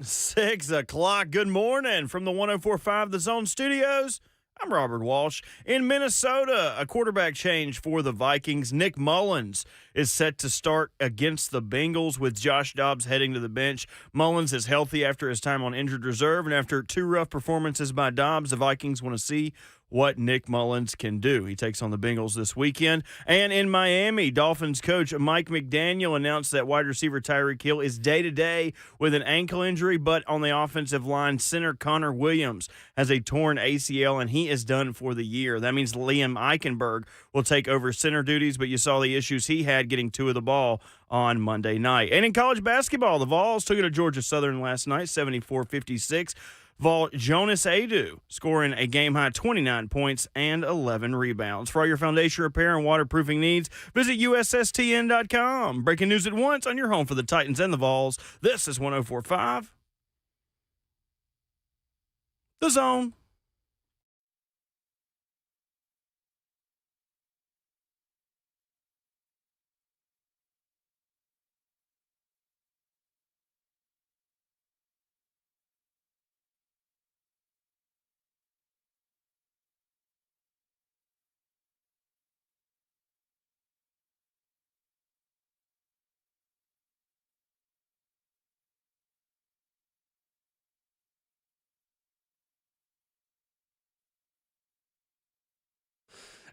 6 o'clock. Good morning from the 104.5 The Zone Studios. I'm Robert Walsh. In Minnesota, a quarterback change for the Vikings. Nick Mullins is set to start against the Bengals with Josh Dobbs heading to the bench. Mullins is healthy after his time on injured reserve, and after two rough performances by Dobbs, the Vikings want to see what Nick Mullins can do. He takes on the Bengals this weekend. And in Miami, Dolphins coach Mike McDaniel announced that wide receiver Tyreek Hill is day-to-day with an ankle injury, but on the offensive line, center Connor Williams has a torn ACL, and he is done for the year. That means Liam Eichenberg will take over center duties, but you saw the issues he had getting two of the ball on Monday night. And in college basketball, the Vols took it to Georgia Southern last night, 74-56. Vol Jonas Adu scoring a game-high 29 points and 11 rebounds. For all your foundation repair and waterproofing needs, visit USSTN.com. Breaking news at once on your home for the Titans and the Vols. This is 104.5 The Zone.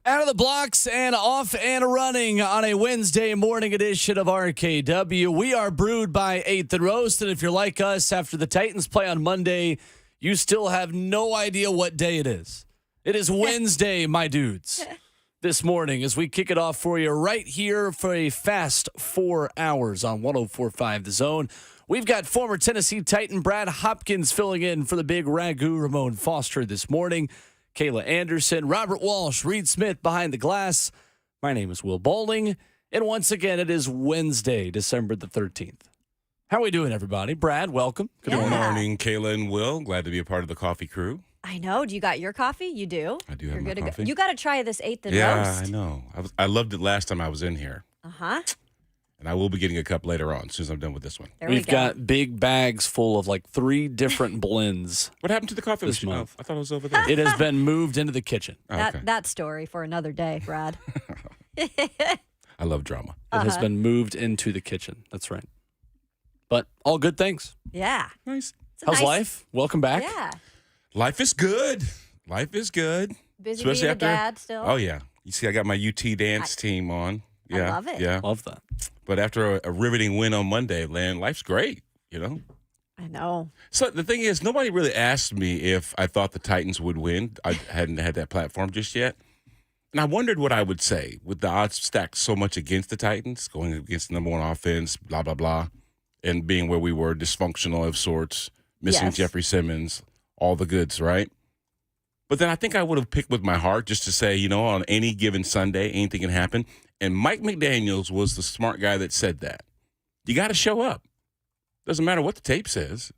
Out of the blocks and off and running on a Wednesday morning edition of RKW. We are brewed by 8th and Roast, and if you're like us, after the Titans play on Monday, you still have no idea what day it is. It is Wednesday, my dudes, this morning as we kick it off for you right here for a fast 4 hours on 104.5 The Zone. We've got former Tennessee Titan Brad Hopkins filling in for the big Ragu Ramon Foster this morning. Kayla Anderson, Robert Walsh, Reed Smith behind the glass. My name is Will Bowling, and once again, it is Wednesday, December the 13th. How are we doing, everybody? Brad, welcome. Good morning, Kayla and Will. Glad to be a part of the coffee crew. I know. Do you got your coffee? You do? I do have my coffee. You got to try this 8th and Roast. Yeah, I know. I loved it last time I was in here. Uh-huh. And I will be getting a cup later on as soon as I'm done with this one. We've got big bags full of like 3 different blends. What happened to the coffee this month? I thought it was over there. It has been moved into the kitchen. Oh, okay. That story for another day, Brad. I love drama. It has been moved into the kitchen. That's right. But all good things. Yeah. Nice. How's life? Welcome back. Yeah. Life is good. Life is good. Busy Especially being a after, dad still. Oh, yeah. You see, I got my UT dance team on. Yeah, I love it. Yeah. Love that. But after a riveting win on Monday, man, life's great, you know? I know. So the thing is, nobody really asked me if I thought the Titans would win. I hadn't had that platform just yet. And I wondered what I would say with the odds stacked so much against the Titans, going against the number one offense, blah, blah, blah, and being where we were, dysfunctional of sorts, missing Yes. Jeffrey Simmons, all the goods, right? But then I think I would have picked with my heart just to say, you know, on any given Sunday, anything can happen. And Mike McDaniels was the smart guy that said that. You got to show up. Doesn't matter what the tape says.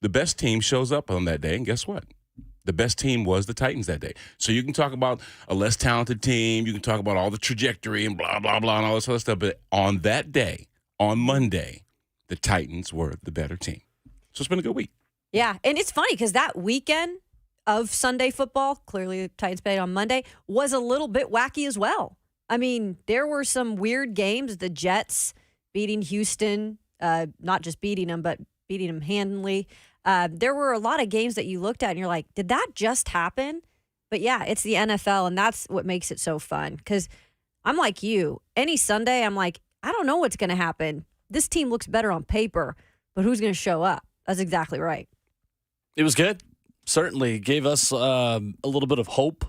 The best team shows up on that day, and guess what? The best team was the Titans that day. So you can talk about a less talented team. You can talk about all the trajectory and blah, blah, blah, and all this other stuff. But on that day, on Monday, the Titans were the better team. So it's been a good week. Yeah. And it's funny because that weekend of Sunday football, clearly the Titans played on Monday, was a little bit wacky as well. I mean, there were some weird games. The Jets beating Houston, not just beating them, but beating them handily. There were a lot of games that you looked at and you're like, did that just happen? But yeah, it's the NFL, and that's what makes it so fun. Because I'm like you. Any Sunday, I'm like, I don't know what's going to happen. This team looks better on paper, but who's going to show up? That's exactly right. It was good. Certainly gave us a little bit of hope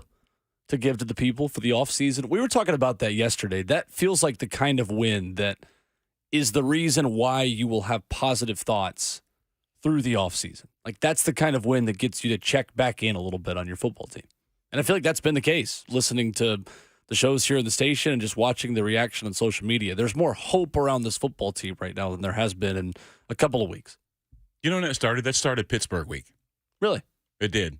to give to the people for the offseason. We were talking about that yesterday. That feels like the kind of win that is the reason why you will have positive thoughts through the offseason. Like, that's the kind of win that gets you to check back in a little bit on your football team. And I feel like that's been the case, listening to the shows here in the station and just watching the reaction on social media. There's more hope around this football team right now than there has been in a couple of weeks. You know when that started? That started Pittsburgh week. Really? It did.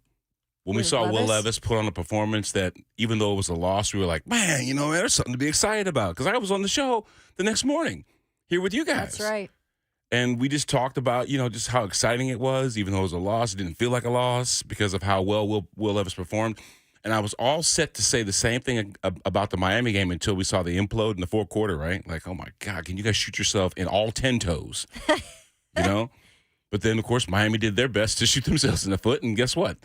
When we saw Will Levis put on a performance that, even though it was a loss, we were like, man, you know, there's something to be excited about. Because I was on the show the next morning here with you guys. That's right. And we just talked about, just how exciting it was, even though it was a loss. It didn't feel like a loss because of how well Will Levis performed. And I was all set to say the same thing about the Miami game until we saw the implode in the fourth quarter, right? Like, oh, my God, can you guys shoot yourself in all 10 toes? But then, of course, Miami did their best to shoot themselves in the foot. And guess what?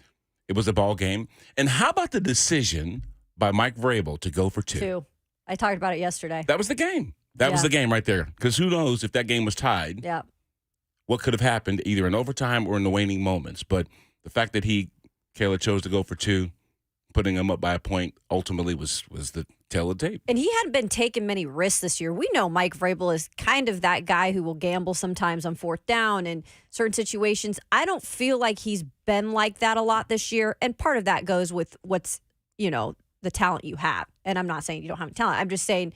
It was a ball game. And how about the decision by Mike Vrabel to go for two? I talked about it yesterday. That was the game. That was the game right there. Because who knows if that game was tied, what could have happened either in overtime or in the waning moments. But the fact that Kayla chose to go for two, putting them up by a point, ultimately was the tale of the tape. And he hadn't been taking many risks this year. We know Mike Vrabel is kind of that guy who will gamble sometimes on fourth down in certain situations. I don't feel like he's been like that a lot this year. And part of that goes with what's, the talent you have. And I'm not saying you don't have talent. I'm just saying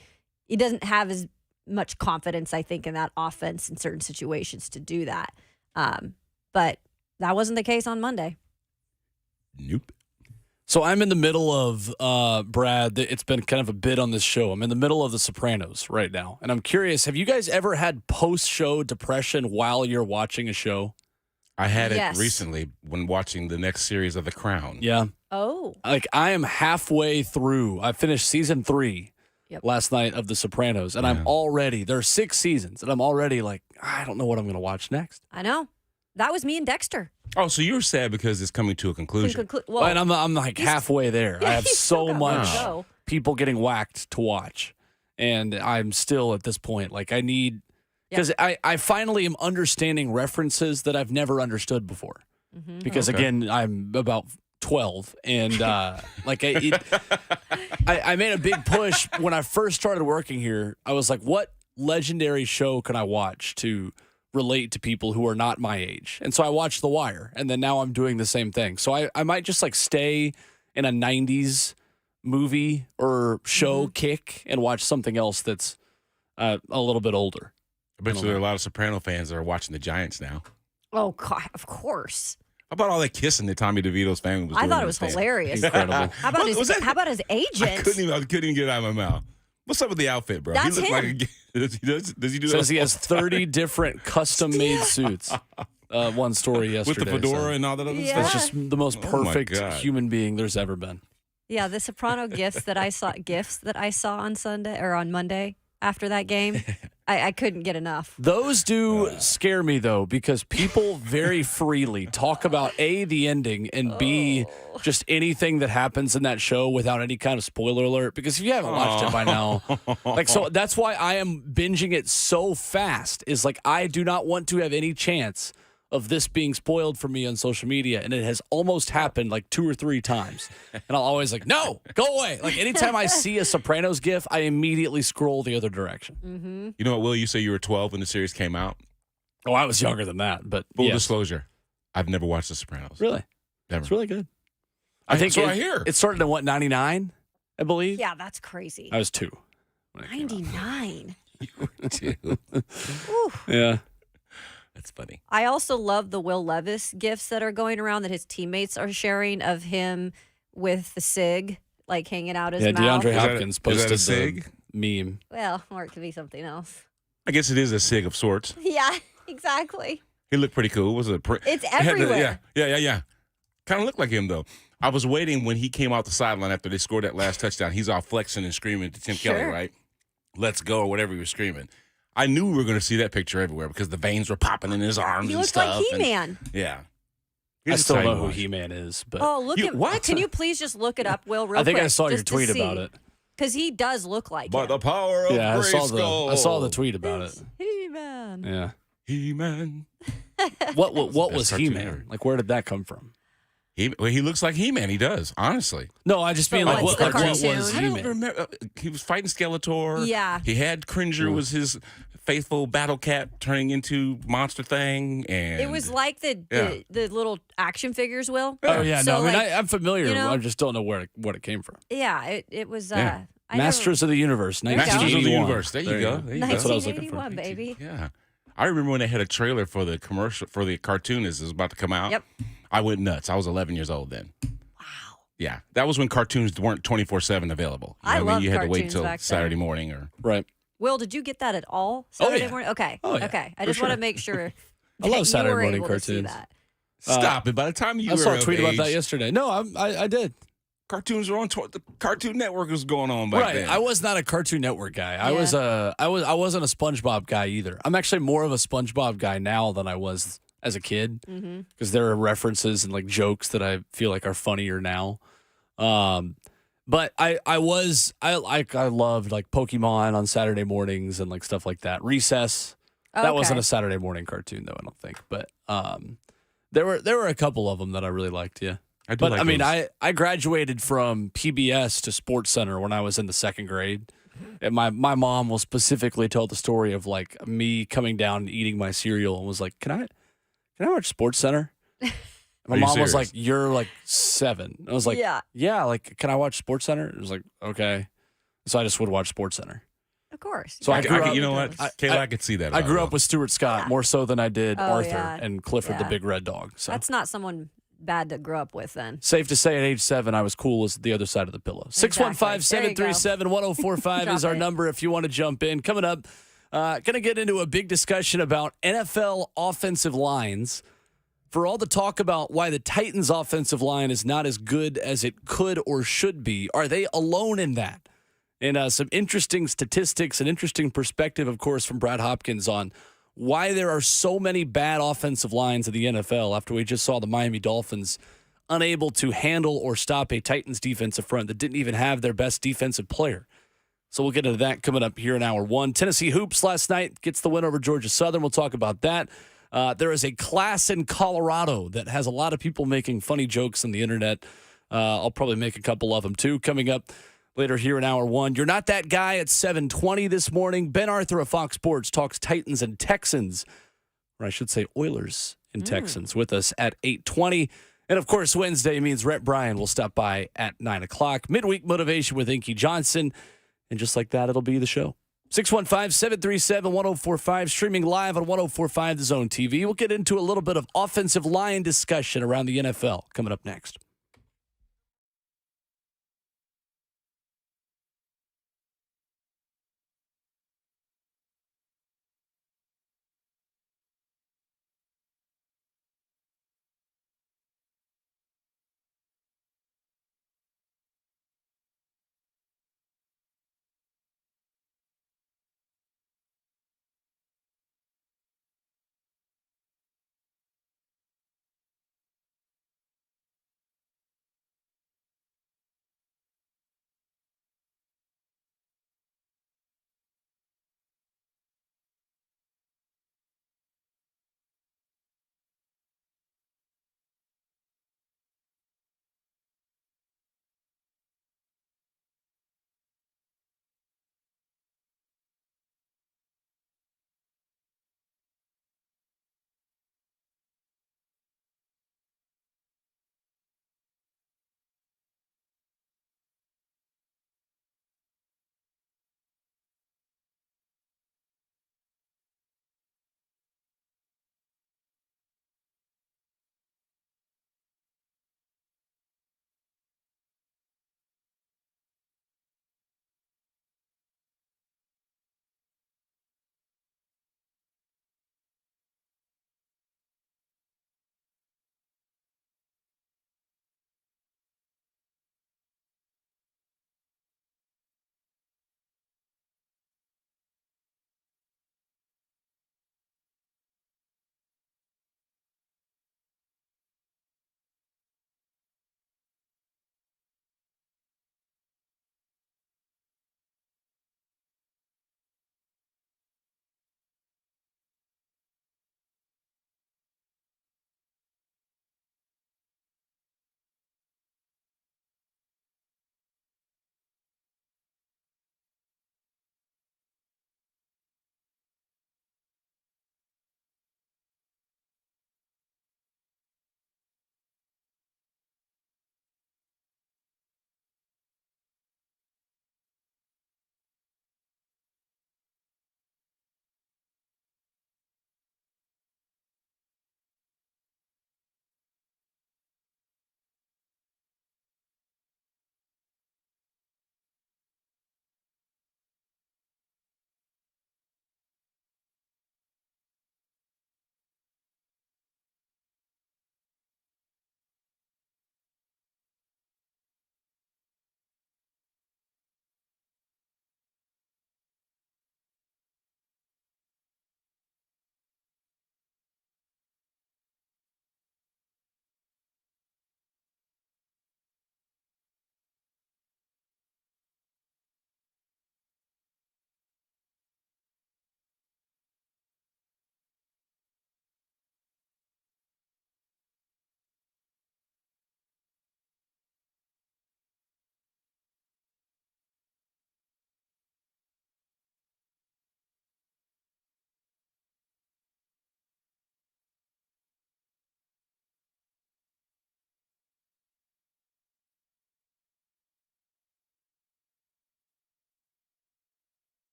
he doesn't have as much confidence, I think, in that offense in certain situations to do that. But that wasn't the case on Monday. Nope. So I'm in the middle of, Brad, it's been kind of a bit on this show. I'm in the middle of The Sopranos right now. And I'm curious, have you guys ever had post-show depression while you're watching a show? I had it recently when watching the next series of The Crown. Yeah. Oh. Like, I am halfway through. I finished season 3 last night of The Sopranos, and I'm already, there are 6 seasons, and I'm already like, I don't know what I'm going to watch next. I know. That was me and Dexter. Oh, so you're sad because it's coming to a conclusion. Well, and I'm like halfway there. I have so much go. people getting whacked to watch, and I'm still at this point. Like, I need, because I finally am understanding references that I've never understood before. Mm-hmm. Because, again, I'm about 12, and I made a big push when I first started working here. I was like, what legendary show can I watch to relate to people who are not my age? And so I watched The Wire, and then now I'm doing the same thing. So I might just stay in a 90s movie or show kick and watch something else that's a little bit older. I bet there are a lot of Soprano fans that are watching the Giants now. Oh, God, of course. How about all that kissing that Tommy DeVito's family was doing? I thought it was hilarious. Incredible. How about his agent? I couldn't even get it out of my mouth. What's up with the outfit, bro? That's he looks him. Does he do that? Says he has 30 different custom-made suits. One story yesterday. With the fedora and all that other stuff? That's just the most perfect human being there's ever been. Yeah, the Soprano gifts that I saw on Sunday or on Monday after that game, I couldn't get enough. Those do scare me, though, because people very freely talk about, A, the ending, and B, just anything that happens in that show without any kind of spoiler alert. Because if you haven't watched it by now, so that's why I am binging it so fast, is I do not want to have any chance of this being spoiled for me on social media, and it has almost happened 2 or 3 times. And I'll always no, go away. Anytime I see a Sopranos gif, I immediately scroll the other direction. Mm-hmm. You know what, Will? You say you were 12 when the series came out? Oh, I was younger than that, but Full disclosure, I've never watched The Sopranos. Really? Never. It's really good. I think that's what I hear. It started in 99, I believe? Yeah, that's crazy. I was 2. 99. You were 2. Yeah. That's funny. I also love the Will Levis gifts that are going around that his teammates are sharing of him with the cig, hanging out his mouth. DeAndre Hopkins posted a SIG? The meme. Well, or it could be something else. I guess it is a SIG of sorts. Yeah, exactly. He looked pretty cool. It's everywhere. Yeah. Kind of looked like him, though. I was waiting when he came out the sideline after they scored that last touchdown. He's all flexing and screaming to Tim Kelly, right? Let's go, or whatever he was screaming. I knew we were going to see that picture everywhere because the veins were popping in his arms and stuff. He looked like He-Man. Yeah. I still know who He-Man is. But What? Can you please just look it up, Will, real quick? I think I saw your just tweet about it. Because he does look like By him. the power of Grayskull. I saw the tweet about it. He-Man. Yeah. He-Man. What was He-Man? Where did that come from? He looks like He-Man. He does, honestly. No, I just mean what was I don't He-Man? remember. He was fighting Skeletor. Yeah. He had Cringer was his faithful battle cat turning into monster thing, and it was like the little action figures, Will. Oh yeah, so no, I mean I'm familiar. You know, I just don't know what it came from. Yeah, it was. Masters of the Universe, Masters of the 1981. Universe. There you go. That's what I was looking for. 1981, baby. Yeah, I remember when they had a trailer for the commercial for the cartoon as it was about to come out. Yep. I went nuts. I was 11 years old then. Wow. Yeah, that was when cartoons weren't 24/7 available. I what I mean? loved You had to wait cartoons till back then. Saturday morning or Right. Will, did you get that at all Saturday yeah. morning? Okay. Oh, yeah. Okay. I For just want to sure. make sure I that love you Saturday were morning able to see cartoons. that. Stop it. By the time you I were saw a of tweet about that age, yesterday. No, I did. cartoons were on. The Cartoon Network was going on back Right. then. I was not a Cartoon Network guy. I Yeah. I wasn't a SpongeBob guy either. I'm actually more of a SpongeBob guy now than I was as a kid because there are references and like jokes that I feel like are funnier now. But I loved like Pokemon on Saturday mornings and like stuff like that. Recess. That wasn't a Saturday morning cartoon though, I don't think. But there were a couple of them that I really liked. Yeah. do like I mean, those. I graduated from PBS to Sports Center when I was in the second grade. And my mom will specifically tell the story of like me coming down and eating my cereal and was like, Can I watch Sports Center? My Are you mom was like, serious? "You're like 7." I was like, Yeah. like, can I watch Sports Center?" It was like, "Okay." So I just would watch Sports Center. Of course. So I grew up- you know what, Kayla, I could see that. I about grew Will. up with Stuart Scott Yeah. more so than I did Oh, Arthur yeah. and Clifford the Yeah. Big Red Dog. So That's not someone bad to grow up with then. safe to say at age 7, I was cool as the other side of the pillow. 615-737-1045 is Drop our it. number if you want to jump in. Coming up, going to get into a big discussion about NFL offensive lines. For all the talk about why the Titans' offensive line is not as good as it could or should be, are they alone in that? And some interesting statistics, an interesting perspective, of course, from Brad Hopkins on why there are so many bad offensive lines in the NFL after we just saw the Miami Dolphins unable to handle or stop a Titans defensive front that didn't even have their best defensive player. So we'll get into that coming up here in hour 1. Tennessee Hoops last night gets the win over Georgia Southern. We'll talk about that. There is a class in Colorado that has a lot of people making funny jokes on the internet. I'll probably make a couple of them too coming up later here in hour 1. You're not that guy at 7:20 this morning. Ben Arthur of Fox Sports talks Titans and Texans, or I should say Oilers and Texans, with us at 8:20. And of course, Wednesday means Rhett Bryan will stop by at 9 o'clock. Midweek motivation with Inky Johnson. And just like that, it'll be the show. 615-737-1045, streaming live on 1045 The Zone TV. We'll get into a little bit of offensive line discussion around the NFL coming up next.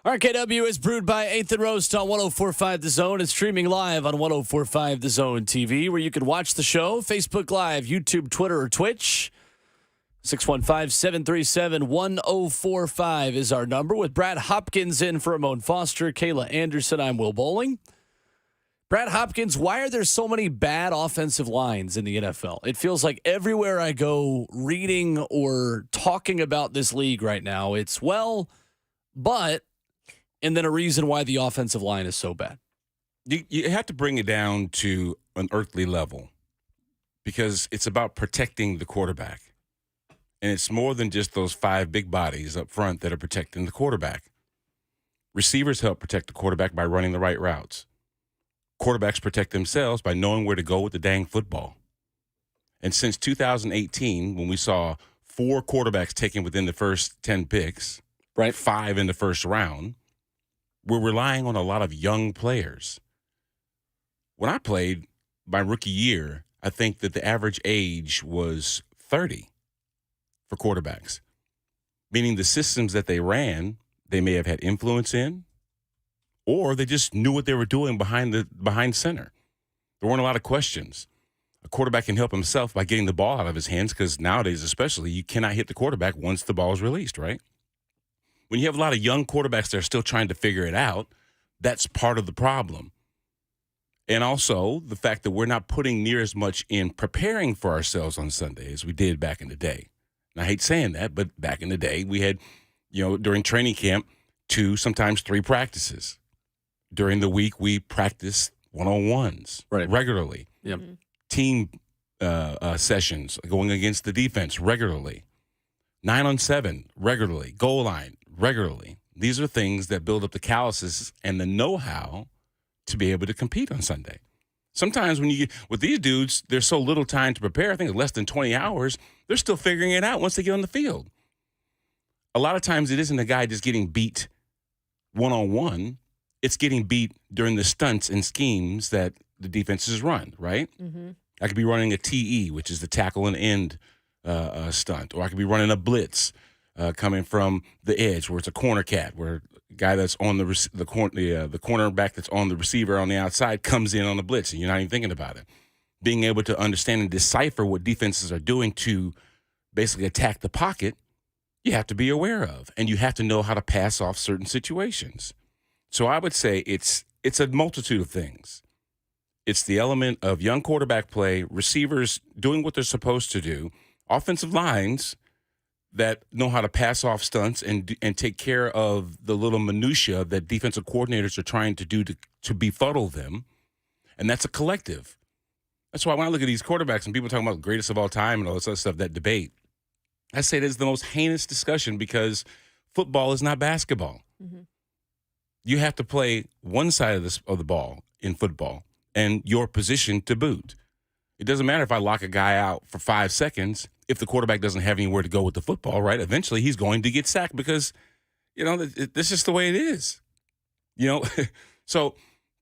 RKW is brewed by 8th and Roast on 104.5 The Zone. It's streaming live on 104.5 The Zone TV, where you can watch the show, Facebook Live, YouTube, Twitter, or Twitch. 615-737-1045 is our number, with Brad Hopkins in for Ramon Foster, Kayla Anderson. I'm Will Bowling. Brad Hopkins, why are there so many bad offensive lines in the NFL? It feels like everywhere I go reading or talking about this league right now, it's but, and then a reason why the offensive line is so bad. You have to bring it down to an earthly level because it's about protecting the quarterback. And it's more than just those 5 big bodies up front that are protecting the quarterback. Receivers help protect the quarterback by running the right routes. Quarterbacks protect themselves by knowing where to go with the dang football. And since 2018, when we saw 4 quarterbacks taken within the first 10 picks, right, 5 in the first round, we're relying on a lot of young players. When I played my rookie year, I think that the average age was 30 for quarterbacks, meaning the systems that they ran, they may have had influence in, or they just knew what they were doing behind center. There weren't a lot of questions. A quarterback can help himself by getting the ball out of his hands because nowadays especially, you cannot hit the quarterback once the ball is released, right? When you have a lot of young quarterbacks that are still trying to figure it out, that's part of the problem. And also the fact that we're not putting near as much in preparing for ourselves on Sunday as we did back in the day. And I hate saying that, but back in the day, we had, during training camp, 2, sometimes 3 practices. During the week, we practiced one-on-ones regularly. Yep. Team sessions going against the defense regularly. 9-on-7 regularly. Goal line regularly. These are things that build up the calluses and the know-how to be able to compete on Sunday. Sometimes when you get with these dudes, there's so little time to prepare. I think it's less than 20 hours. They're still figuring it out once they get on the field. A lot of times it isn't a guy just getting beat one-on-one. It's getting beat during the stunts and schemes that the defenses run, right? Mm-hmm. I could be running a TE, which is the tackle and end stunt, or I could be running a blitz coming from the edge, where it's a corner cat, where a guy that's on the cornerback that's on the receiver on the outside comes in on the blitz, and you're not even thinking about it. Being able to understand and decipher what defenses are doing to basically attack the pocket, you have to be aware of, and you have to know how to pass off certain situations. So I would say it's a multitude of things. It's the element of young quarterback play, receivers doing what they're supposed to do, offensive lines that know how to pass off stunts and take care of the little minutia that defensive coordinators are trying to do to befuddle them, and that's a collective. That's why when I look at these quarterbacks and people talking about greatest of all time and all this other stuff, that debate, I say it is the most heinous discussion because football is not basketball. Mm-hmm. You have to play one side of the ball in football and your position to boot. It doesn't matter if I lock a guy out for 5 seconds if the quarterback doesn't have anywhere to go with the football, right? Eventually he's going to get sacked because, this is the way it is. So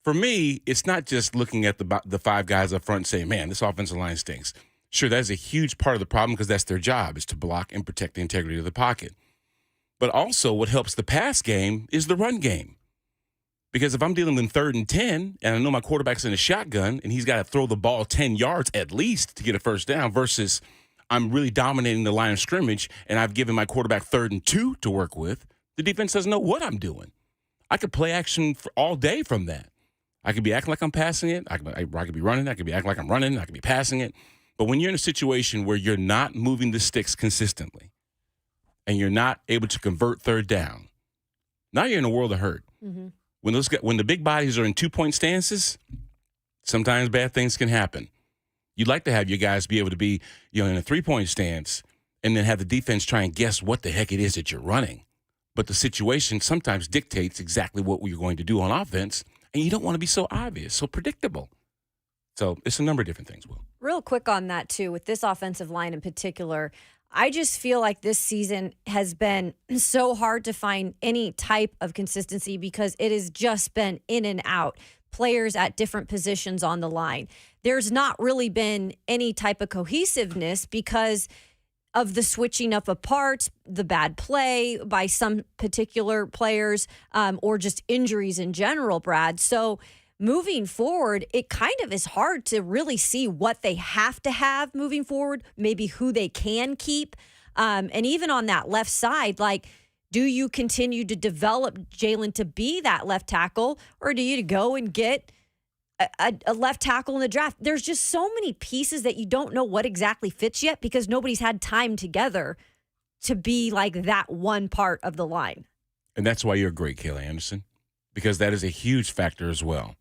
for me, it's not just looking at the 5 guys up front and saying, man, this offensive line stinks. Sure, that's a huge part of the problem because that's their job, is to block and protect the integrity of the pocket. But also what helps the pass game is the run game. Because if I'm dealing in 3rd and 10 and I know my quarterback's in a shotgun and he's got to throw the ball 10 yards at least to get a first down versus I'm really dominating the line of scrimmage and I've given my quarterback 3rd and 2 to work with, the defense doesn't know what I'm doing. I could play action all day from that. I could be acting like I'm passing it. I could be running. I could be acting like I'm running. I could be passing it. But when you're in a situation where you're not moving the sticks consistently and you're not able to convert 3rd down, now you're in a world of hurt. Mm-hmm. When the big bodies are in 2-point stances, sometimes bad things can happen. You'd like to have your guys be able to be, in a 3-point stance and then have the defense try and guess what the heck it is that you're running. But the situation sometimes dictates exactly what we're going to do on offense, and you don't want to be so obvious, so predictable. So it's a number of different things, Will. Real quick on that, too, with this offensive line in particular, I just feel like this season has been so hard to find any type of consistency because it has just been in and out, players at different positions on the line. There's not really been any type of cohesiveness because of the switching up of parts, the bad play by some particular players, or just injuries in general, Brad. So moving forward, it kind of is hard to really see what they have to have moving forward, maybe who they can keep. And even on that left side, like, do you continue to develop Jalen to be that left tackle, or do you go and get a left tackle in the draft? There's just so many pieces that you don't know what exactly fits yet because nobody's had time together to be like that one part of the line. And that's why you're great, Kayla Anderson, because that is a huge factor as well.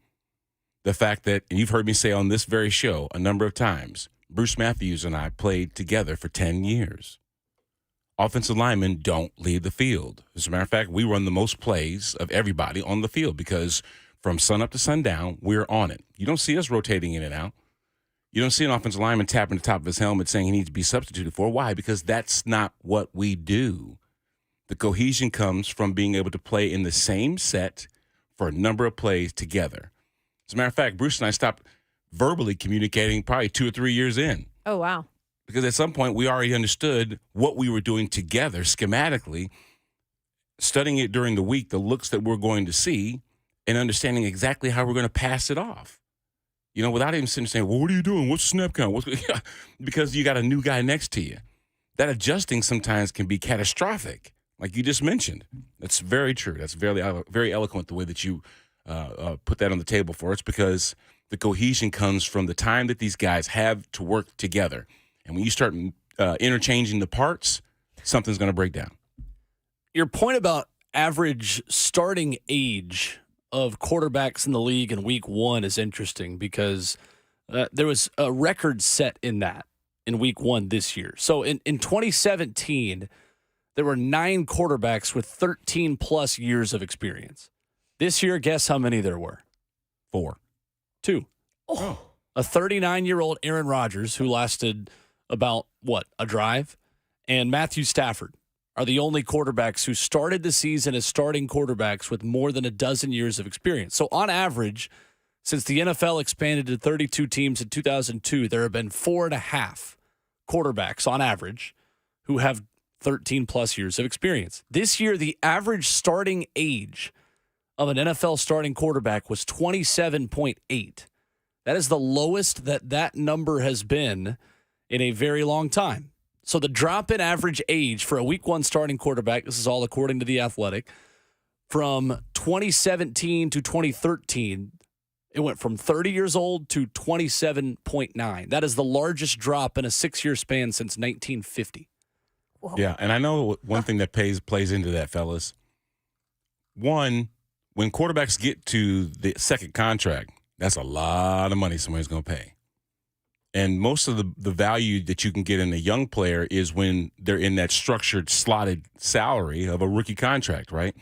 The fact that, and you've heard me say on this very show a number of times, Bruce Matthews and I played together for 10 years. Offensive linemen don't leave the field. As a matter of fact, we run the most plays of everybody on the field because from sun up to sundown, we're on it. You don't see us rotating in and out. You don't see an offensive lineman tapping the top of his helmet saying he needs to be substituted for. Why? Because that's not what we do. The cohesion comes from being able to play in the same set for a number of plays together. As a matter of fact, Bruce and I stopped verbally communicating probably 2 or 3 years in. Oh, wow. Because at some point we already understood what we were doing together schematically, studying it during the week, the looks that we're going to see, and understanding exactly how we're going to pass it off. You know, without even sitting saying, well, what are you doing? What's the snap count? Because you got a new guy next to you. That adjusting sometimes can be catastrophic, like you just mentioned. That's very true. That's very eloquent the way that you put that on the table for us, because the cohesion comes from the time that these guys have to work together. And when you start interchanging the parts, something's going to break down. Your point about average starting age of quarterbacks in the league in week one is interesting because there was a record set in that in week one this year. So in 2017, there were 9 quarterbacks with 13-plus years of experience. This year, guess how many there were? 4. 2. Oh. A 39-year-old Aaron Rodgers who lasted about, a drive, and Matthew Stafford are the only quarterbacks who started the season as starting quarterbacks with more than a dozen years of experience. So on average, since the NFL expanded to 32 teams in 2002, there have been 4.5 quarterbacks on average who have 13-plus years of experience. This year, the average starting age of an NFL starting quarterback was 27.8. That is the lowest that number has been in a very long time. So the drop in average age for a week one starting quarterback, this is all according to The Athletic, from 2017 to 2013, it went from 30 years old to 27.9. That is the largest drop in a 6-year span since 1950. Whoa. Yeah, and I know one thing that plays into that, fellas. One, when quarterbacks get to the second contract, that's a lot of money somebody's going to pay. And most of the value that you can get in a young player is when they're in that structured, slotted salary of a rookie contract, right?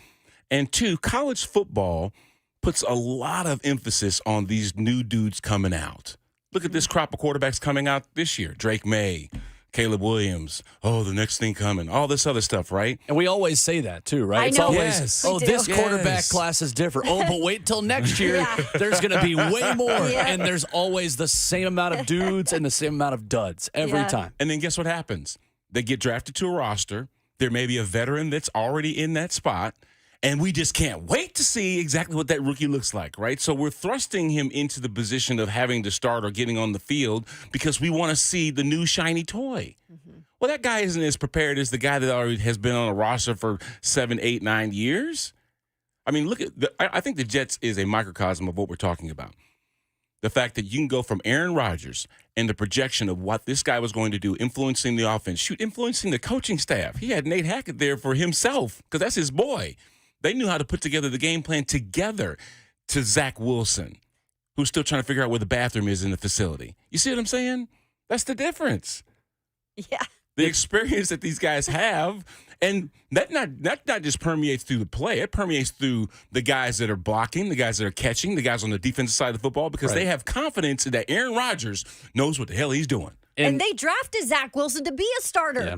And 2, college football puts a lot of emphasis on these new dudes coming out. Look at this crop of quarterbacks coming out this year. Drake May, Caleb Williams, the next thing coming, all this other stuff, right? And we always say that too, right? I It's know. always, Yes. this Yes. quarterback class is different. But wait till next year. Yeah. There's going to be way more. Yeah. And there's always the same amount of dudes and the same amount of duds every Yeah. time. And then guess what happens? They get drafted to a roster. There may be a veteran that's already in that spot. And we just can't wait to see exactly what that rookie looks like, right? So we're thrusting him into the position of having to start or getting on the field because we want to see the new shiny toy. Mm-hmm. Well, that guy isn't as prepared as the guy that already has been on a roster for 7, 8, 9 years. I mean, I think the Jets is a microcosm of what we're talking about. The fact that you can go from Aaron Rodgers and the projection of what this guy was going to do, influencing the offense, influencing the coaching staff. He had Nate Hackett there for himself because that's his boy. They knew how to put together the game plan together to Zach Wilson, who's still trying to figure out where the bathroom is in the facility. You see what I'm saying? That's the difference. Yeah. The experience that these guys have, and that not just permeates through the play. It permeates through the guys that are blocking, the guys that are catching, the guys on the defensive side of the football, because they have confidence that Aaron Rodgers knows what the hell he's doing. And they drafted Zach Wilson to be a starter. Yeah.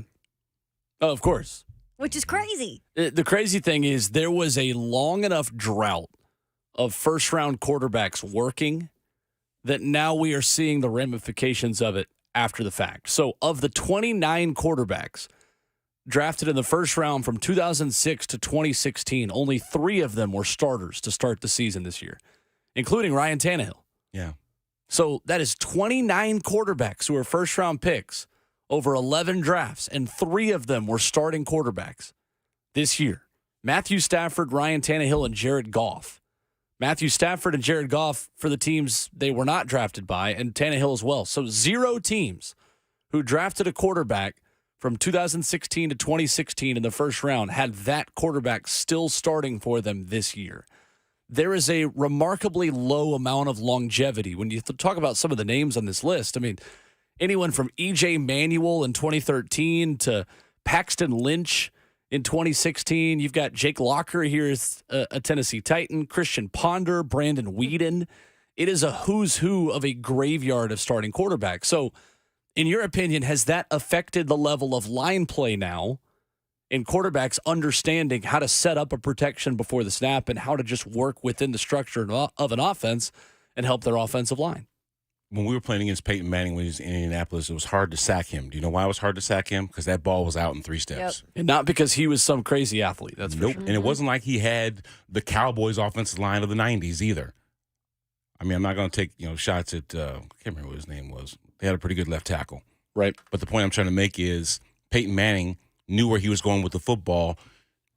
Oh, of course. Which is crazy. The crazy thing is there was a long enough drought of first-round quarterbacks working that now we are seeing the ramifications of it after the fact. So of the 29 quarterbacks drafted in the first round from 2006 to 2016, only 3 of them were starters to start the season this year, including Ryan Tannehill. Yeah. So that is 29 quarterbacks who are first-round picks over 11 drafts, and 3 of them were starting quarterbacks this year. Matthew Stafford, Ryan Tannehill, and Jared Goff. Matthew Stafford and Jared Goff for the teams they were not drafted by, and Tannehill as well. So 0 teams who drafted a quarterback from 2016 to 2016 in the first round had that quarterback still starting for them this year. There is a remarkably low amount of longevity. When you talk about some of the names on this list, I mean, anyone from E.J. Manuel in 2013 to Paxton Lynch in 2016. You've got Jake Locker here as a Tennessee Titan, Christian Ponder, Brandon Weeden. It is a who's who of a graveyard of starting quarterbacks. So, in your opinion, has that affected the level of line play now in quarterbacks understanding how to set up a protection before the snap and how to just work within the structure of an offense and help their offensive line? When we were playing against Peyton Manning when he was in Indianapolis, it was hard to sack him. Do you know why it was hard to sack him? Because that ball was out in 3 steps. Yep. And not because he was some crazy athlete. That's for sure. And it wasn't like he had the Cowboys offensive line of the 90s either. I mean, I'm not going to take shots at I can't remember what his name was. They had a pretty good left tackle. Right. But the point I'm trying to make is Peyton Manning knew where he was going with the football,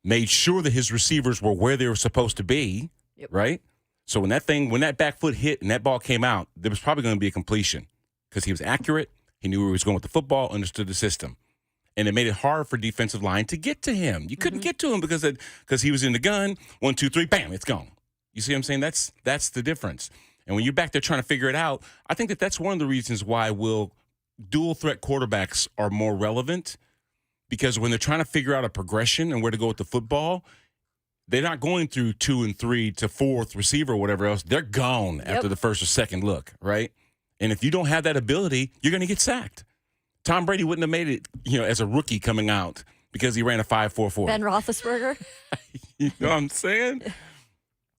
made sure that his receivers were where they were supposed to be, right? So when that back foot hit and that ball came out, there was probably going to be a completion because he was accurate. He knew where he was going with the football, understood the system. And it made it hard for defensive line to get to him. You couldn't get to him because he was in the gun. 1, 2, 3, bam, it's gone. You see what I'm saying? That's the difference. And when you're back there trying to figure it out, I think that's one of the reasons why dual threat quarterbacks are more relevant, because when they're trying to figure out a progression and where to go with the football, they're not going through 2 and 3 to 4th receiver or whatever else. They're gone after the first or second look, right? And if you don't have that ability, you're going to get sacked. Tom Brady wouldn't have made it, as a rookie coming out because he ran a 5.44. Ben Roethlisberger. You know what I'm saying?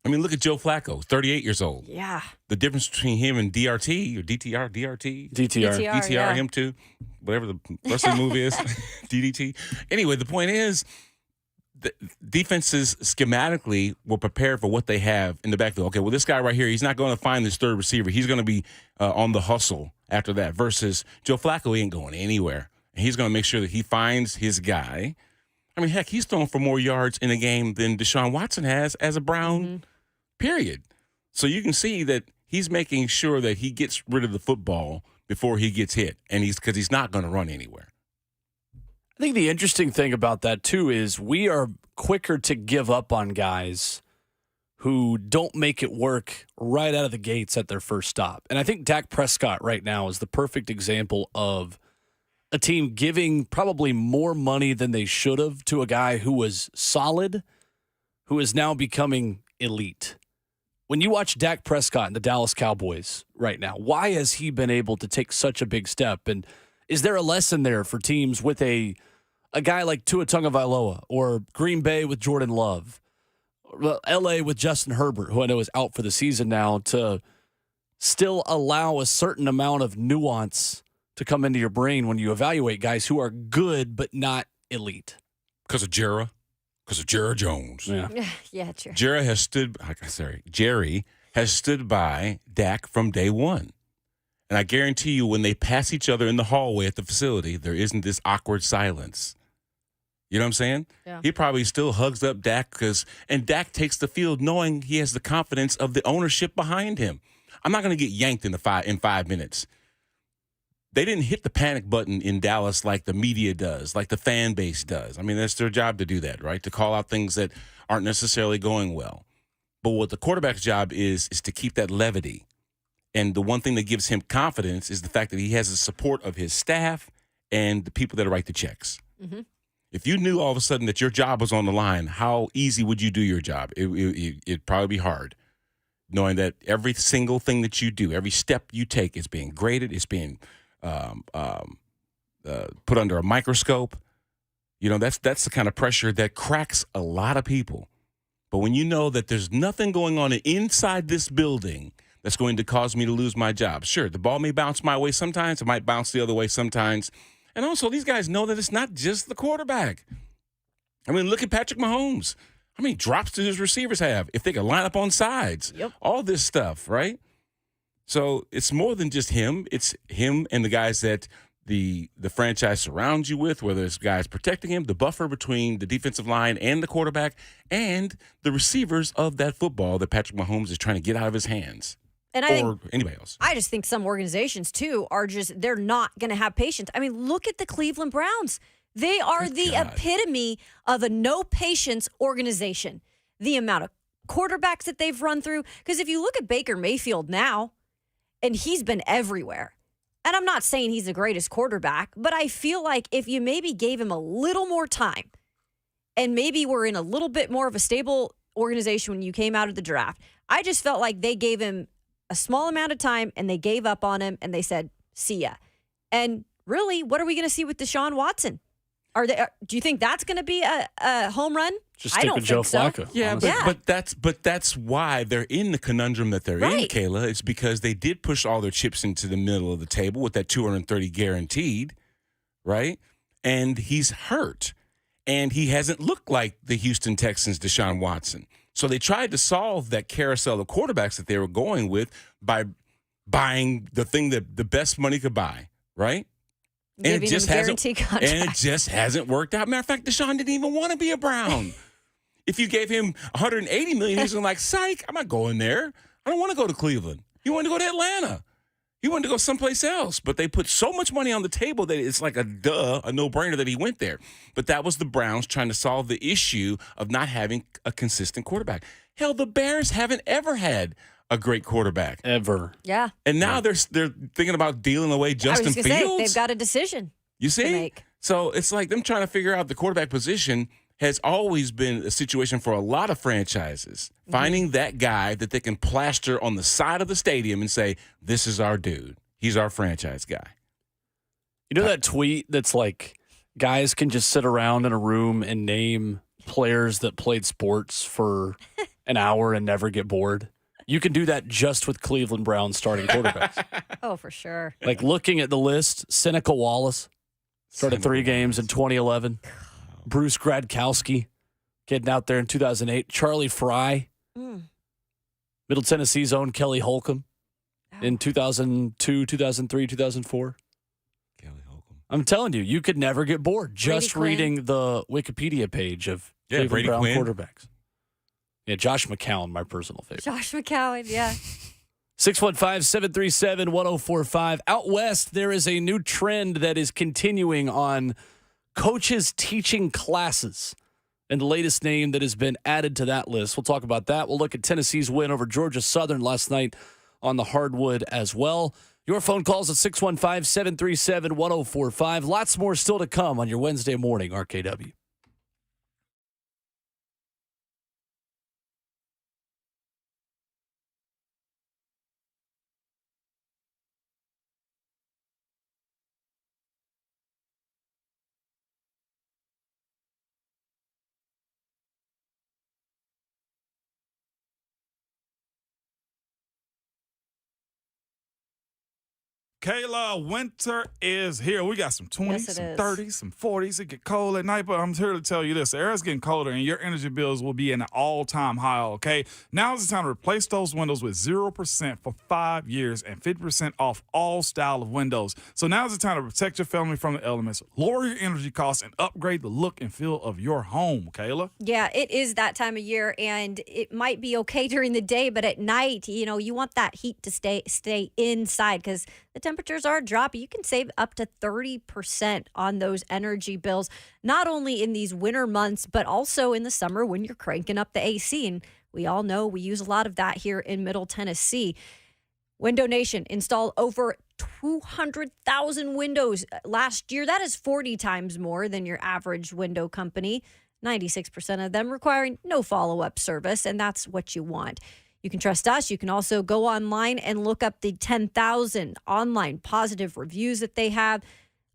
I mean, look at Joe Flacco, 38 years old. Yeah. The difference between him and DRT or DTR, him too, whatever the rest of the movie is, DDT. Anyway, the point is, the defenses schematically were prepared for what they have in the backfield. Okay, well, this guy right here, he's not going to find this third receiver. He's going to be on the hustle after that. Versus Joe Flacco, he ain't going anywhere. And he's going to make sure that he finds his guy. I mean, heck, he's thrown for more yards in a game than Deshaun Watson has as a Brown, period. So you can see that he's making sure that he gets rid of the football before he gets hit, and because he's not going to run anywhere. I think the interesting thing about that, too, is we are quicker to give up on guys who don't make it work right out of the gates at their first stop. And I think Dak Prescott right now is the perfect example of a team giving probably more money than they should have to a guy who was solid, who is now becoming elite. When you watch Dak Prescott and the Dallas Cowboys right now, why has he been able to take such a big step? And is there a lesson there for teams with a guy like Tua Tagovailoa or Green Bay with Jordan Love, or L.A. with Justin Herbert, who I know is out for the season now, to still allow a certain amount of nuance to come into your brain when you evaluate guys who are good but not elite? Because of Jerry Jones. Yeah. Yeah, true. Jerry has stood by Dak from day one. And I guarantee you, when they pass each other in the hallway at the facility, there isn't this awkward silence. You know what I'm saying? Yeah. He probably still hugs up Dak and Dak takes the field knowing he has the confidence of the ownership behind him. I'm not going to get yanked in 5 minutes. They didn't hit the panic button in Dallas like the media does, like the fan base does. I mean, that's their job to do that, right? To call out things that aren't necessarily going well. But what the quarterback's job is to keep that levity. And the one thing that gives him confidence is the fact that he has the support of his staff and the people that write the checks. Mm-hmm. If you knew all of a sudden that your job was on the line, how easy would you do your job? It'd probably be hard, knowing that every single thing that you do, every step you take is being graded, it's being put under a microscope. You know, that's the kind of pressure that cracks a lot of people. But when you know that there's nothing going on inside this building that's going to cause me to lose my job. Sure, the ball may bounce my way sometimes. It might bounce the other way sometimes. And also, these guys know that it's not just the quarterback. I mean, look at Patrick Mahomes. How many drops do his receivers have if they can line up on sides? Yep. All this stuff, right? So it's more than just him. It's him and the guys that the franchise surrounds you with, whether it's guys protecting him, the buffer between the defensive line and the quarterback, and the receivers of that football that Patrick Mahomes is trying to get out of his hands. And or anybody else. I just think some organizations, too, they're not going to have patience. I mean, look at the Cleveland Browns. They are the epitome of a no-patience organization. The amount of quarterbacks that they've run through. Because if you look at Baker Mayfield now, and he's been everywhere. And I'm not saying he's the greatest quarterback, but I feel like if you maybe gave him a little more time and maybe we're in a little bit more of a stable organization when you came out of the draft, I just felt like they gave him a small amount of time and they gave up on him and they said, see ya. And really, what are we going to see with Deshaun Watson? Do you think that's going to be a home run? Just stick with Joe Flacco. Yeah, but that's why they're in the conundrum that they're in, Kayla. It's because they did push all their chips into the middle of the table with that 230 guaranteed, right? And he's hurt, and he hasn't looked like the Houston Texans' Deshaun Watson. So they tried to solve that carousel of quarterbacks that they were going with by buying the thing that the best money could buy, right? And it just hasn't worked out. Matter of fact, Deshaun didn't even want to be a Brown. If you gave him $180 million, he's like, psych, I'm not going there. I don't want to go to Cleveland. He wanted to go to Atlanta. He wanted to go someplace else. But they put so much money on the table that it's like a no-brainer that he went there. But that was the Browns trying to solve the issue of not having a consistent quarterback. Hell, the Bears haven't ever had a great quarterback. Ever. Yeah. And now they're thinking about dealing away Justin Fields. They've got a decision to make. So it's like them trying to figure out the quarterback position has always been a situation for a lot of franchises. Mm-hmm. Finding that guy that they can plaster on the side of the stadium and say, this is our dude. He's our franchise guy. You know that tweet that's like, guys can just sit around in a room and name players that played sports for an hour and never get bored? You can do that just with Cleveland Browns starting quarterbacks. Oh, for sure. Like looking at the list, Seneca Wallace started 3 games in 2011. Bruce Gradkowski getting out there in 2008. Charlie Fry. Middle Tennessee's own Kelly Holcomb in 2002, 2003, 2004. Kelly Holcomb. I'm telling you, you could never get bored just reading the Wikipedia page of Cleveland Brown quarterbacks. Yeah, Josh McCown, my personal favorite. Josh McCown, yeah. 615-737-1045. Out west, there is a new trend that is continuing on coaches teaching classes. And the latest name that has been added to that list. We'll talk about that. We'll look at Tennessee's win over Georgia Southern last night on the hardwood as well. Your phone calls at 615-737-1045. Lots more still to come on your Wednesday morning, RKW. Kayla, winter is here. We got some 20s, Yes, it some is. 30s, some 40s. It get cold at night, but I'm here to tell you this. The air is getting colder, and your energy bills will be at an all-time high, okay? Now is the time to replace those windows with 0% for 5 years and 50% off all style of windows. So now is the time to protect your family from the elements, lower your energy costs, and upgrade the look and feel of your home, Kayla. Yeah, it is that time of year, and it might be okay during the day, but at night, you want that heat to stay inside because the temperatures are dropping. You can save up to 30% on those energy bills, not only in these winter months, but also in the summer when you're cranking up the AC. And we all know we use a lot of that here in Middle Tennessee. Window Nation installed over 200,000 windows last year. That is 40 times more than your average window company. 96% of them requiring no follow-up service, and that's what you want. You can trust us. You can also go online and look up the 10,000 online positive reviews that they have.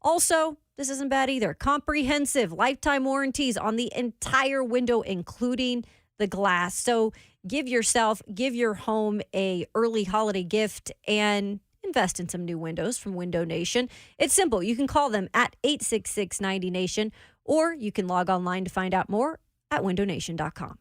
Also, this isn't bad either. Comprehensive lifetime warranties on the entire window, including the glass. So give your home a early holiday gift and invest in some new windows from Window Nation. It's simple. You can call them at 866-90Nation, or you can log online to find out more at windownation.com.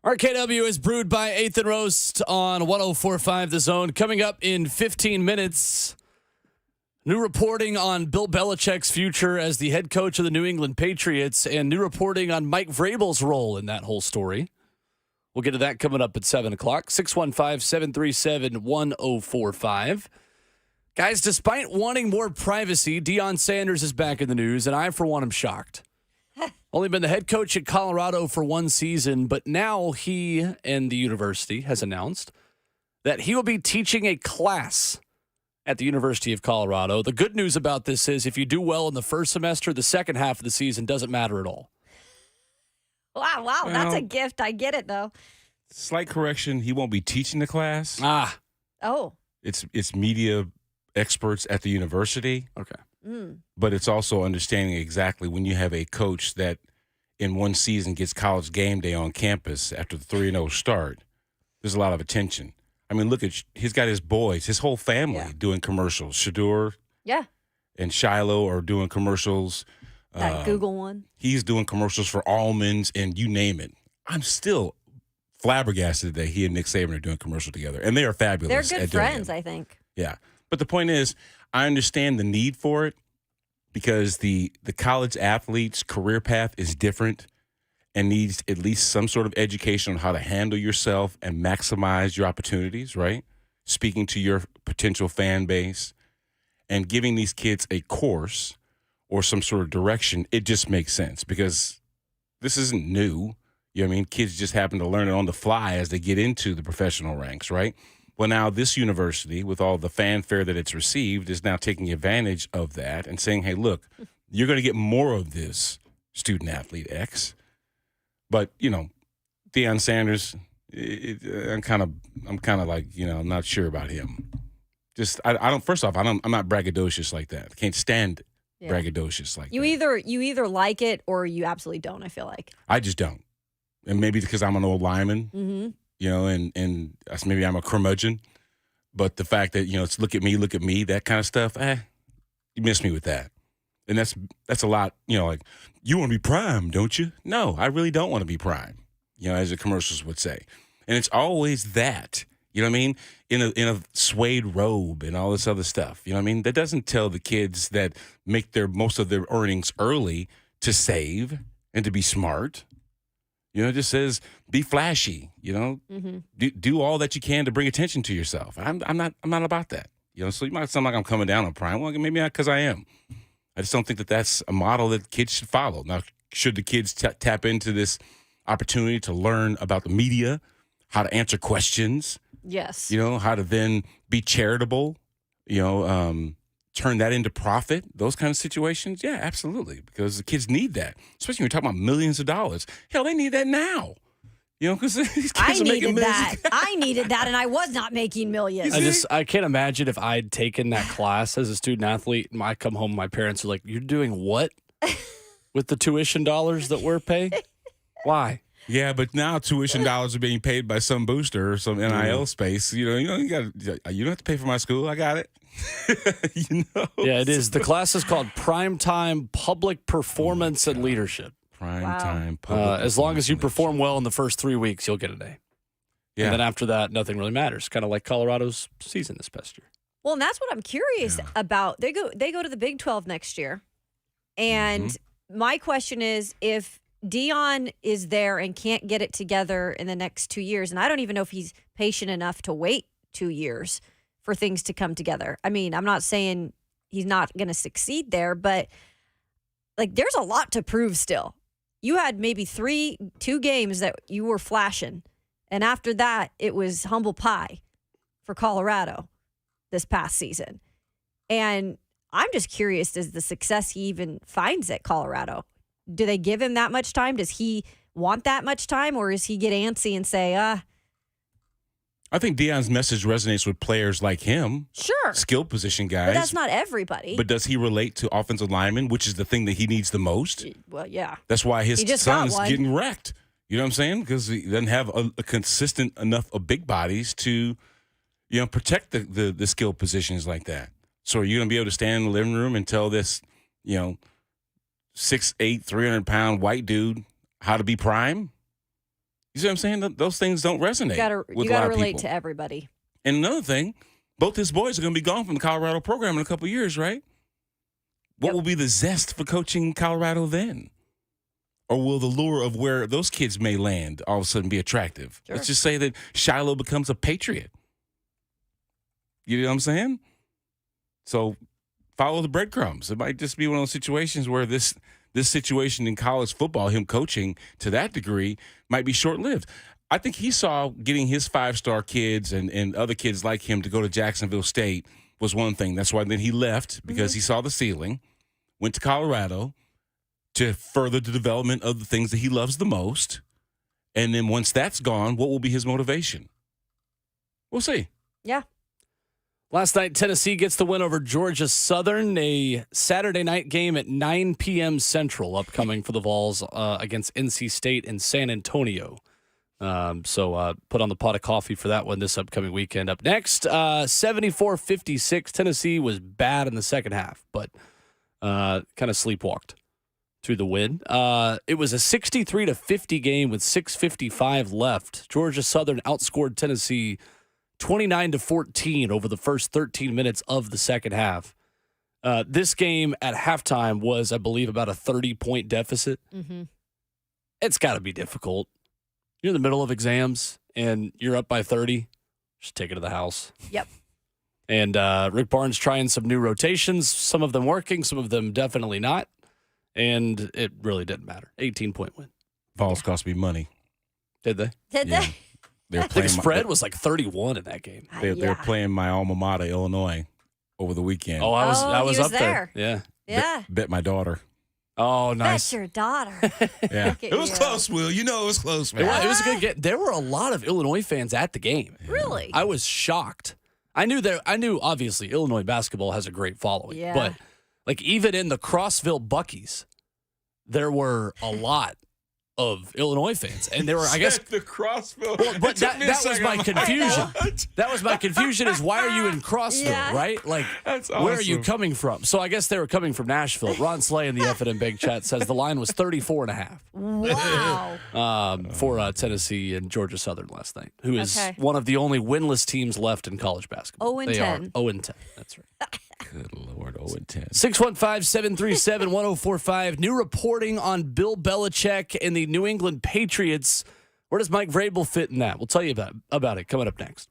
RKW is brewed by 8th and Roast on 104.5 The Zone. Coming up in 15 minutes, new reporting on Bill Belichick's future as the head coach of the New England Patriots and new reporting on Mike Vrabel's role in that whole story. We'll get to that coming up at 7 o'clock. 615-737-1045. Guys, despite wanting more privacy, Deion Sanders is back in the news, and I, for one, am shocked. Only been the head coach at Colorado for one season, but now he and the university has announced that he will be teaching a class at the University of Colorado. The good news about this is if you do well in the first semester, the second half of the season doesn't matter at all. Wow, that's a gift. I get it, though. Slight correction, he won't be teaching the class. Oh. It's media experts at the university. Okay. But it's also understanding exactly when you have a coach that in one season gets college game day on campus after the 3-0 start, there's a lot of attention. I mean, look at, he's got his boys, his whole family doing commercials. Shador and Shiloh are doing commercials. That Google one. He's doing commercials for almonds and you name it. I'm still flabbergasted that he and Nick Saban are doing a commercial together. And they are fabulous. They're good friends, I think. Yeah. But the point is, I understand the need for it because the college athlete's career path is different and needs at least some sort of education on how to handle yourself and maximize your opportunities, right? Speaking to your potential fan base and giving these kids a course or some sort of direction, it just makes sense because this isn't new. You know what I mean? Kids just happen to learn it on the fly as they get into the professional ranks, right? Well, now this university, with all the fanfare that it's received, is now taking advantage of that and saying, hey, look, you're going to get more of this student-athlete X. But, you know, Deion Sanders, I'm kind of like, you know, I'm not sure about him. Just, I don't, first off, I'm not braggadocious like that. I can't stand braggadocious like that. You either like it or you absolutely don't, I feel like. I just don't. And maybe because I'm an old lineman. Mm-hmm. You know, and maybe I'm a curmudgeon, but the fact that, you know, it's look at me, that kind of stuff, you miss me with that. And that's a lot, you know, like, you want to be prime, don't you? No, I really don't want to be prime, you know, as the commercials would say. And it's always that, you know what I mean, in a suede robe and all this other stuff, you know what I mean? That doesn't tell the kids that make most of their earnings early to save and to be smart. You know, it just says be flashy. You know, do all that you can to bring attention to yourself. I'm not about that. You know, so you might sound like I'm coming down on prime. Well, maybe not because I am. I just don't think that that's a model that kids should follow. Now, should the kids tap into this opportunity to learn about the media, how to answer questions? Yes. You know, how to then be charitable. You know, turn that into profit, those kind of situations? Yeah, absolutely, because the kids need that, especially when you're talking about millions of dollars. Hell, they need that now. You know, because these kids are making millions. I needed that, and I was not making millions. I can't imagine if I'd taken that class as a student athlete and I come home, my parents are like, you're doing what with the tuition dollars that we're paying? Why? Yeah, but now tuition dollars are being paid by some booster or some NIL space. You don't have to pay for my school. I got it. You know? Yeah, it is. The class is called Primetime Public Performance and Leadership. Primetime Public as long as you perform well in the first 3 weeks, you'll get an A. Yeah. And then after that, nothing really matters. Kind of like Colorado's season this past year. Well, and that's what I'm curious about. They go to the Big 12 next year. And my question is, if Deion is there and can't get it together in the next 2 years, and I don't even know if he's patient enough to wait 2 years for things to come together. I mean, I'm not saying he's not going to succeed there, but like there's a lot to prove still. You had maybe 2 games that you were flashing, and after that, it was humble pie for Colorado this past season. And I'm just curious as the success he even finds at Colorado. Do they give him that much time? Does he want that much time, or does he get antsy and say, I think Deion's message resonates with players like him. Sure. Skill position guys. But that's not everybody. But does he relate to offensive linemen, which is the thing that he needs the most? Well, yeah. That's why his son's getting wrecked. You know what I'm saying? Because he doesn't have a consistent enough of big bodies to, you know, protect the skill positions like that. So are you going to be able to stand in the living room and tell this, you know, 6'8", 300-pound white dude how to be prime? You see what I'm saying? Those things don't resonate You gotta with a lot of relate people. to everybody. And another thing, both his boys are going to be gone from the Colorado program in a couple of years, right? What will be the zest for coaching Colorado then? Or will the lure of where those kids may land all of a sudden be attractive? Sure. Let's just say that Shiloh becomes a Patriot. You know what I'm saying? So follow the breadcrumbs. It might just be one of those situations where this situation in college football, him coaching to that degree, might be short-lived. I think he saw getting his 5-star kids and other kids like him to go to Jacksonville State was one thing. That's why then he left, because he saw the ceiling, went to Colorado to further the development of the things that he loves the most. And then once that's gone, what will be his motivation? We'll see. Yeah. Last night, Tennessee gets the win over Georgia Southern, a Saturday night game at 9 p.m. Central, upcoming for the Vols against NC State in San Antonio. So put on the pot of coffee for that one this upcoming weekend. Up next, 74-56. Tennessee was bad in the second half, but kind of sleepwalked through the win. It was a 63-50 game with 6:55 left. Georgia Southern outscored Tennessee 29-14 over the first 13 minutes of the second half. This game at halftime was, I believe, about a 30-point deficit. Mm-hmm. It's got to be difficult. You're in the middle of exams and you're up by 30. Just take it to the house. Yep. And Rick Barnes trying some new rotations, some of them working, some of them definitely not. And it really didn't matter. 18-point win. Vols cost me money. Did they? Did Yeah. they? They're I think playing spread was like 31 in that game. they're playing my alma mater, Illinois, over the weekend. Oh, I was he was up there. Yeah. Yeah. Bet my daughter. Oh, nice. That's your daughter. Yeah. Look at It was you. close, Will. You know it was close, It man. was a good game. There were a lot of Illinois fans at the game. Really? I was shocked. I knew obviously Illinois basketball has a great following. Yeah. But like even in the Crossville Buckies, there were a lot of Illinois fans. And there were, I guess, the Crossville. well, but that was my confusion. That was my confusion is why are you in Crossville, Yeah. right? Like, That's where are you awesome. coming from? So I guess they were coming from Nashville. Ron Slay in the F&M Big Chat says the line was 34.5 Wow. for Tennessee and Georgia Southern last night, who is Okay. one of the only winless teams left in college basketball. 0-10. They are 0-10. That's right. Good Lord, 0-10. 615-737-1045. New reporting on Bill Belichick and the New England Patriots. Where does Mike Vrabel fit in that? We'll tell you about it coming up next.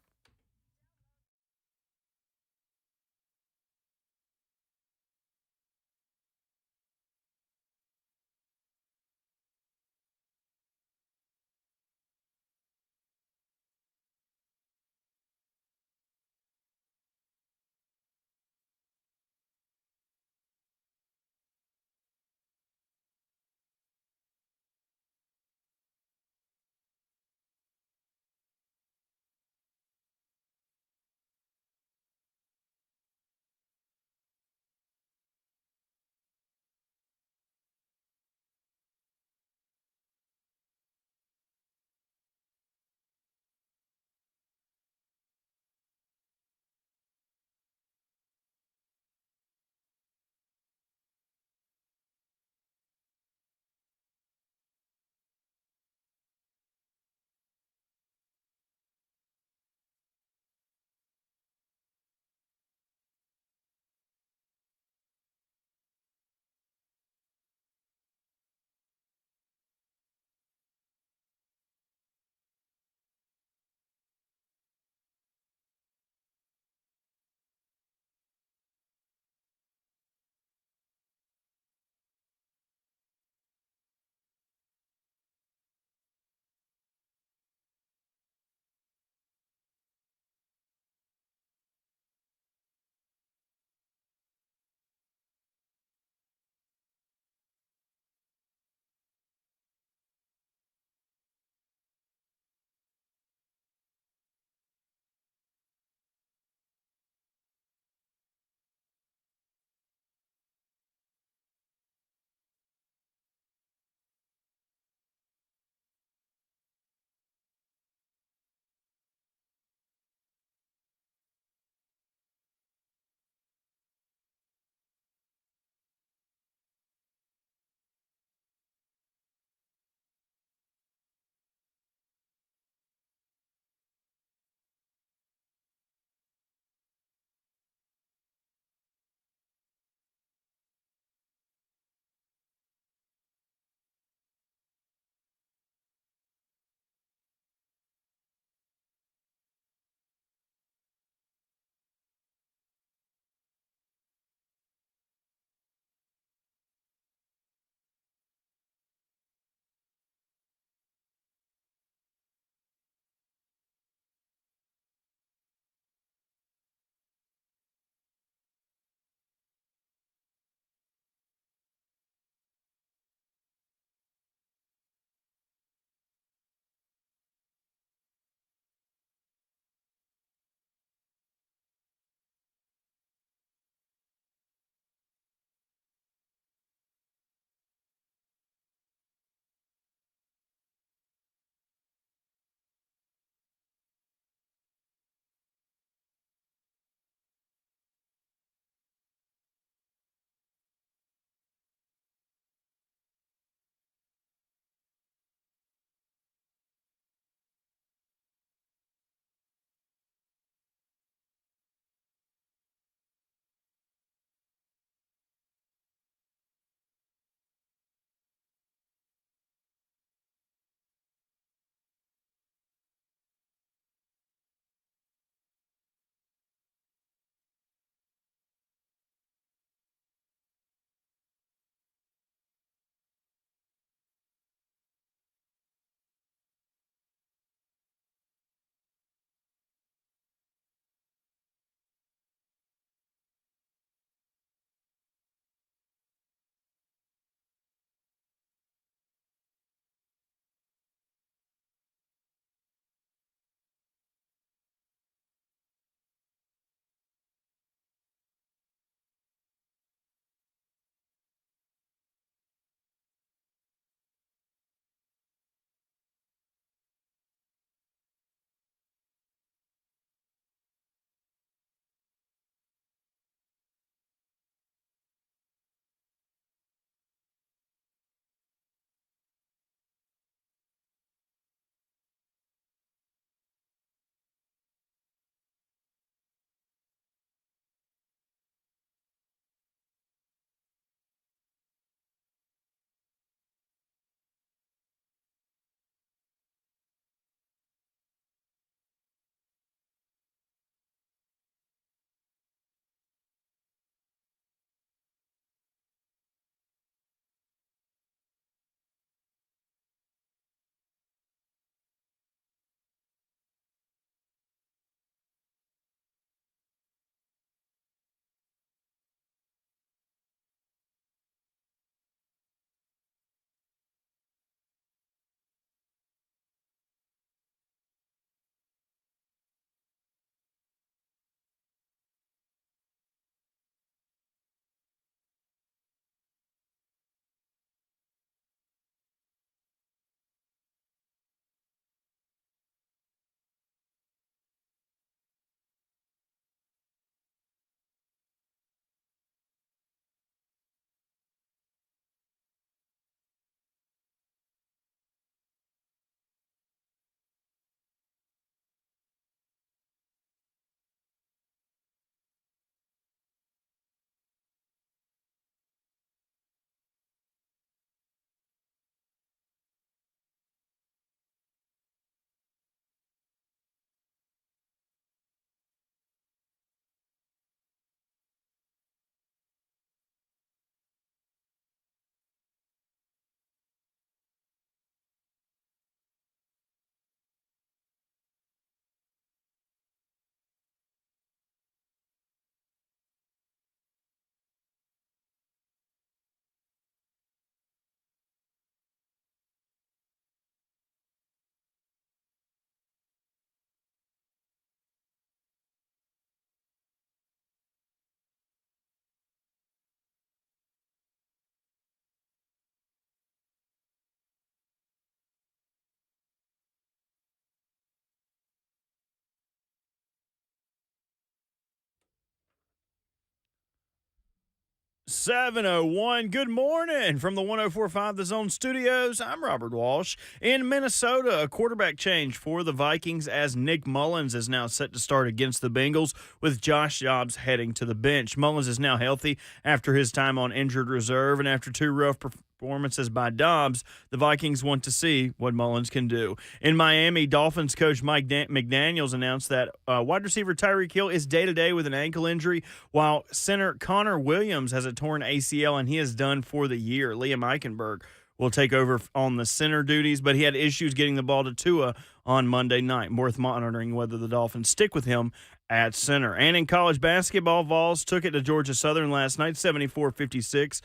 7:01. Good morning from the 104.5 The Zone Studios. I'm Robert Walsh. In Minnesota, a quarterback change for the Vikings as Nick Mullins is now set to start against the Bengals with Josh Dobbs heading to the bench. Mullins is now healthy after his time on injured reserve, and after two rough performances by Dobbs, the Vikings want to see what Mullins can do. In Miami, Dolphins coach Mike McDaniels announced that wide receiver Tyreek Hill is day-to-day with an ankle injury, while center Connor Williams has a torn ACL and he is done for the year. Liam Eichenberg will take over on the center duties, but he had issues getting the ball to Tua on Monday night. Worth monitoring whether the Dolphins stick with him at center. And in college basketball, Vols took it to Georgia Southern last night, 74-56.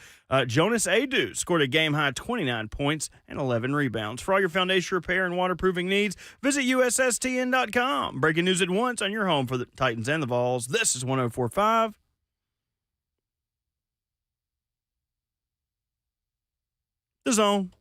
Jonas Adu scored a game-high 29 points and 11 rebounds. For all your foundation repair and waterproofing needs, visit USSTN.com. Breaking news at once on your home for the Titans and the Vols. This is 104.5 The Zone.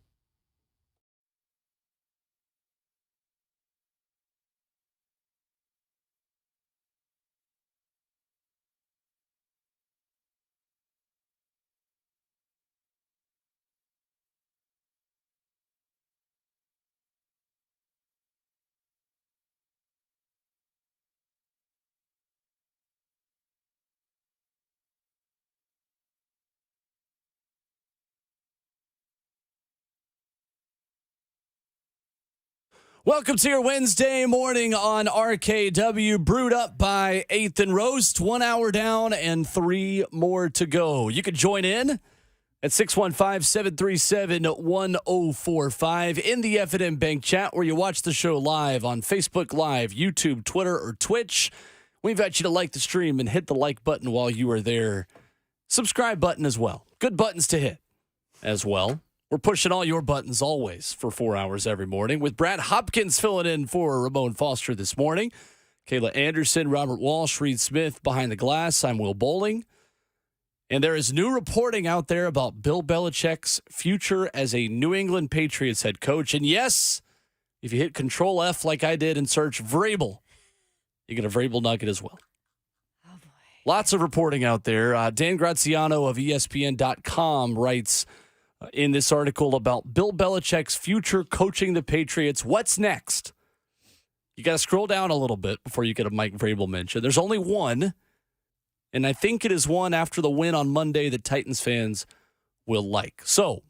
Welcome to your Wednesday morning on RKW, brewed up by 8th and Roast. 1 hour down and 3 more to go. You can join in at 615-737-1045 in the F&M Bank chat, where you watch the show live on Facebook Live, YouTube, Twitter, or Twitch. We invite you to like the stream and hit the like button while you are there. Subscribe button as well. Good buttons to hit as well. We're pushing all your buttons always for 4 hours every morning, with Brad Hopkins filling in for Ramon Foster this morning. Kayla Anderson, Robert Walsh, Reed Smith behind the glass. I'm Will Bowling. And there is new reporting out there about Bill Belichick's future as a New England Patriots head coach. And yes, if you hit Control F like I did and search Vrabel, you get a Vrabel nugget as well. Oh, boy. Lots of reporting out there. Dan Graziano of ESPN.com writes in this article about Bill Belichick's future coaching the Patriots. What's next? You got to scroll down a little bit before you get a Mike Vrabel mention. There's only one, and I think it is one after the win on Monday that Titans fans will like. So,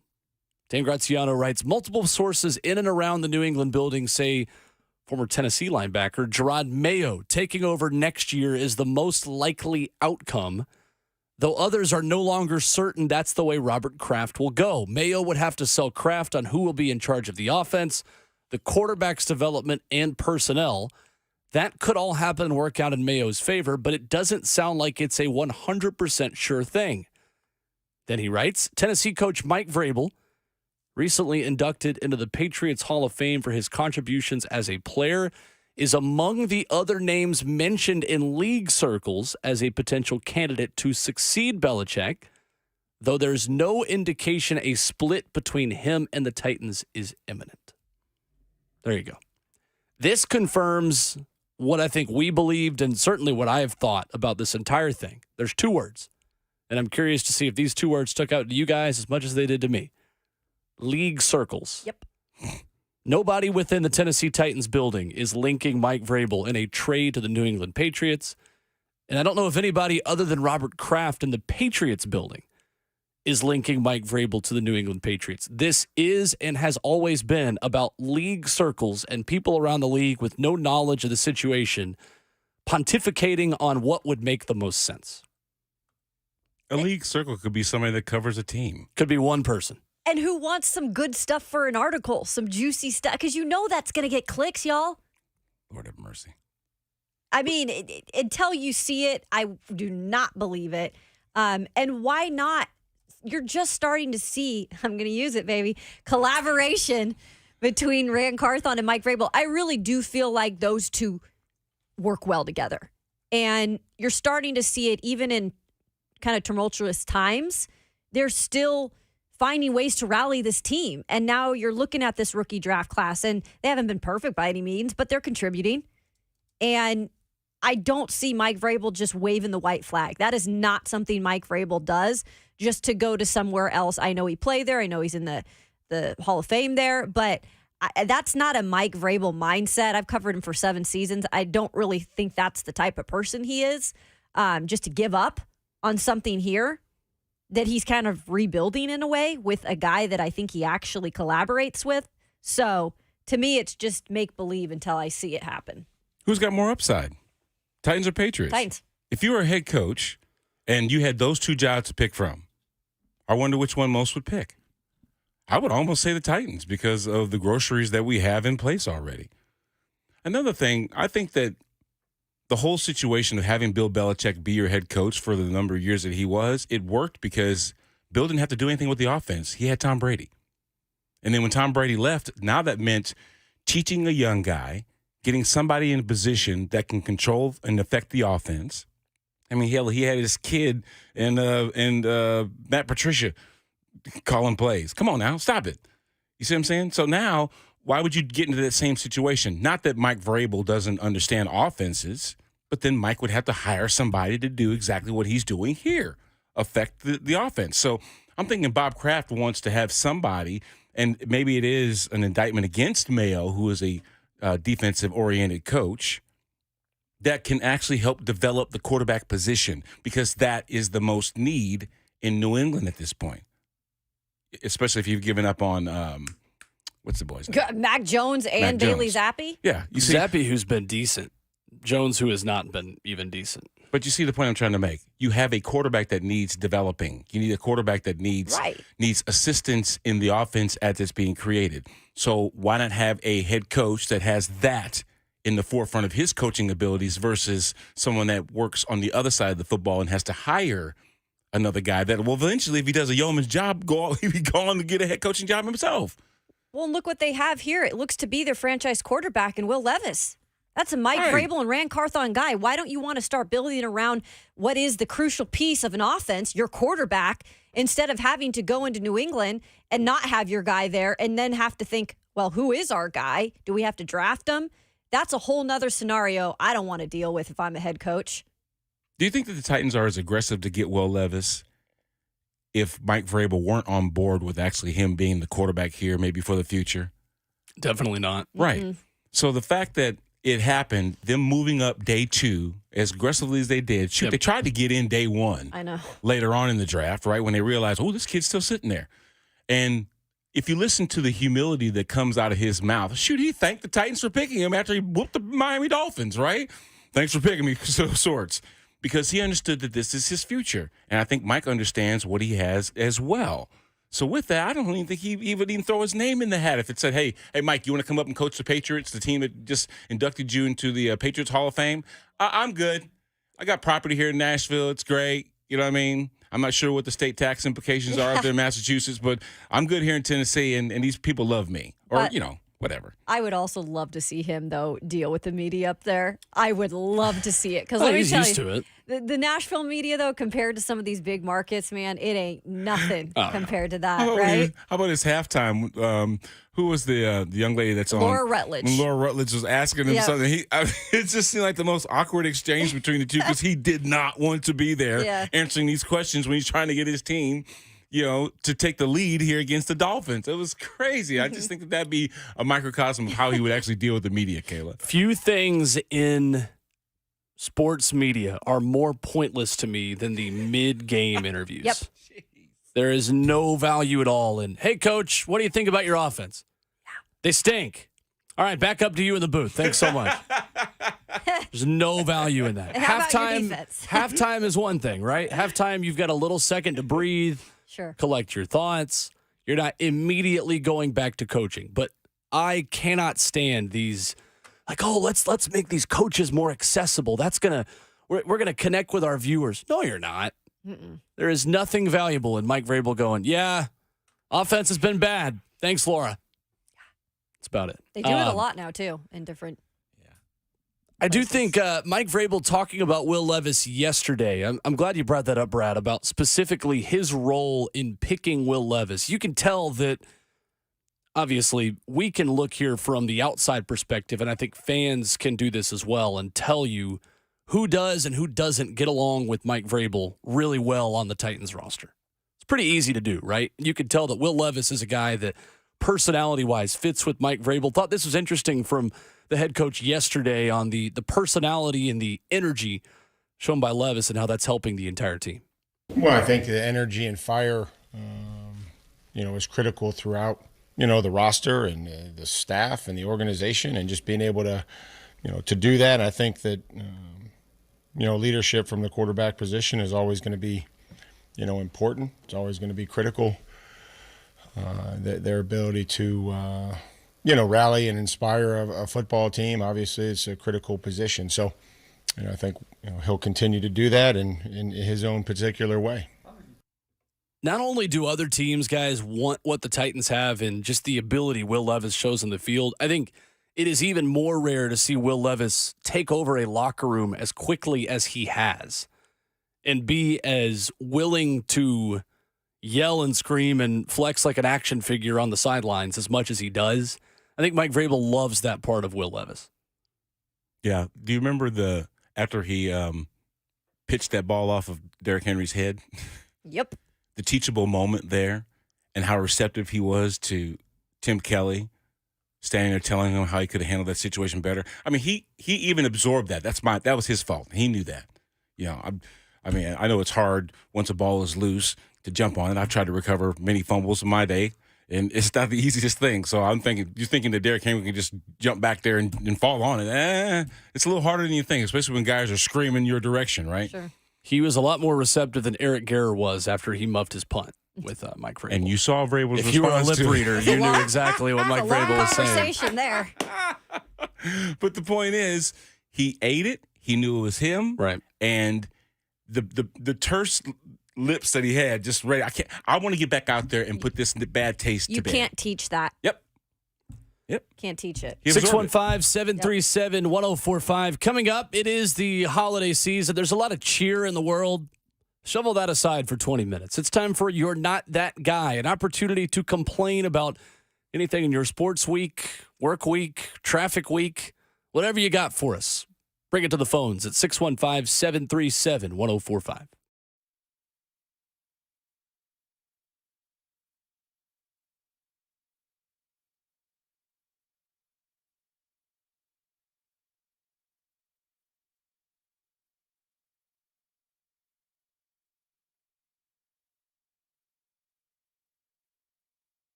Dan Graziano writes, multiple sources in and around the New England building say former Tennessee linebacker Gerard Mayo taking over next year is the most likely outcome, though others are no longer certain that's the way Robert Kraft will go. Mayo would have to sell Kraft on who will be in charge of the offense, the quarterback's development, and personnel. That could all happen and work out in Mayo's favor, but it doesn't sound like it's a 100% sure thing. Then he writes, Tennessee coach Mike Vrabel, recently inducted into the Patriots Hall of Fame for his contributions as a player, is among the other names mentioned in league circles as a potential candidate to succeed Belichick, though there's no indication a split between him and the Titans is imminent. There you go. This confirms what I think we believed and certainly what I have thought about this entire thing. There's two words, and I'm curious to see if these two words stuck out to you guys as much as they did to me. League circles. Yep. Nobody within the Tennessee Titans building is linking Mike Vrabel in a trade to the New England Patriots. And I don't know if anybody other than Robert Kraft in the Patriots building is linking Mike Vrabel to the New England Patriots. This is and has always been about league circles and people around the league with no knowledge of the situation pontificating on what would make the most sense. A league circle could be somebody that covers a team. Could be one person. And who wants some good stuff for an article, some juicy stuff? Because you know that's going to get clicks, y'all. Lord have mercy. I mean, until you see it, I do not believe it. And why not? You're just starting to see, I'm going to use it, baby, collaboration between Rand Carthon and Mike Vrabel. I really do feel like those two work well together. And you're starting to see it even in kind of tumultuous times. They're still finding ways to rally this team. And now you're looking at this rookie draft class, and they haven't been perfect by any means, but they're contributing. And I don't see Mike Vrabel just waving the white flag. That is not something Mike Vrabel does just to go to somewhere else. I know he played there. I know he's in the Hall of Fame there, but that's not a Mike Vrabel mindset. I've covered him for 7 seasons. I don't really think that's the type of person he is, just to give up on something here that he's kind of rebuilding in a way with a guy that I think he actually collaborates with. So to me, it's just make believe until I see it happen. Who's got more upside? Titans or Patriots? Titans. If you were a head coach and you had those 2 jobs to pick from, I wonder which one most would pick. I would almost say the Titans because of the groceries that we have in place already. Another thing, I think that the whole situation of having Bill Belichick be your head coach for the number of years that he was, it worked because Bill didn't have to do anything with the offense. He had Tom Brady. And then when Tom Brady left, now that meant teaching a young guy, getting somebody in a position that can control and affect the offense. I mean, hell, he had his kid and Matt Patricia calling plays. Come on now, stop it. You see what I'm saying? So now, why would you get into that same situation? Not that Mike Vrabel doesn't understand offenses, but then Mike would have to hire somebody to do exactly what he's doing here, affect the offense. So I'm thinking Bob Kraft wants to have somebody, and maybe it is an indictment against Mayo, who is a defensive-oriented coach, that can actually help develop the quarterback position because that is the most need in New England at this point, especially if you've given up on what's the boy's name? Mac Jones and Mac Bailey Jones. Zappi? Yeah. You see, Zappi, who's been decent. Jones, who has not been even decent. but you see the point I'm trying to make. You have a quarterback that needs developing. You need a quarterback that needs assistance in the offense as it's being created. So why not have a head coach that has that in the forefront of his coaching abilities versus someone that works on the other side of the football and has to hire another guy that will eventually, if he does a yeoman's job, he'll be going to get a head coaching job himself. Well, and look what they have here. It looks to be their franchise quarterback in Will Levis. That's a Mike Vrabel and Rand Carthon guy. Why don't you want to start building around what is the crucial piece of an offense, your quarterback, instead of having to go into New England and not have your guy there and then have to think, well, who is our guy? Do we have to draft him? That's a whole nother scenario I don't want to deal with if I'm a head coach. Do you think that the Titans are as aggressive to get Will Levis if Mike Vrabel weren't on board with actually him being the quarterback here maybe for the future? Definitely not. Right. Mm-hmm. So the fact that it happened, them moving up day 2 as aggressively as they did, they tried to get in day 1. I know. Later on in the draft, right, when they realized, oh, this kid's still sitting there. And if you listen to the humility that comes out of his mouth, he thanked the Titans for picking him after he whooped the Miami Dolphins, right? Thanks for picking me, sorts. Because he understood that this is his future. And I think Mike understands what he has as well. So with that, I don't even think he would even throw his name in the hat if it said, hey, Mike, you want to come up and coach the Patriots, the team that just inducted you into the Patriots Hall of Fame? I'm good. I got property here in Nashville. It's great. You know what I mean? I'm not sure what the state tax implications are up there in Massachusetts, but I'm good here in Tennessee, and these people love me. Or, whatever. I would also love to see him, though, deal with the media up there. I would love to see it. Because he's used to it. The Nashville media, though, compared to some of these big markets, man, it ain't nothing compared to that, right? How about his halftime? Who was the young lady that's on? Laura Rutledge. When Laura Rutledge was asking him something. It just seemed like the most awkward exchange between the two because he did not want to be there answering these questions when he's trying to get his team, to take the lead here against the Dolphins. It was crazy. I just think that'd be a microcosm of how he would actually deal with the media, Kayla. Few things in sports media are more pointless to me than the mid-game interviews. Yep. There is no value at all in, hey, coach, what do you think about your offense? They stink. All right, back up to you in the booth. Thanks so much. There's no value in that. And how about your defense? Halftime is one thing, right? Halftime, you've got a little second to breathe, collect your thoughts. You're not immediately going back to coaching. But I cannot stand these, like, oh, let's make these coaches more accessible. We're gonna connect with our viewers. No, you're not. Mm-mm. There is nothing valuable in Mike Vrabel going, yeah, offense has been bad. Thanks, Laura. That's about it. They do it a lot now, too, in different I do think Mike Vrabel talking about Will Levis yesterday, I'm glad you brought that up, Brad, about specifically his role in picking Will Levis. You can tell that, obviously, we can look here from the outside perspective, and I think fans can do this as well and tell you who does and who doesn't get along with Mike Vrabel really well on the Titans roster. It's pretty easy to do, right? You could tell that Will Levis is a guy that personality-wise fits with Mike Vrabel. Thought this was interesting from the head coach yesterday on the personality and the energy shown by Levis and how that's helping the entire team. Well, I think the energy and fire, is critical throughout, the roster and the staff and the organization, and just being able to, to do that. I think that, leadership from the quarterback position is always going to be, important. It's always going to be critical. Their ability to, rally and inspire a football team, obviously, it's a critical position. So, I think he'll continue to do that in his own particular way. Not only do other teams, guys, want what the Titans have and just the ability Will Levis shows on the field, I think it is even more rare to see Will Levis take over a locker room as quickly as he has and be as willing to yell and scream and flex like an action figure on the sidelines as much as he does. I think Mike Vrabel loves that part of Will Levis. Yeah. Do you remember after he pitched that ball off of Derrick Henry's head? Yep. The teachable moment there and how receptive he was to Tim Kelly standing there telling him how he could have handled that situation better. I mean, he even absorbed that. That was his fault. He knew that. I know it's hard once a ball is loose to jump on it. I've tried to recover many fumbles in my day, and it's not the easiest thing. So you're thinking that Derrick Henry can just jump back there and fall on it. It's a little harder than you think, especially when guys are screaming your direction, right? Sure. He was a lot more receptive than Eric Garror was after he muffed his punt with Mike Vrabel. And you saw Vrabel's response. If you were a lip reader, you knew exactly what Mike Vrabel was saying. Conversation there. But the point is, he ate it. He knew it was him. Right. And the terse lips that he had, just ready. I want to get back out there and put this bad taste to bed. You can't teach that. Yep. Can't teach it. 615-737-1045. Coming up, it is the holiday season. There's a lot of cheer in the world. Shovel that aside for 20 minutes. It's time for You're Not That Guy, an opportunity to complain about anything in your sports week, work week, traffic week, whatever you got for us. Bring it to the phones at 615-737-1045.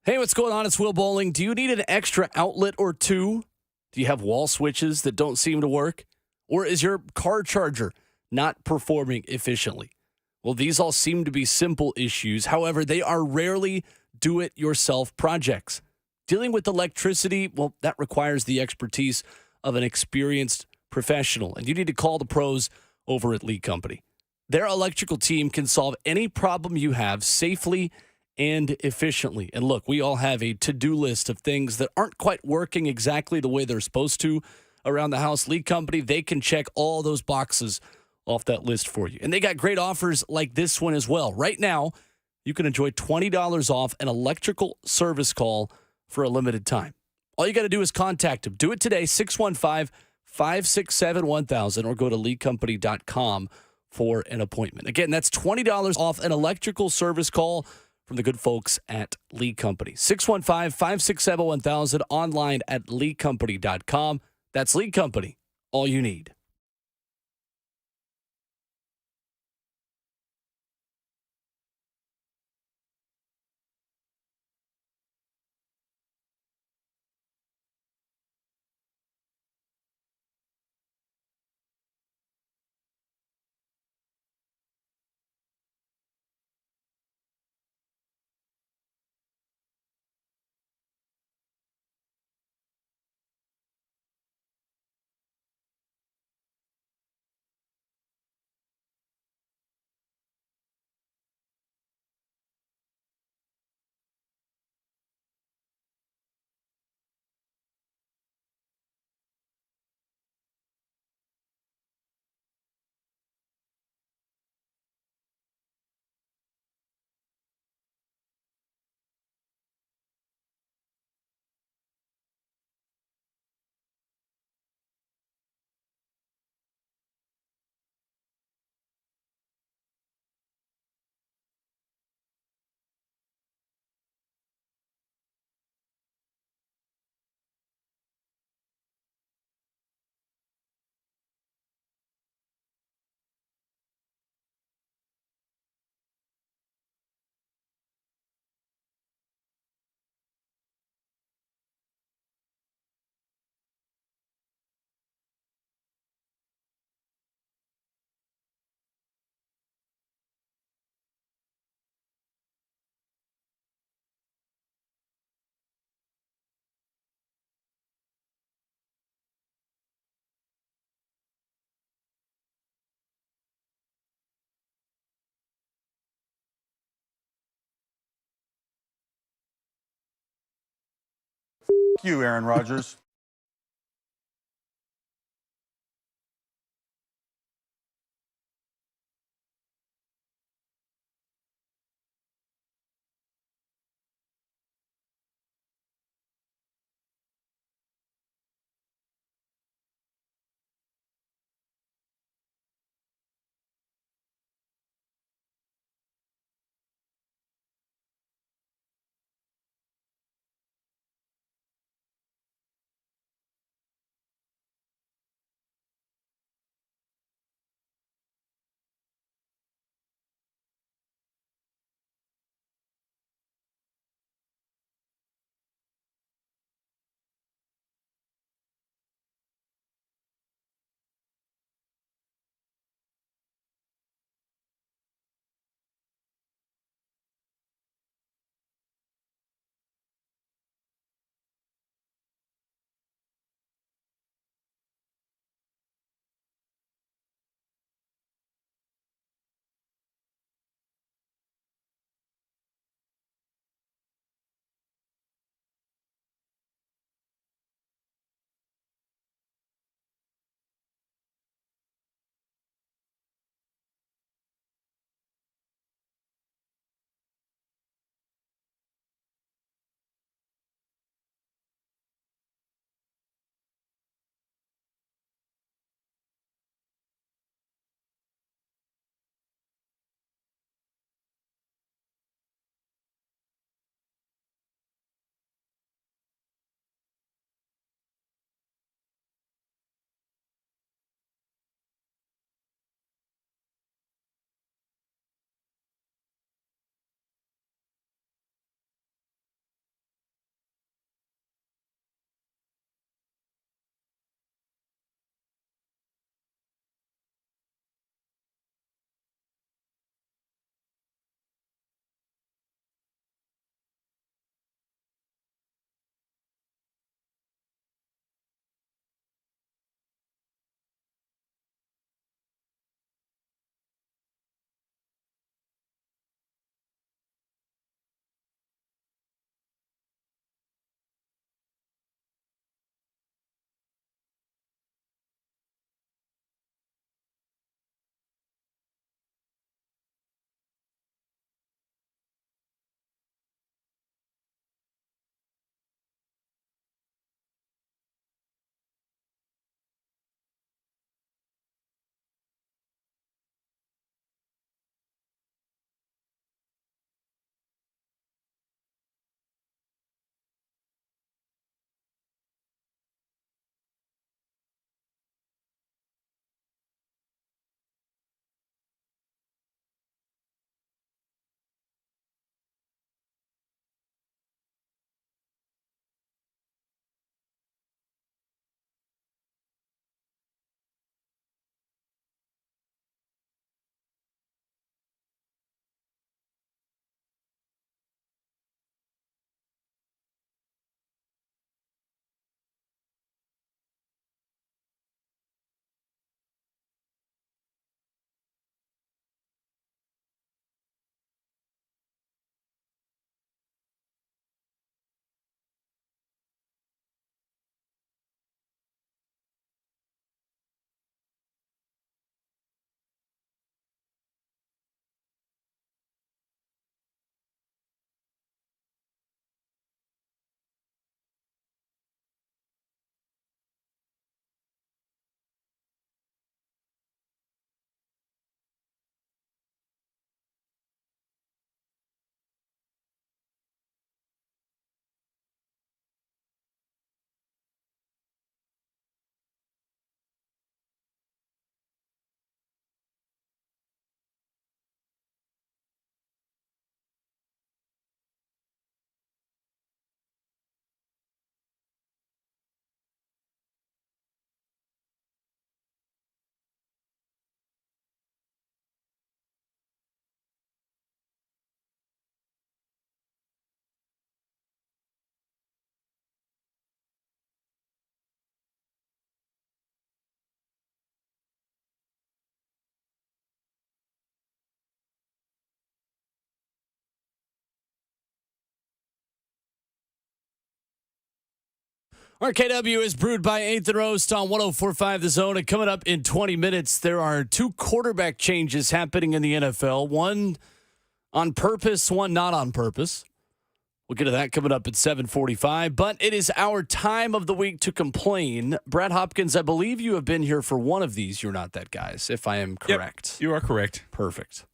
Hey, what's going on? It's Will Bowling. Do you need an extra outlet or two? Do you have wall switches that don't seem to work? Or is your car charger not performing efficiently? Well, these all seem to be simple issues. However, they are rarely do-it-yourself projects. Dealing with electricity, well, that requires the expertise of an experienced professional, and you need to call the pros over at Lee Company. Their electrical team can solve any problem you have safely and efficiently. And look, we all have a to-do list of things that aren't quite working exactly the way they're supposed to around the house. Lee Company, they can check all those boxes off that list for you. And they got great offers like this one as well. Right now, you can enjoy $20 off an electrical service call for a limited time. All you got to do is contact them. Do it today, 615-567-1000, or go to leecompany.com for an appointment. Again, that's $20 off an electrical service call from the good folks at Lee Company. 615-567-1000, online at leecompany.com. That's Lee Company, all you need. you, Aaron Rodgers. RKW is brewed by 8th and Roast on 104.5 The Zone. And coming up in 20 minutes, there are two quarterback changes happening in the NFL. One on purpose, one not on purpose. We'll get to that coming up at 7:45. But it is our time of the week to complain. Brad Hopkins, I believe you have been here for one of these. You're not that guys, if I am correct. Yep, you are correct. Perfect.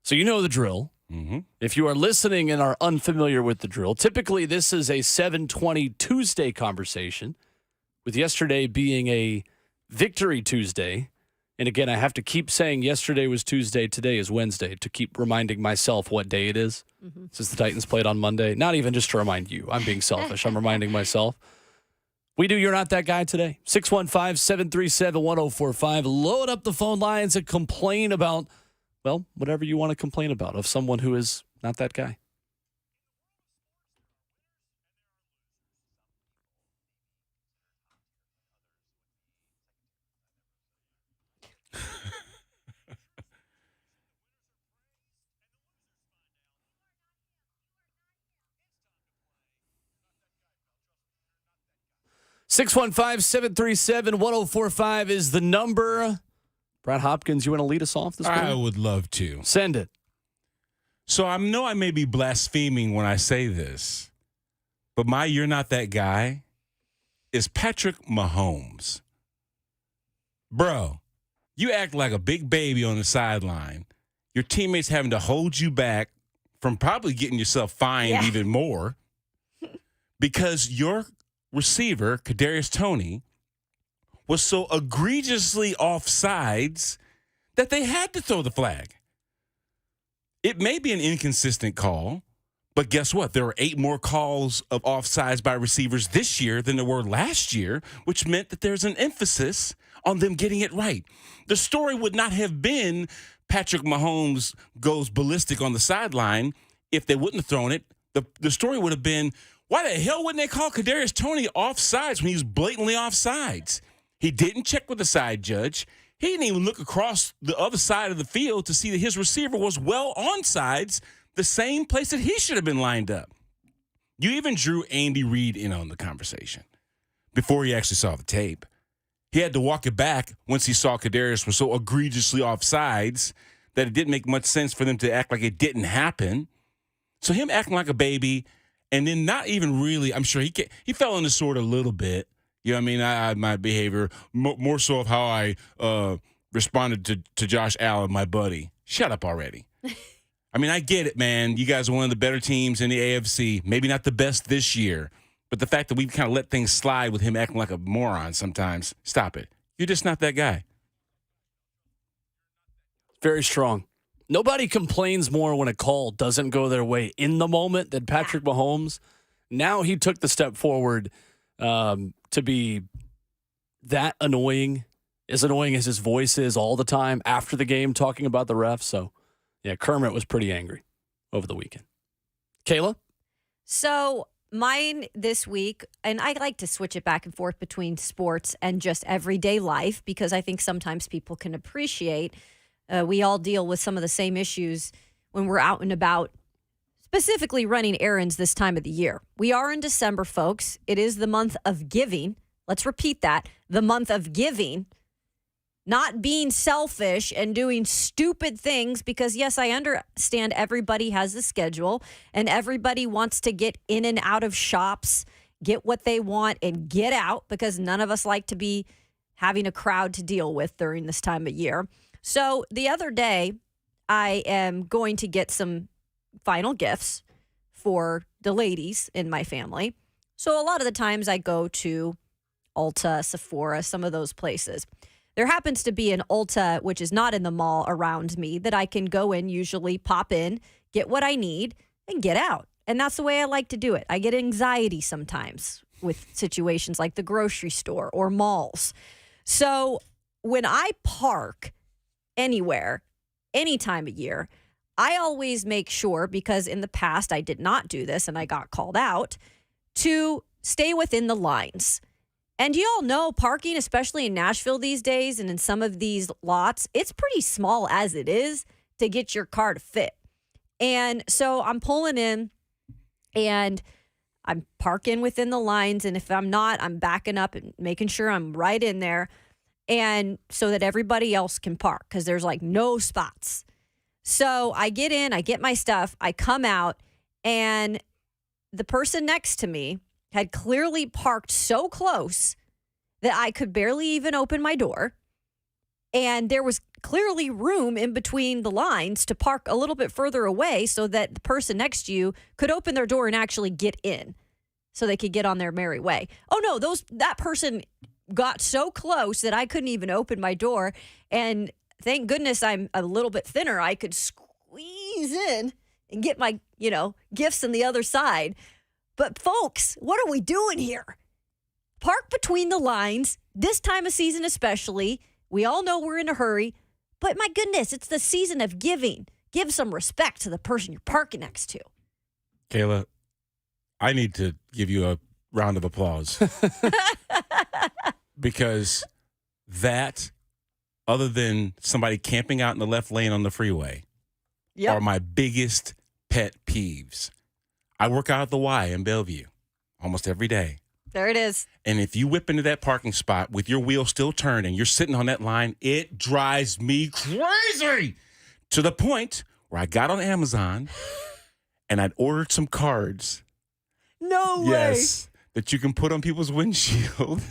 So you know the drill. Mm-hmm. If you are listening and are unfamiliar with the drill, typically this is a 7:20 Tuesday conversation, with yesterday being a Victory Tuesday. And again, I have to keep saying yesterday was Tuesday, today is Wednesday, to keep reminding myself what day it is, since the Titans played on Monday. Not even just to remind you. I'm being selfish. I'm reminding myself. We do You're Not That Guy today. 615-737-1045. Load up the phone lines and complain about, well, whatever you want to complain about of someone who is not that guy. Six 615-737-1045 is the number. Brad Hopkins, you want to lead us off this morning? I would love to. Send it. So I know I may be blaspheming when I say this, but my You're Not That Guy is Patrick Mahomes. Bro, you act like a big baby on the sideline. Your teammates having to hold you back from probably getting yourself fined even more because your receiver, Kadarius Toney, was so egregiously offsides that they had to throw the flag. It may be an inconsistent call, but guess what? There were 8 more calls of offsides by receivers this year than there were last year, which meant that there's an emphasis on them getting it right. The story would not have been Patrick Mahomes goes ballistic on the sideline if they wouldn't have thrown it. The story would have been, why the hell wouldn't they call Kadarius Toney offsides when he was blatantly offsides? He didn't check with the side judge. He didn't even look across the other side of the field to see that his receiver was well onsides, the same place that he should have been lined up. You even drew Andy Reid in on the conversation before he actually saw the tape. He had to walk it back once he saw Kadarius was so egregiously offsides that it didn't make much sense for them to act like it didn't happen. So him acting like a baby and then not even really, I'm sure he fell in the sword a little bit. You know what I mean? My behavior, more so of how I responded to Josh Allen, my buddy. Shut up already. I mean, I get it, man. You guys are one of the better teams in the AFC. Maybe not the best this year. But the fact that we've kind of let things slide with him acting like a moron sometimes, stop it. You're just not that guy. Very strong. Nobody complains more when a call doesn't go their way in the moment than Patrick Mahomes. Now he took the step forward to be that annoying as his voice is all the time after the game talking about the refs. So, yeah, Kermit was pretty angry over the weekend. Kayla? So mine this week, and I like to switch it back and forth between sports and just everyday life because I think sometimes people can appreciate we all deal with some of the same issues when we're out and about, specifically running errands this time of the year. We are in December, folks. It is the month of giving. Let's repeat that. The month of giving. Not being selfish and doing stupid things because, yes, I understand everybody has a schedule and everybody wants to get in and out of shops, get what they want, and get out because none of us like to be having a crowd to deal with during this time of year. So the other day, I am going to get some final gifts for the ladies in my family. So a lot of the times I go to Ulta, Sephora, some of those places. There happens to be an Ulta, which is not in the mall around me, that I can go in, usually pop in, get what I need, and get out. And that's the way I like to do it. I get anxiety sometimes with situations like the grocery store or malls. So when I park anywhere, any time of year, I always make sure, because in the past I did not do this and I got called out, to stay within the lines. And you all know parking, especially in Nashville these days and in some of these lots, it's pretty small as it is to get your car to fit. And so I'm pulling in and I'm parking within the lines, and if I'm not, I'm backing up and making sure I'm right in there, and so that everybody else can park because there's like no spots. So I get in, I get my stuff, I come out, and the person next to me had clearly parked so close that I could barely even open my door. And there was clearly room in between the lines to park a little bit further away so that the person next to you could open their door and actually get in so they could get on their merry way. Oh, no, that person got so close that I couldn't even open my door. And thank goodness I'm a little bit thinner. I could squeeze in and get my, gifts on the other side. But folks, what are we doing here? Park between the lines, this time of season especially. We all know we're in a hurry, but my goodness, it's the season of giving. Give some respect to the person you're parking next to. Kayla, I need to give you a round of applause. Because that, other than somebody camping out in the left lane on the freeway, are my biggest pet peeves. I work out at the Y in Bellevue almost every day. There it is. And if you whip into that parking spot with your wheel still turning, you're sitting on that line, it drives me crazy to the point where I got on Amazon and I'd ordered some cards. No way. Yes, that you can put on people's windshield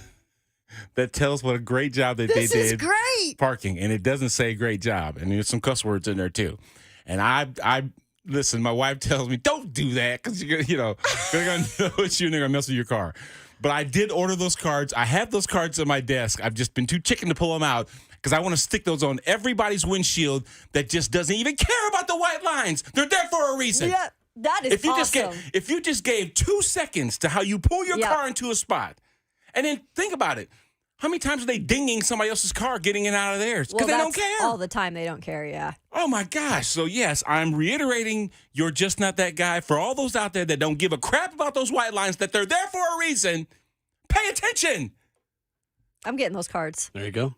that tells what a great job that This they is did great. parking. And it doesn't say great job. And there's some cuss words in there too. And I listen, my wife tells me, don't do that because they're going to know it's you and they're going to mess with your car. But I did order those cards. I have those cards on my desk. I've just been too chicken to pull them out because I want to stick those on everybody's windshield that just doesn't even care about the white lines. They're there for a reason. Yeah, that is awesome. If you just gave 2 seconds to how you pull your car into a spot, and then think about it. How many times are they dinging somebody else's car getting in and out of theirs? Because they don't care. All the time they don't care, yeah. Oh, my gosh. So, yes, I'm reiterating you're just not that guy. For all those out there that don't give a crap about those white lines, that they're there for a reason, pay attention. I'm getting those cards. There you go.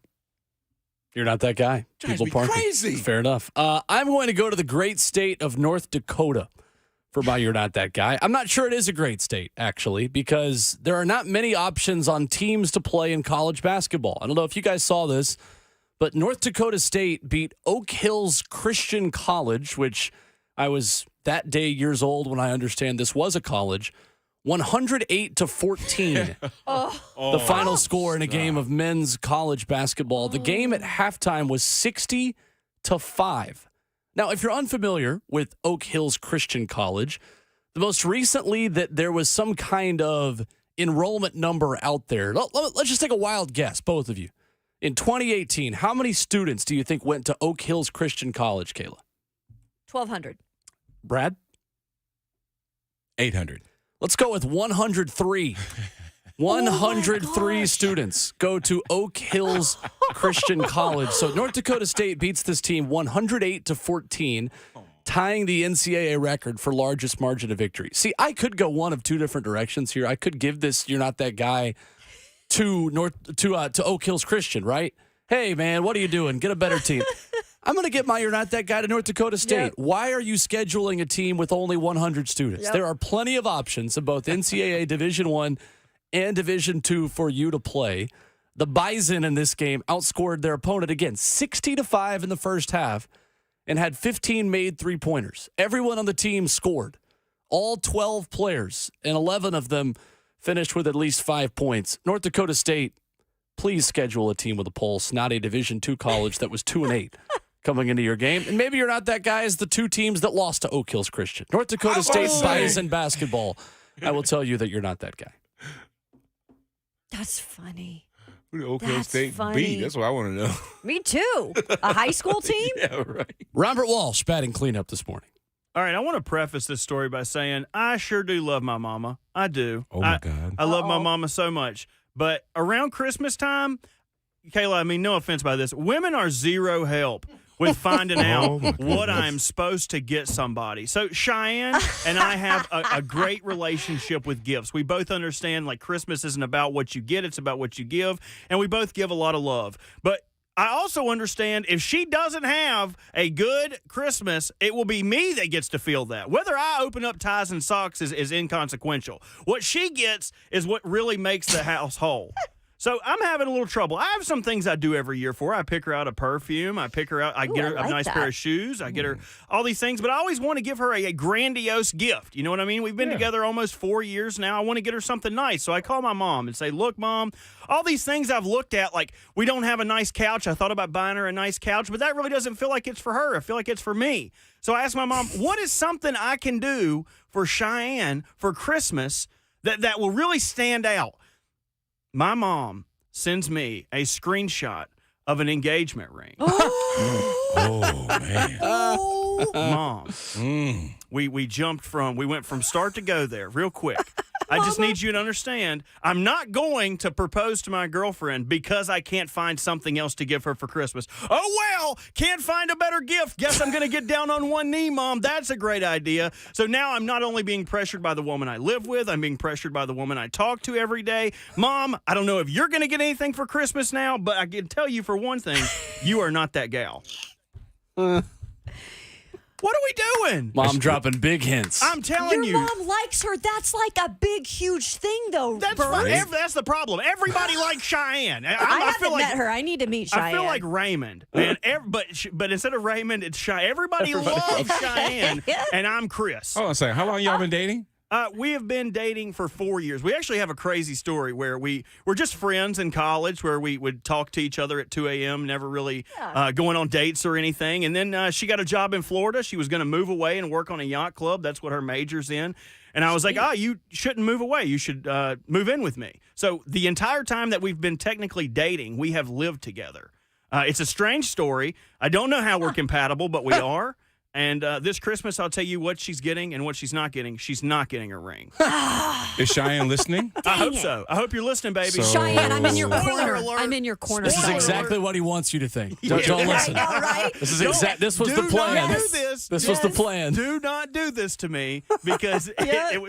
You're not that guy. Drives People me parking. crazy. Fair enough. I'm going to go to the great state of North Dakota for my You're Not That Guy. I'm not sure it is a great state, actually, because there are not many options on teams to play in college basketball. I don't know if you guys saw this, but North Dakota State beat Oak Hills Christian College, which I was that day years old when I understand this was a college, 108-14. The final score in a game of men's college basketball. The game at halftime was 60-5. Now, if you're unfamiliar with Oak Hills Christian College, the most recently that there was some kind of enrollment number out there. Let's just take a wild guess, both of you. In 2018, how many students do you think went to Oak Hills Christian College, Kayla? 1,200. Brad? 800. Let's go with 103. 103 students go to Oak Hills Christian College. So North Dakota State beats this team 108-14, tying the NCAA record for largest margin of victory. See, I could go one of two different directions here. I could give this "You're Not That Guy" to Oak Hills Christian, right? Hey, man, what are you doing? Get a better team. I'm going to get my "You're Not That Guy" to North Dakota State. Yep. Why are you scheduling a team with only 100 students? Yep. There are plenty of options in both NCAA Division I and Division II for you to play. The Bison in this game outscored their opponent again 60-5 in the first half and had 15 made three-pointers. Everyone on the team scored. All 12 players, and 11 of them finished with at least 5 points. North Dakota State, please schedule a team with a pulse, not a Division II college that was 2-8 coming into your game. And maybe You're Not That Guy as the two teams that lost to Oak Hills Christian. North Dakota State Bison basketball. I will tell you that you're not that guy. That's funny. Who did Oak Hills That's State funny. beat? That's what I want to know. Me too. A high school team? Yeah, right. Robert Walsh batting cleanup this morning. All right, I want to preface this story by saying I sure do love my mama. I do. Oh, my God. I love my Uh-oh. mama so much. But around Christmas time, Kayla, I mean, no offense by this, women are zero help with finding out my what goodness. I'm supposed to get somebody. So Cheyenne and I have a great relationship with gifts. We both understand, like, Christmas isn't about what you get, it's about what you give. And we both give a lot of love. But I also understand if she doesn't have a good Christmas, it will be me that gets to feel that. Whether I open up ties and socks is inconsequential. What she gets is what really makes the house whole. So I'm having a little trouble. I have some things I do every year for her. I pick her out a perfume. I get her a nice pair of shoes. I get her all these things. But I always want to give her a grandiose gift. You know what I mean? We've been together almost 4 years now. I want to get her something nice. So I call my mom and say, look, Mom, all these things I've looked at, like we don't have a nice couch. I thought about buying her a nice couch, but that really doesn't feel like it's for her. I feel like it's for me. So I asked my mom, what is something I can do for Cheyenne for Christmas that will really stand out? My mom sends me a screenshot of an engagement ring. Oh, man. Mom, we went from start to go there real quick. I just need you to understand, I'm not going to propose to my girlfriend because I can't find something else to give her for Christmas. Oh, well, can't find a better gift. Guess I'm going to get down on one knee, Mom. That's a great idea. So now I'm not only being pressured by the woman I live with, I'm being pressured by the woman I talk to every day. Mom, I don't know if you're going to get anything for Christmas now, but I can tell you for one thing, you are not that gal. What are we doing? Mom dropping big hints. I'm telling Your you. mom likes her. That's like a big, huge thing, though. That's Bert. fine. That's the problem. Everybody likes Cheyenne. I feel haven't like, met her. I need to meet Cheyenne. I feel like Raymond, man. But instead of Raymond, it's Cheyenne. Everybody loves Cheyenne, and I'm Chris. Hold on a second. How long y'all been dating? We have been dating for 4 years. We actually have a crazy story where we were just friends in college where we would talk to each other at 2 a.m., never really going on dates or anything. And then she got a job in Florida. She was going to move away and work on a yacht club. That's what her major's in. And I was like, you shouldn't move away. You should move in with me. So the entire time that we've been technically dating, we have lived together. It's a strange story. I don't know how we're compatible, but we are. And this Christmas, I'll tell you what she's getting and what she's not getting. She's not getting a ring. Is Cheyenne listening? I hope so. I hope you're listening, baby. Cheyenne, I'm in your Spoiler corner. alert. I'm in your corner. This is Spoiler exactly alert. what he wants you to think. Yeah. Don't listen. I know, right? This is This was Do the plan. not do this. This was the plan. Do not do this to me because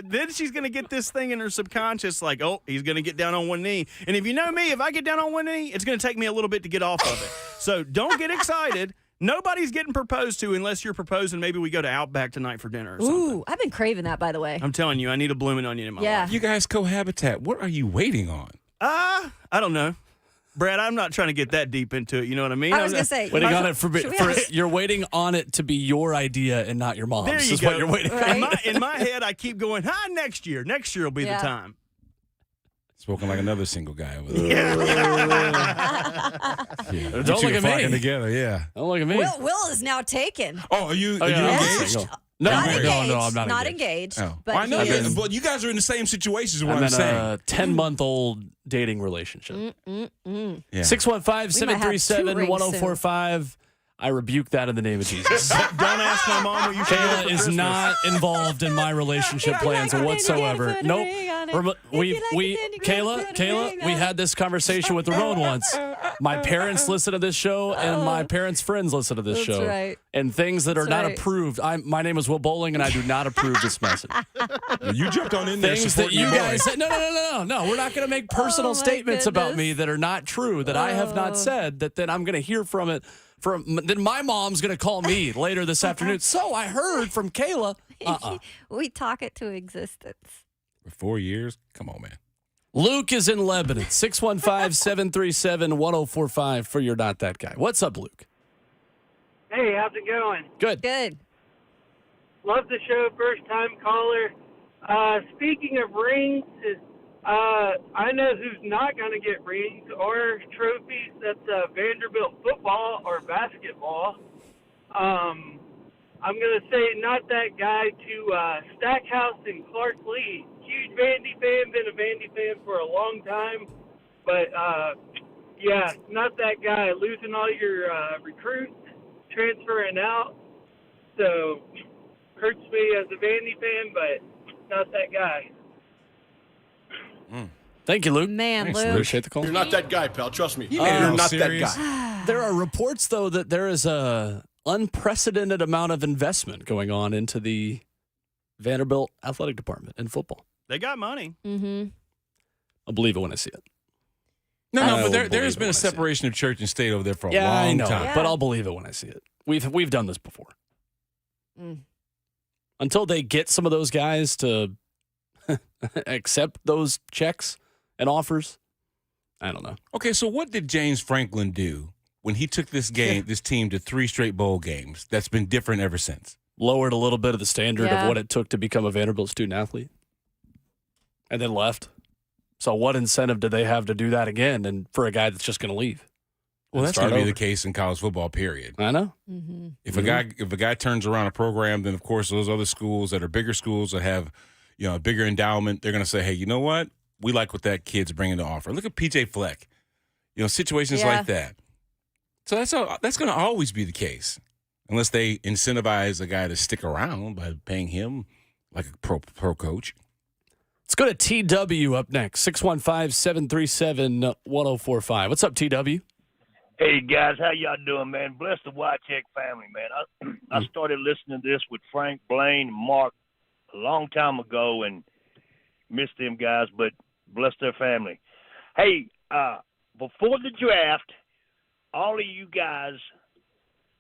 then she's going to get this thing in her subconscious like, oh, he's going to get down on one knee. And if you know me, if I get down on one knee, it's going to take me a little bit to get off of it. So don't get excited. Nobody's getting proposed to unless you're proposing. Maybe we go to Outback tonight for dinner or something. Ooh, I've been craving that, by the way. I'm telling you, I need a blooming onion in my life. You guys cohabitat. What are you waiting on? I don't know. Brad, I'm not trying to get that deep into it. You know what I mean? I was going to say. Waiting on it for Should we ask- you're waiting on it to be your idea and not your mom's. There This you is go. what you're waiting on. Right? In my head, I keep going, next year. Next year will be the time. Spoken like another single guy over there. Yeah. Don't look at me. Together, yeah. Don't look at me. Will is now taken. Oh, are you Oh, yeah, I'm engaged? single. No, Not no, engaged. no, I'm not engaged. Oh. But Well, I know he that, is. but you guys are in the same situation is what I'm I'm in saying. a 10-month-old dating relationship. Yeah. 615-737-1045. I rebuke that in the name of Jesus. Don't ask my mom what you should do Kayla for is Christmas. not involved in my relationship plans whatsoever. Nope. Kayla, we had this conversation with Ramon once. My parents listen to this show, and my parents' friends listen to this That's show. right. And things that are That's not right. approved. My name is Will Bowling, and I do not approve this message. You jumped on in there Things that supporting you your boy. guys said. No. We're not going to make personal Oh, my statements about goodness. me that are not true, that I have not said, that then I'm going to hear from it. Then my mom's going to call me later this afternoon. So I heard from Kayla. We talk it to existence. For 4 years? Come on, man. Luke is in Lebanon. 615-737-1045 for You're Not That Guy. What's up, Luke? Hey, how's it going? Good. Good. Love the show, first time caller. Speaking of rings, I know who's not going to get rings or trophies. That's Vanderbilt football or basketball. I'm going to say not that guy to Stackhouse and Clark Lee. Huge Vandy fan, been a Vandy fan for a long time. But, not that guy. Losing all your recruits, transferring out. So, hurts me as a Vandy fan, but not that guy. Thank you, Luke. Man, Thanks, Luke. Luke. Appreciate the call. You're not that guy, pal. Trust me. You're You're not serious? that guy. There are reports, though, that there is a unprecedented amount of investment going on into the Vanderbilt athletic department in football. They got money. Mm-hmm. I'll believe it when I see it. No, but believe there's it been when I a see it. separation of church and state over there for a Yeah, I long know, time. Yeah. but I'll believe it when I see it. We've done this before. Mm. Until they get some of those guys to accept those checks and offers, I don't know. Okay, so what did James Franklin do when he took this team to 3 straight bowl games? That's been different ever since. Lowered a little bit of the standard Yeah. of what it took to become a Vanderbilt student athlete, and then left. So what incentive do they have to do that again? And for a guy that's just going to leave? Well, And that's start going to be over. the case in college football. Period. I know. Mm-hmm. If a guy turns around a program, then of course those other schools that are bigger schools that have, a bigger endowment, they're going to say, hey, you know what? We like what that kid's bringing to offer. Look at PJ Fleck. Situations Yeah. like that. So that's going to always be the case, unless they incentivize a guy to stick around by paying him like a pro coach. Let's go to TW up next. 615-737-1045. What's up, TW? Hey guys, how y'all doing, man? Bless the Wycheck family, man. I started listening to this with Frank, Blaine, and Mark a long time ago, and missed them guys, but bless their family. Hey, before the draft, all of you guys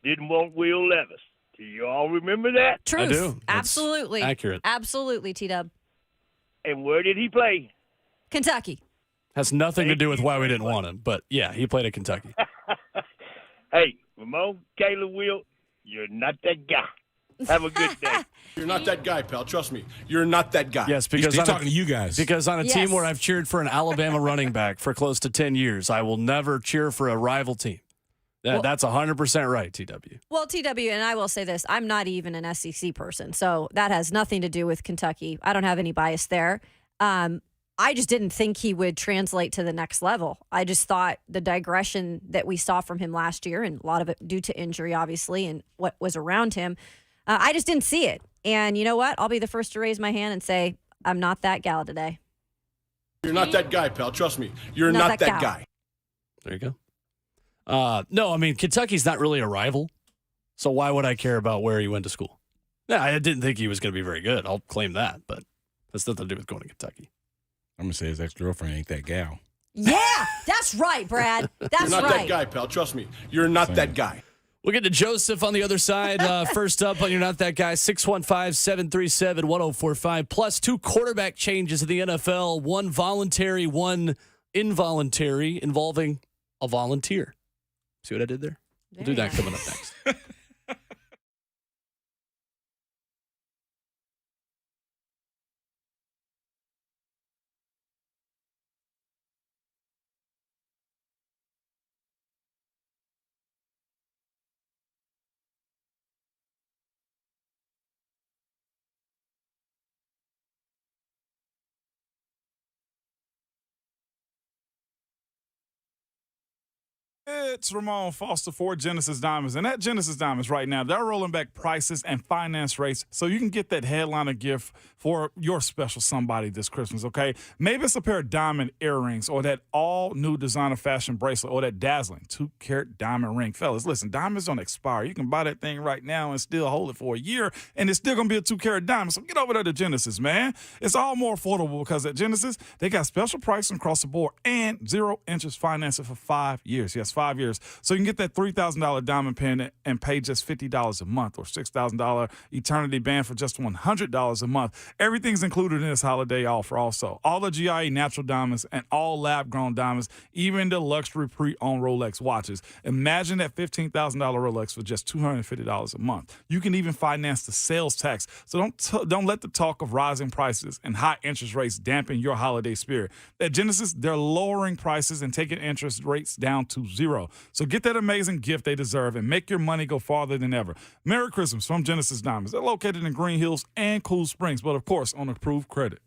didn't want Will Levis. Do you all remember that? Truth. I do. That's Absolutely. accurate. Absolutely, T-Dub. And where did he play? Kentucky. Has nothing to Thank do with you why we very didn't much. want him. But, yeah, he played at Kentucky. Hey, Ramon, Kayla, Will, you're not that guy. Have a good day. You're not that guy, pal. Trust me. You're not that guy. Yes, because He's on talking to you guys. Because on a Yes. team where I've cheered for an Alabama running back for close to 10 years, I will never cheer for a rival team. That's 100% right, TW. Well, TW, and I will say this, I'm not even an SEC person, so that has nothing to do with Kentucky. I don't have any bias there. I just didn't think he would translate to the next level. I just thought the digression that we saw from him last year, and a lot of it due to injury, obviously, and what was around him, I just didn't see it. And you know what? I'll be the first to raise my hand and say, I'm not that gal today. You're not that guy, pal. Trust me. You're Not not that that guy. guy. There you go. No, I mean, Kentucky's not really a rival, so why would I care about where he went to school? No, I didn't think he was going to be very good. I'll claim that, but that's nothing to do with going to Kentucky. I'm going to say his ex-girlfriend ain't that gal. Yeah, that's right, Brad. That's You're not right. that guy, pal. Trust me. You're not that guy. We'll get to Joseph on the other side. First up on You're Not That Guy, 615-737-1045, plus 2 quarterback changes in the NFL, one voluntary, one involuntary, involving a volunteer. See what I did there? We'll do that coming up next. It's Ramon Foster for Genesis Diamonds. And at Genesis Diamonds right now, they're rolling back prices and finance rates so you can get that headliner gift for your special somebody this Christmas, okay? Maybe it's a pair of diamond earrings or that all-new designer fashion bracelet or that dazzling 2-carat diamond ring. Fellas, listen, diamonds don't expire. You can buy that thing right now and still hold it for a year, and it's still going to be a 2-carat diamond. So get over there to Genesis, man. It's all more affordable because at Genesis, they got special pricing across the board and 0-interest financing for 5 years. Yes, 5 years. So you can get that $3,000 diamond pendant and pay just $50 a month or $6,000 eternity band for just $100 a month. Everything's included in this holiday offer also. All the GIE natural diamonds and all lab-grown diamonds, even the luxury pre-owned Rolex watches. Imagine that $15,000 Rolex for just $250 a month. You can even finance the sales tax. So don't let the talk of rising prices and high interest rates dampen your holiday spirit. At Genesis, they're lowering prices and taking interest rates down to 0. So get that amazing gift they deserve and make your money go farther than ever. Merry Christmas from Genesis Diamonds. They're located in Green Hills and Cool Springs, but of course on approved credit.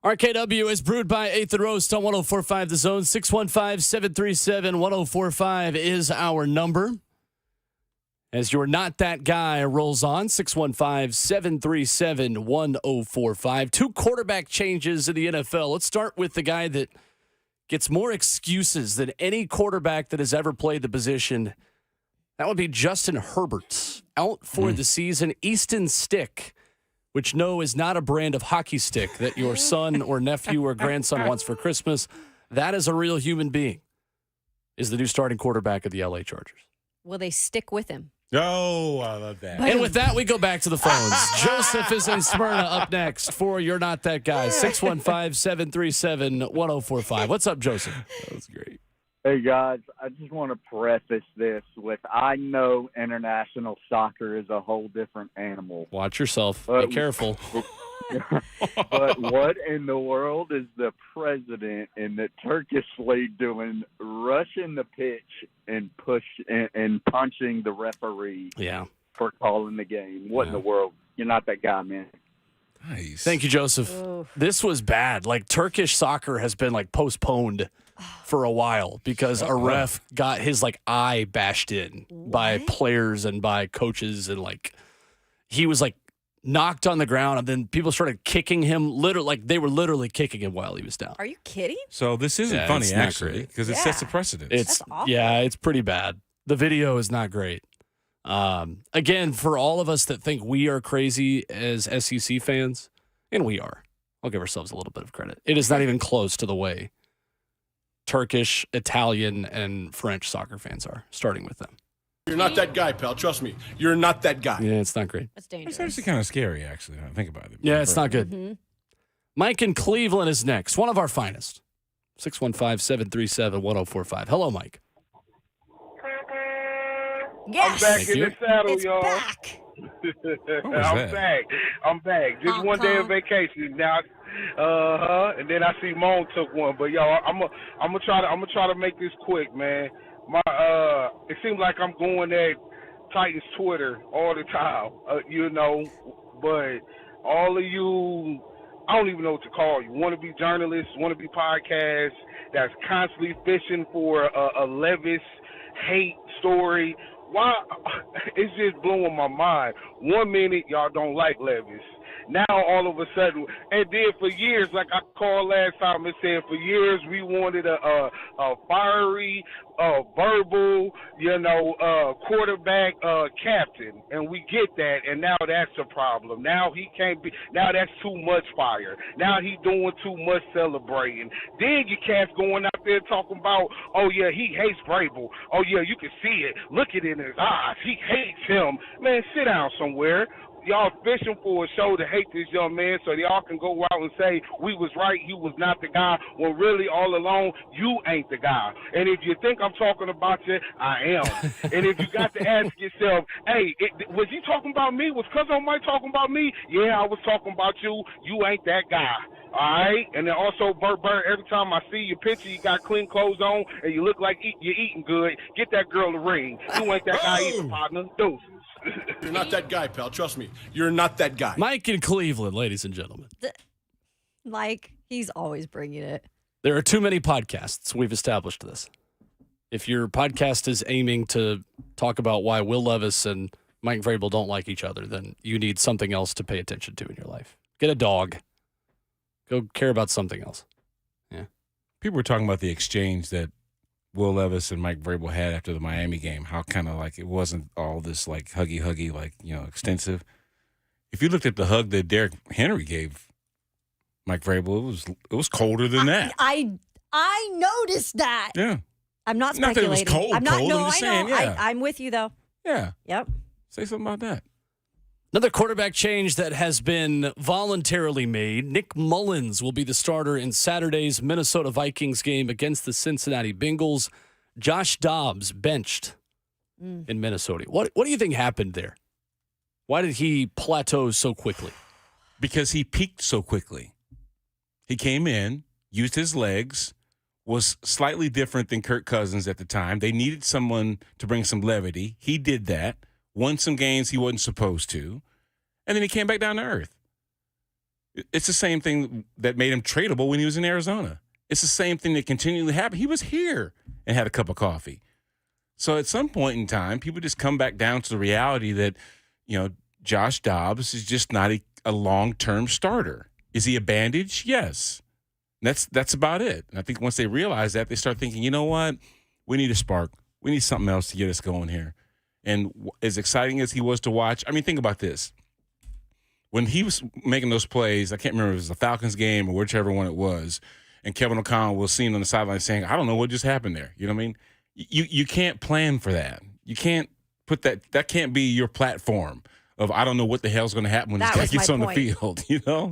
RKW is brewed by 8th and Roast on 104.5 The Zone. 615-737-1045 is our number. As your Not That Guy rolls on, 615-737-1045. 2 quarterback changes in the NFL. Let's start with the guy that gets more excuses than any quarterback that has ever played the position. That would be Justin Herbert. Out for the season. Easton Stick, which no is not a brand of hockey stick that your son or nephew or grandson wants for Christmas. That is a real human being, is the new starting quarterback of the LA Chargers. Will they stick with him? Oh, I love that. And with that, we go back to the phones. Joseph is in Smyrna up next for You're Not That Guy. 615-737-1045. What's up, Joseph? That was great. Hey, guys, I just want to preface this with I know international soccer is a whole different animal. Watch yourself. Be careful. But what in the world is the president in the Turkish league doing, rushing the pitch and punching the referee for calling the game? What in the world? You're not that guy, man. Nice. Thank you, Joseph. Oof. This was bad. Like, Turkish soccer has been, like, postponed for a while because a ref got his, like, eye bashed in by players and by coaches. And, like, he was, like, knocked on the ground, and then people started kicking him. Literally, like, they were literally kicking him while he was down. Are you kidding? So this isn't Yeah, funny, it's not actually, great. because it sets a precedent. It's That's awful. Yeah, it's pretty bad. The video is not great. Again, for all of us that think we are crazy as SEC fans, and we are, I'll give ourselves a little bit of credit. It is not even close to the way Turkish, Italian, and French soccer fans are, starting with them. You're not that guy, pal. Trust me. You're not that guy. Yeah, it's not great. That's It's dangerous. actually kind of scary, actually, when I think about it. Yeah, it's not good. Mhm. Mike in Cleveland is next, one of our finest. 615-737-1045. Hello, Mike. Yes. I'm back Thank in you. the saddle, It's y'all. back. I'm back. I'm back. Just Hong one day of Kong. vacation now. And then I see Moan took one, but y'all, I'm gonna try to make this quick, man. It seems like I'm going at Titans Twitter all the time, but all of you, I don't even know what to call you. Wannabe journalists, wannabe podcasts that's constantly fishing for a Levis hate story. Why? It's just blowing my mind. 1 minute y'all don't like Levis. Now all of a sudden, and then for years, like I called last time and said, for years we wanted a fiery, verbal, quarterback captain, and we get that, and now that's a problem. Now he can't be. Now that's too much fire. Now he's doing too much celebrating. Then you cats going out there talking about, oh yeah, he hates Vrabel. Oh yeah, you can see it. Look it in his eyes. He hates him. Man, sit down somewhere. Y'all fishing for a show to hate this young man so y'all can go out and say we was right, he was not the guy, when really all along you ain't the guy. And if you think I'm talking about you, I am. And if you got to ask yourself, hey, was he talking about me? Was Cousin Mike talking about me? Yeah, I was talking about you. You ain't that guy. All right? And then also, Bert, every time I see your picture, you got clean clothes on and you look like you're eating good, get that girl a ring. You ain't that guy either, partner. Deuces. You're not that guy, pal. Trust me. You're not that guy. Mike in Cleveland, ladies and gentlemen. Like, he's always bringing it. There are too many podcasts. We've established this. If your podcast is aiming to talk about why Will Levis and Mike Vrabel don't like each other, then you need something else to pay attention to in your life. Get a dog. Go care about something else. Yeah. People were talking about the exchange that Will Levis and Mike Vrabel had after the Miami game, how kind of like it wasn't all this like huggy, like, extensive. If you looked at the hug that Derrick Henry gave Mike Vrabel, it was colder than that. I noticed that. Yeah. I'm not Not that it was speculating. cold, I'm not. cold, No, I'm just I saying, know. yeah. I'm with you though. Yeah. Yep. Say something about that. Another quarterback change that has been voluntarily made. Nick Mullins will be the starter in Saturday's Minnesota Vikings game against the Cincinnati Bengals. Josh Dobbs benched in Minnesota. What do you think happened there? Why did he plateau so quickly? Because he peaked so quickly. He came in, used his legs, was slightly different than Kirk Cousins at the time. They needed someone to bring some levity. He did that, won some games he wasn't supposed to, and then he came back down to earth. It's the same thing that made him tradable when he was in Arizona. It's the same thing that continually happened. He was here and had a cup of coffee. So at some point in time, people just come back down to the reality that, Josh Dobbs is just not a long-term starter. Is he a bandage? Yes. That's about it. And I think once they realize that, they start thinking, you know what? We need a spark. We need something else to get us going here. And as exciting as he was to watch, I mean, think about this. When he was making those plays, I can't remember if it was the Falcons game or whichever one it was, and Kevin O'Connell was seen on the sideline saying, I don't know what just happened there. You know what I mean? You can't plan for that. You can't put that can't be your platform of I don't know what the hell's going to happen when this guy gets on the field,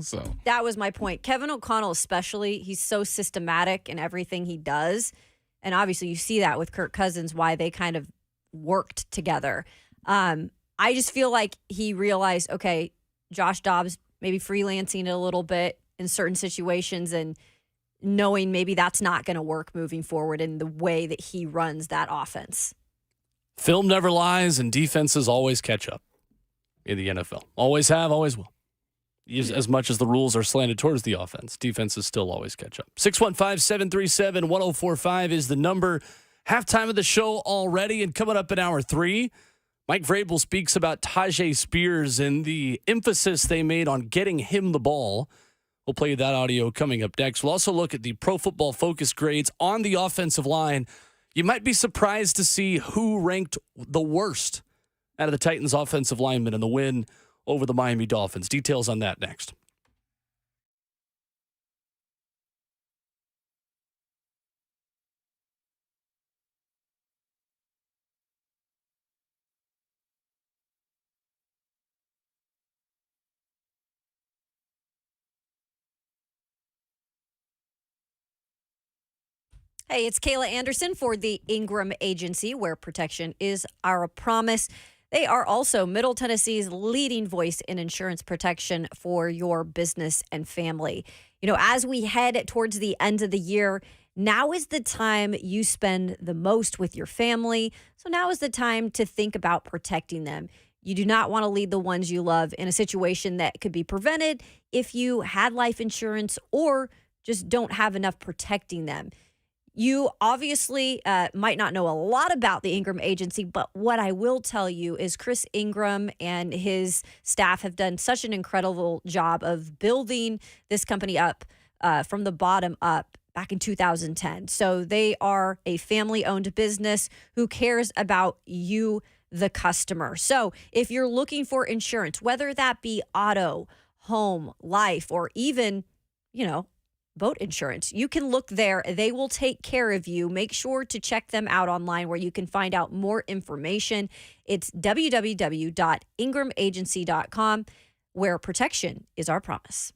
So that was my point. Kevin O'Connell especially, he's so systematic in everything he does. And obviously you see that with Kirk Cousins, why they kind of worked together. I just feel like he realized, okay, Josh Dobbs maybe freelancing it a little bit in certain situations and knowing maybe that's not going to work moving forward in the way that he runs that offense. Film never lies, and defenses always catch up in the NFL. Always have, always will. As much as the rules are slanted towards the offense, defenses still always catch up. 615-737-1045 is the number. Halftime of the show already, and coming up in hour 3, Mike Vrabel speaks about Tajay Spears and the emphasis they made on getting him the ball. We'll play that audio coming up next. We'll also look at the Pro Football Focus grades on the offensive line. You might be surprised to see who ranked the worst out of the Titans offensive linemen in the win over the Miami Dolphins. Details on that next. Hey, it's Kayla Anderson for the Ingram Agency, where protection is our promise. They are also Middle Tennessee's leading voice in insurance protection for your business and family. As we head towards the end of the year, now is the time you spend the most with your family. So now is the time to think about protecting them. You do not want to lead the ones you love in a situation that could be prevented if you had life insurance or just don't have enough protecting them. You obviously might not know a lot about the Ingram Agency, but what I will tell you is Chris Ingram and his staff have done such an incredible job of building this company up from the bottom up back in 2010. So they are a family-owned business who cares about you, the customer. So if you're looking for insurance, whether that be auto, home, life, or even, boat insurance, you can look there. They will take care of you. Make sure to check them out online where you can find out more information. It's www.ingramagency.com, where protection is our promise.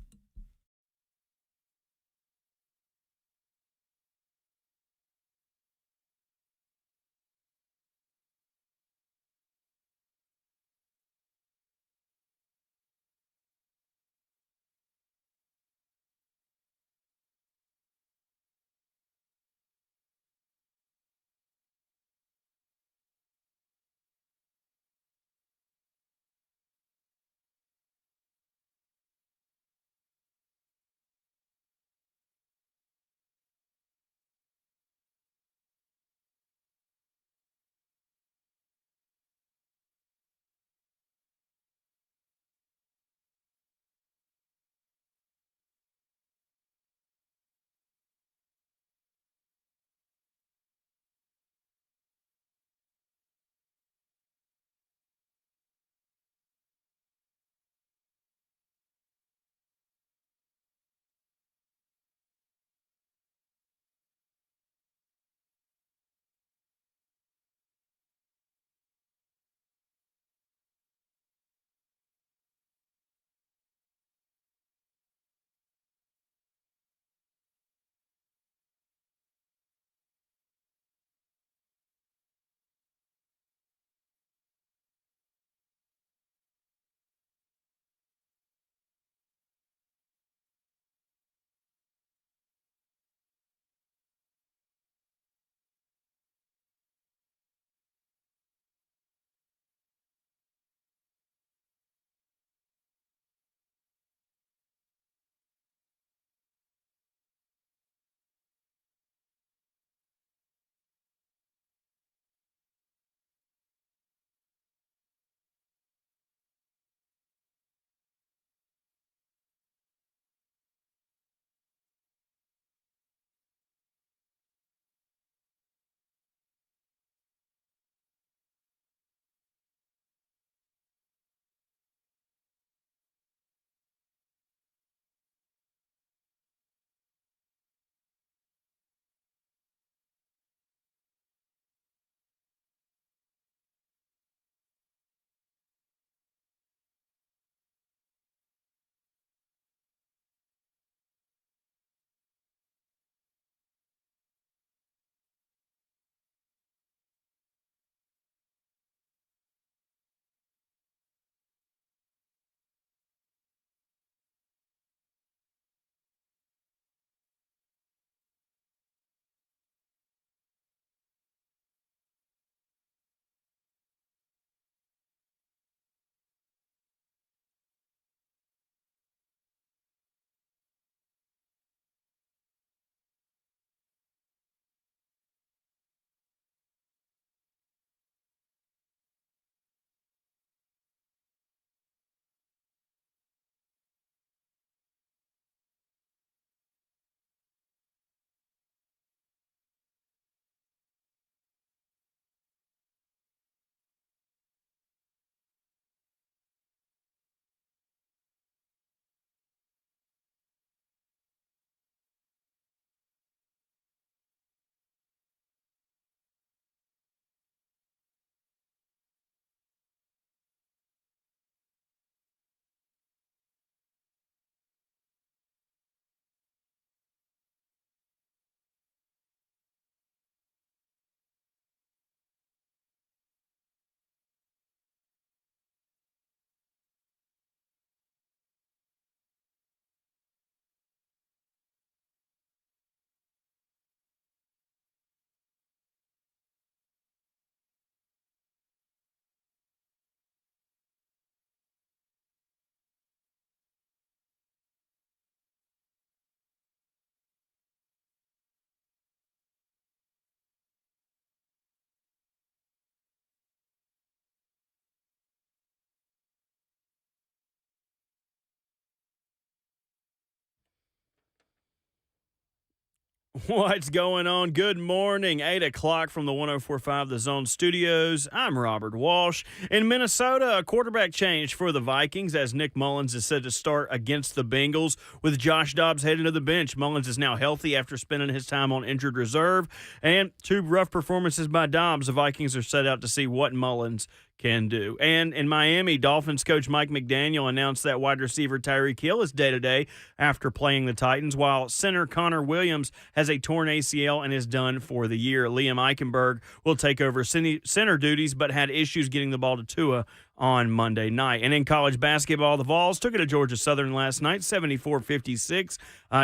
What's going on? Good morning. 8 o'clock from the 104.5 The Zone Studios. I'm Robert Walsh. In Minnesota, a quarterback change for the Vikings as Nick Mullins is set to start against the Bengals. With Josh Dobbs heading to the bench, Mullins is now healthy after spending his time on injured reserve. And 2 rough performances by Dobbs. The Vikings are set out to see what Mullins can do. And in Miami, Dolphins coach Mike McDaniel announced that wide receiver Tyreek Hill is day-to-day after playing the Titans, while center Connor Williams has a torn ACL and is done for the year. Liam Eichenberg will take over center duties, but had issues getting the ball to Tua on Monday night. And in college basketball, the Vols took it to Georgia Southern last night, 74-56.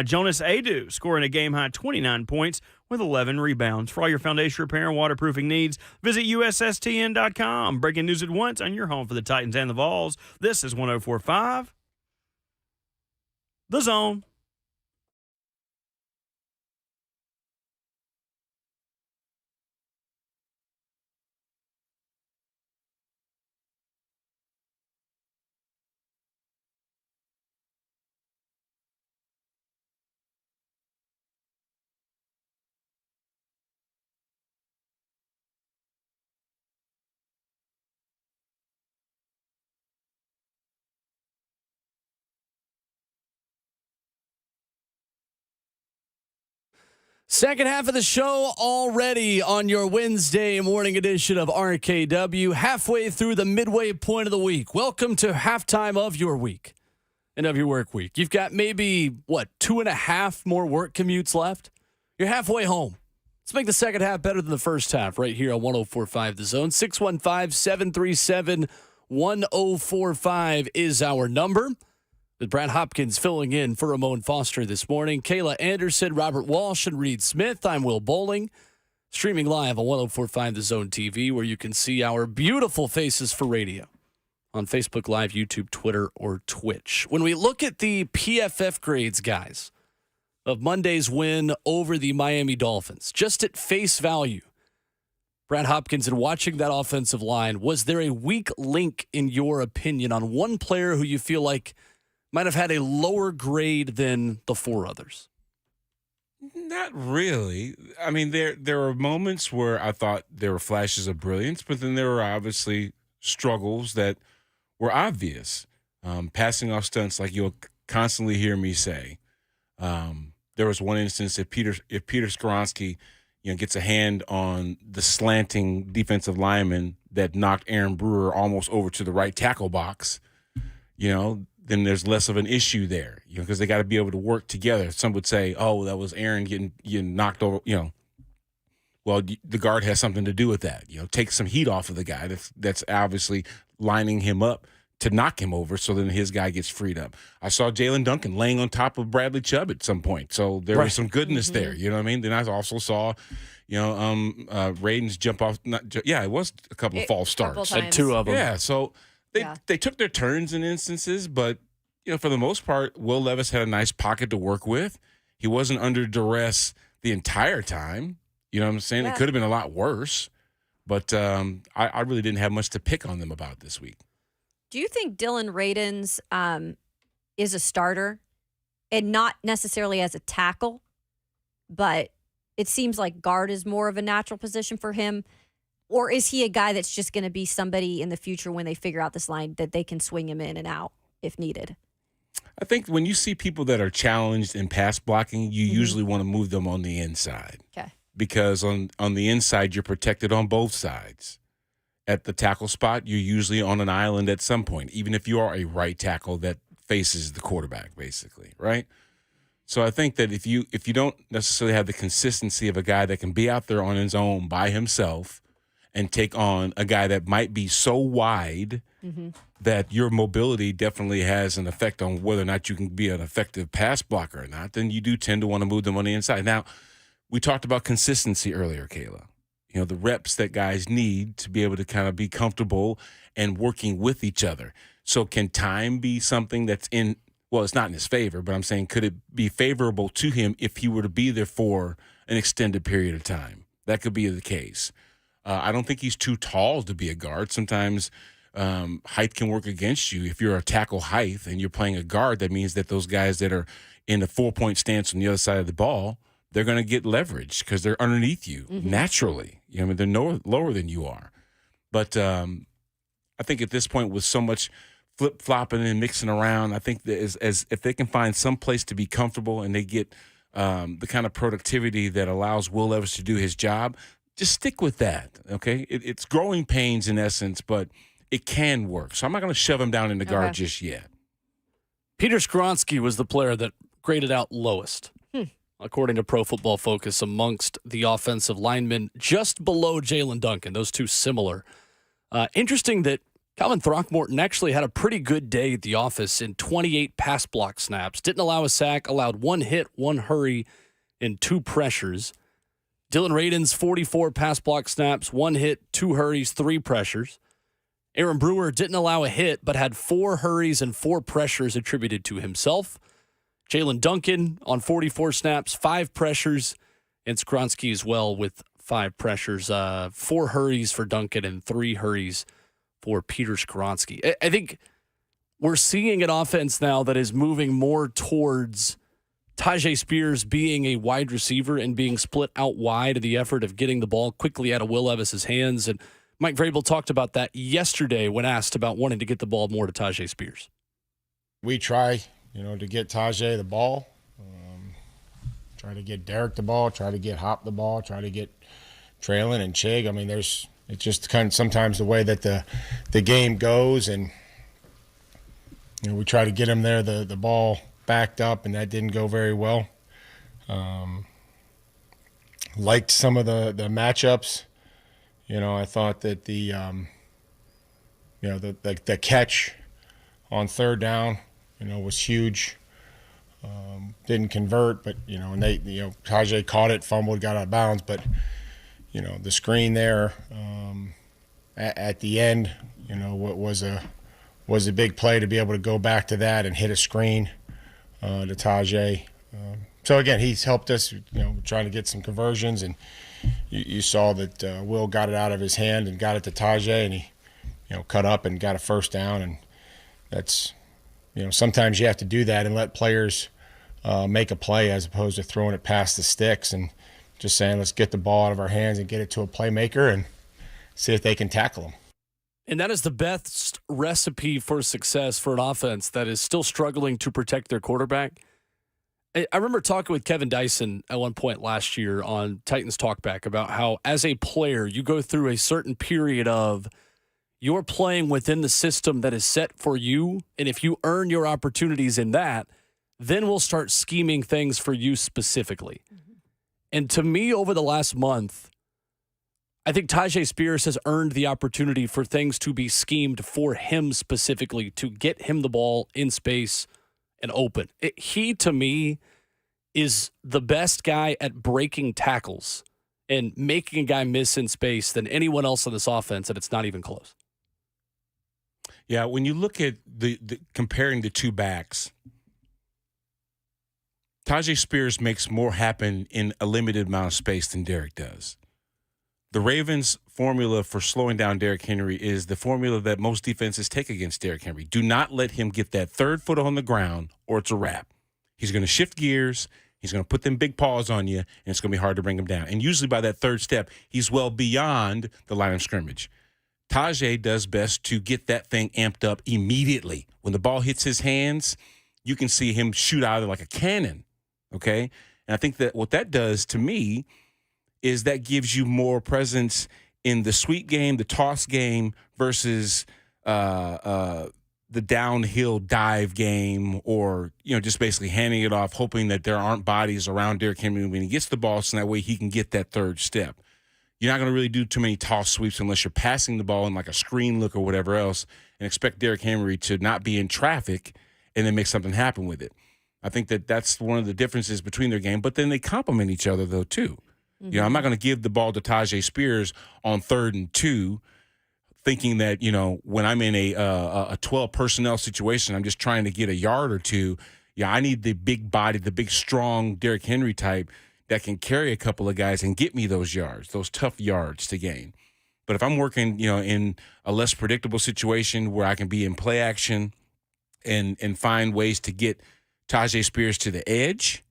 Jonas Adu scoring a game-high 29 points with 11 rebounds. For all your foundation repair and waterproofing needs, visit USSTN.com. Breaking news at once on your home for the Titans and the Vols. This is 104.5 The Zone. Second half of the show already on your Wednesday morning edition of RKW, halfway through the midway point of the week. Welcome to halftime of your week and of your work week. You've got maybe, 2.5 more work commutes left? You're halfway home. Let's make the second half better than the first half right here on 104.5 The Zone. 615-737-1045 is our number. With Brad Hopkins filling in for Ramon Foster this morning. Kayla Anderson, Robert Walsh, and Reed Smith. I'm Will Bowling. Streaming live on 104.5 The Zone TV, where you can see our beautiful faces for radio on Facebook Live, YouTube, Twitter, or Twitch. When we look at the PFF grades, guys, of Monday's win over the Miami Dolphins, just at face value, Brad Hopkins, and watching that offensive line, was there a weak link, in your opinion, on one player who you feel like might have had a lower grade than the 4 others? Not really. I mean, there were moments where I thought there were flashes of brilliance, but then there were obviously struggles that were obvious. Passing off stunts, like you'll constantly hear me say. There was one instance if Peter Skoronski, gets a hand on the slanting defensive lineman that knocked Aaron Brewer almost over to the right tackle box, then there's less of an issue there, because they got to be able to work together. Some would say, oh, that was Aaron getting knocked over, Well, the guard has something to do with that. Take some heat off of the guy that's obviously lining him up to knock him over, so then his guy gets freed up. I saw Jalen Duncan laying on top of Bradley Chubb at some point, so there was some goodness there. You know what I mean? Then I also saw, Raiden's jump off. It was a couple of false starts. 2 of them. Yeah, so they took their turns in instances, but for the most part, Will Levis had a nice pocket to work with. He wasn't under duress the entire time. You know what I'm saying? Yeah. It could have been a lot worse, but I really didn't have much to pick on them about this week. Do you think Dylan Radins is a starter, and not necessarily as a tackle, but it seems like guard is more of a natural position for him? Or is he a guy that's just going to be somebody in the future when they figure out this line that they can swing him in and out if needed? I think when you see people that are challenged in pass blocking, you usually want to move them on the inside. Okay. Because on the inside, you're protected on both sides. At the tackle spot, you're usually on an island at some point, even if you are a right tackle that faces the quarterback, basically, right? So I think that if you don't necessarily have the consistency of a guy that can be out there on his own by himself and take on a guy that might be so wide that your mobility definitely has an effect on whether or not you can be an effective pass blocker or not, then you do tend to want to move them on the inside. Now, we talked about consistency earlier, Kayla. The reps that guys need to be able to kind of be comfortable and working with each other. So can time be something that's it's not in his favor, but I'm saying, could it be favorable to him if he were to be there for an extended period of time? That could be the case. I don't think he's too tall to be a guard. Sometimes height can work against you. If you're a tackle height and you're playing a guard, that means that those guys that are in a 4-point stance on the other side of the ball, they're going to get leverage because they're underneath you naturally. You know, I mean, they're lower than you are. But I think at this point, with so much flip-flopping and mixing around, I think that as if they can find some place to be comfortable and they get the kind of productivity that allows Will Levis to do his job, just stick with that, okay? It's growing pains in essence, but it can work. So I'm not going to shove him down in the guard just yet. Peter Skoronski was the player that graded out lowest, according to Pro Football Focus, amongst the offensive linemen, just below Jalen Duncan. Those two similar. Interesting that Calvin Throckmorton actually had a pretty good day at the office in 28 pass block snaps. Didn't allow a sack, allowed 1 hit, 1 hurry, and 2 pressures. Dylan Radin's 44 pass block snaps, 1 hit, 2 hurries, 3 pressures. Aaron Brewer didn't allow a hit, but had 4 hurries and 4 pressures attributed to himself. Jalen Duncan on 44 snaps, 5 pressures, and Skoronski as well with 5 pressures. 4 hurries for Duncan and 3 hurries for Peter Skoronski. I think we're seeing an offense now that is moving more towards Tyjae Spears being a wide receiver and being split out wide in the effort of getting the ball quickly out of Will Levis's hands. And Mike Vrabel talked about that yesterday when asked about wanting to get the ball more to Tyjae Spears. We try, to get Tyjae the ball, try to get Derek the ball, try to get Hop the ball, try to get Traylon and Chig. I mean, it's just kind of sometimes the way that the game goes, and we try to get him there, the ball backed up, and that didn't go very well. Liked some of the matchups. I thought that the catch on third down, was huge. Didn't convert, but and they, Tyjae caught it, fumbled, got out of bounds. But the screen there at the end, what was a big play to be able to go back to that and hit a screen to Tyjae. So again, he's helped us, trying to get some conversions, and you saw that Will got it out of his hand and got it to Tyjae, and he, cut up and got a first down. And that's, sometimes you have to do that and let players make a play as opposed to throwing it past the sticks and just saying, let's get the ball out of our hands and get it to a playmaker and see if they can tackle them. And that is the best recipe for success for an offense that is still struggling to protect their quarterback. I remember talking with Kevin Dyson at one point last year on Titans Talkback about how, as a player, you go through a certain period of you're playing within the system that is set for you, and if you earn your opportunities in that, then we'll start scheming things for you specifically. And to me, over the last month, I think Tyjae Spears has earned the opportunity for things to be schemed for him specifically, to get him the ball in space and open. He, to me, is the best guy at breaking tackles and making a guy miss in space than anyone else on this offense, and it's not even close. Yeah, when you look at the comparing the two backs, Tyjae Spears makes more happen in a limited amount of space than Derek does. The Ravens' formula for slowing down Derrick Henry is the formula that most defenses take against Derrick Henry. Do not let him get that third foot on the ground, or it's a wrap. He's going to shift gears. He's going to put them big paws on you, and it's going to be hard to bring him down. And usually by that third step, he's well beyond the line of scrimmage. Tyjae does best to get that thing amped up immediately. When the ball hits his hands, you can see him shoot out of it like a cannon, okay? And I think that what that does to me is that gives you more presence in the sweep game, the toss game, versus the downhill dive game, or just basically handing it off, hoping that there aren't bodies around Derrick Henry when he gets the ball, so that way he can get that third step. You're not going to really do too many toss sweeps unless you're passing the ball in like a screen look or whatever else, and expect Derrick Henry to not be in traffic and then make something happen with it. I think that that's one of the differences between their game, but then they complement each other though too. I'm not going to give the ball to Tyjae Spears on 3rd and 2, thinking that, when I'm in a 12 personnel situation, I'm just trying to get a yard or two. Yeah, I need the big body, the big, strong Derrick Henry type that can carry a couple of guys and get me those yards, those tough yards to gain. But if I'm working, in a less predictable situation where I can be in play action and find ways to get Tyjae Spears to the edge,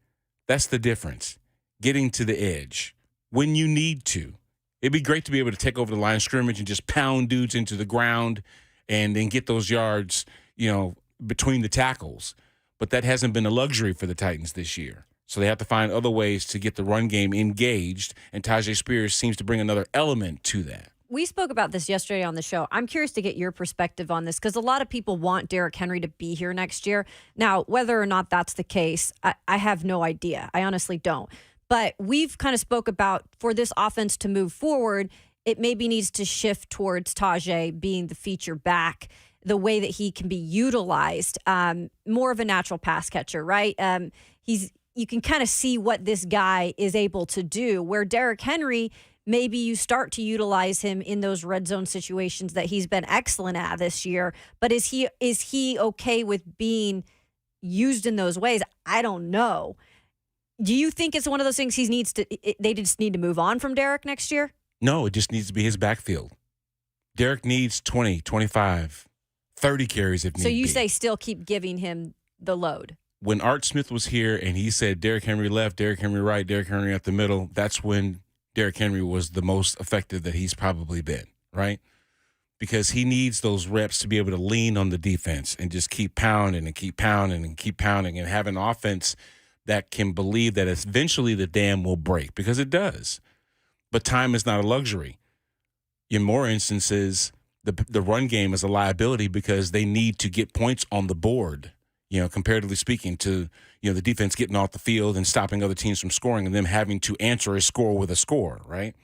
that's the difference. getting to the edge when you need to. It'd be great to be able to take over the line of scrimmage and just pound dudes into the ground and then get those yards, between the tackles. But that hasn't been a luxury for the Titans this year. So they have to find other ways to get the run game engaged, and Tyjae Spears seems to bring another element to that. We spoke about this yesterday on the show. I'm curious to get your perspective on this because a lot of people want Derrick Henry to be here next year. Now, whether or not that's the case, I have no idea. I honestly don't. But we've kind of spoke about for this offense to move forward, it maybe needs to shift towards Tyjae being the feature back, the way that he can be utilized, more of a natural pass catcher, right? You can kind of see what this guy is able to do, where Derrick Henry, maybe you start to utilize him in those red zone situations that he's been excellent at this year. But is he okay with being used in those ways? I don't know. Do you think it's one of those things they just need to move on from Derrick next year? No, it just needs to be his backfield. Derrick needs 20, 25, 30 carries if need be. So you say still keep giving him the load. When Art Smith was here and he said Derrick Henry left, Derrick Henry right, Derrick Henry at the middle, that's when Derrick Henry was the most effective that he's probably been, right? Because he needs those reps to be able to lean on the defense and just keep pounding and keep pounding and keep pounding and have an offense that can believe that eventually the dam will break, because it does. But time is not a luxury. In more instances, the run game is a liability because they need to get points on the board, comparatively speaking to, the defense getting off the field and stopping other teams from scoring and them having to answer a score with a score, right?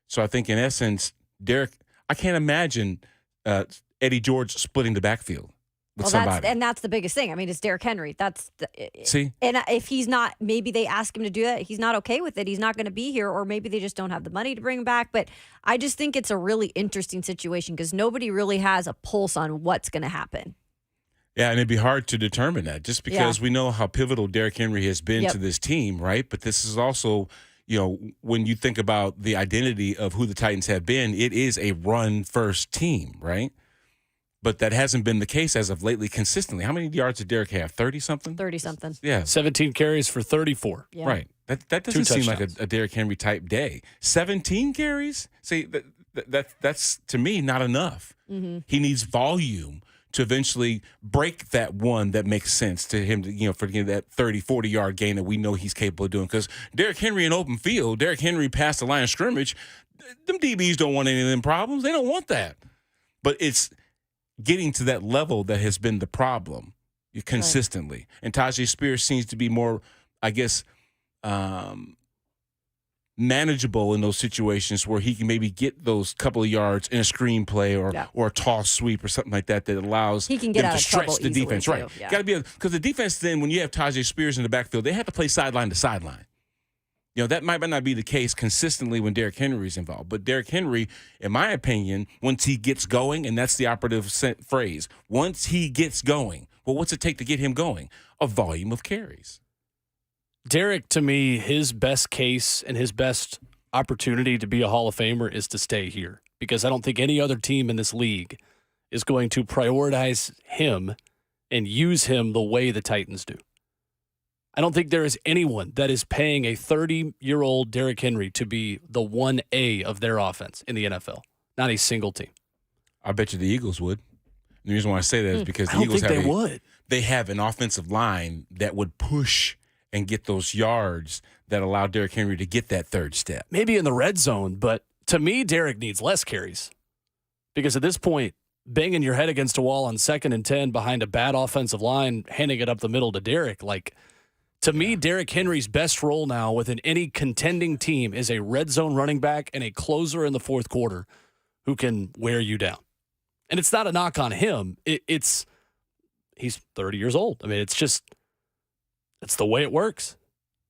So I think in essence, Derrick, I can't imagine Eddie George splitting the backfield with somebody. That's the biggest thing. I mean, it's Derrick Henry. See? And if he's not, maybe they ask him to do that. He's not okay with it. He's not going to be here, or maybe they just don't have the money to bring him back. But I just think it's a really interesting situation because nobody really has a pulse on what's going to happen. Yeah, and it'd be hard to determine that just because we know how pivotal Derrick Henry has been to this team, right? But this is also, when you think about the identity of who the Titans have been, it is a run-first team, right? But that hasn't been the case as of lately consistently. How many yards did Derrick have? 30-something? 30-something. Yeah. 17 carries for 34. Yeah. Right. That doesn't seem like a Derrick Henry type day. 17 carries? See, that's to me not enough. Mm-hmm. He needs volume to eventually break that one that makes sense to him, for that 30, 40-yard gain that we know he's capable of doing. Because Derrick Henry in open field, Derrick Henry past the line of scrimmage, them DBs don't want any of them problems. They don't want that. But it's getting to that level that has been the problem consistently. Right. And Tyjae Spears seems to be more, I guess, manageable in those situations where he can maybe get those couple of yards in a screenplay or a toss sweep or something like that allows he can get them out to of trouble stretch the defense. too. Right. Yeah. Got to be because the defense then, when you have Tyjae Spears in the backfield, they have to play sideline to sideline. That might not be the case consistently when Derrick Henry is involved. But Derrick Henry, in my opinion, once he gets going, and that's the operative phrase, once he gets going, well, what's it take to get him going? A volume of carries. Derrick, to me, his best case and his best opportunity to be a Hall of Famer is to stay here, because I don't think any other team in this league is going to prioritize him and use him the way the Titans do. I don't think there is anyone that is paying a 30-year-old Derrick Henry to be the 1A of their offense in the NFL. Not a single team. I bet you the Eagles would. The reason why I say that is because the I don't Eagles think they have an offensive line that would push and get those yards that allow Derrick Henry to get that third step. Maybe in the red zone, but to me, Derrick needs less carries. Because at this point, banging your head against a wall on 2nd and 10 behind a bad offensive line, handing it up the middle to Derrick, to me, Derrick Henry's best role now within any contending team is a red zone running back and a closer in the fourth quarter who can wear you down. And it's not a knock on him. He's 30 years old. I mean, it's the way it works.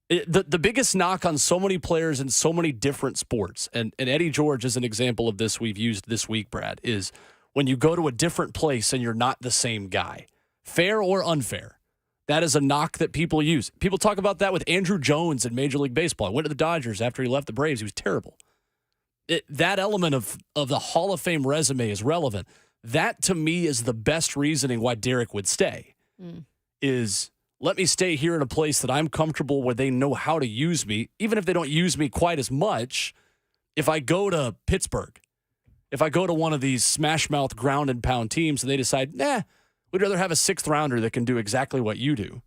The biggest knock on so many players in so many different sports, and Eddie George is an example of this we've used this week, Brad, is when you go to a different place and you're not the same guy, fair or unfair. That is a knock that people use. People talk about that with Andrew Jones in Major League Baseball. I went to the Dodgers after he left the Braves. He was terrible. That element of the Hall of Fame resume is relevant. That, to me, is the best reasoning why Derrick would stay, is let me stay here in a place that I'm comfortable where they know how to use me, even if they don't use me quite as much. If I go to Pittsburgh, if I go to one of these smash mouth ground and pound teams and they decide, we'd rather have a 6th rounder that can do exactly what you do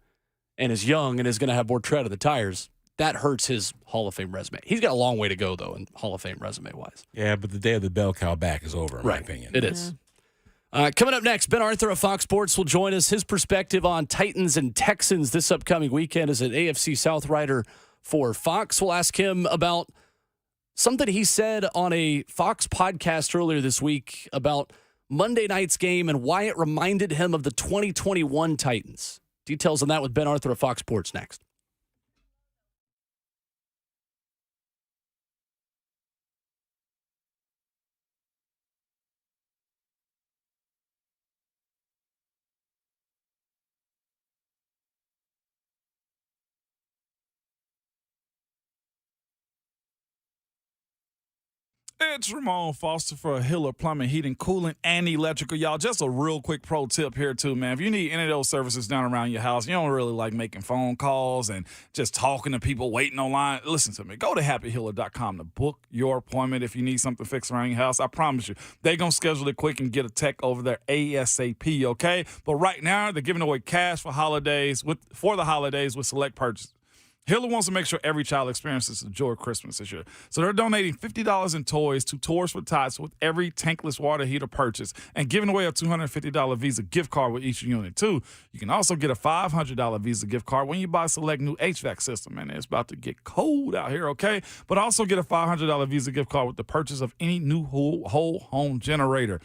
and is young and is going to have more tread of the tires, that hurts his Hall of Fame resume. He's got a long way to go, though, in Hall of Fame resume-wise. Yeah, but the day of the bell cow back is over, in my opinion. It is. Coming up next, Ben Arthur of Fox Sports will join us. His perspective on Titans and Texans this upcoming weekend as an AFC South writer for Fox. We'll ask him about something he said on a Fox podcast earlier this week about Monday night's game and why it reminded him of the 2021 Titans. Details on that with Ben Arthur of Fox Sports next. It's Ramon Foster for Hiller Plumbing, Heating, Cooling, and Electrical. Y'all, just a real quick pro tip here, too, man. If you need any of those services done around your house, you don't really like making phone calls and just talking to people waiting online, listen to me. Go to happyhiller.com to book your appointment if you need something fixed around your house. I promise you, they're going to schedule it quick and get a tech over there ASAP, okay? But right now, they're giving away cash for the holidays with select purchases. Hiller wants to make sure every child experiences the joy of Christmas this year. So they're donating $50 in toys to Tours for Tots with every tankless water heater purchase and giving away a $250 Visa gift card with each unit, too. You can also get a $500 Visa gift card when you buy a select new HVAC system. Man, it's about to get cold out here, okay? But also get a $500 Visa gift card with the purchase of any new whole home generator.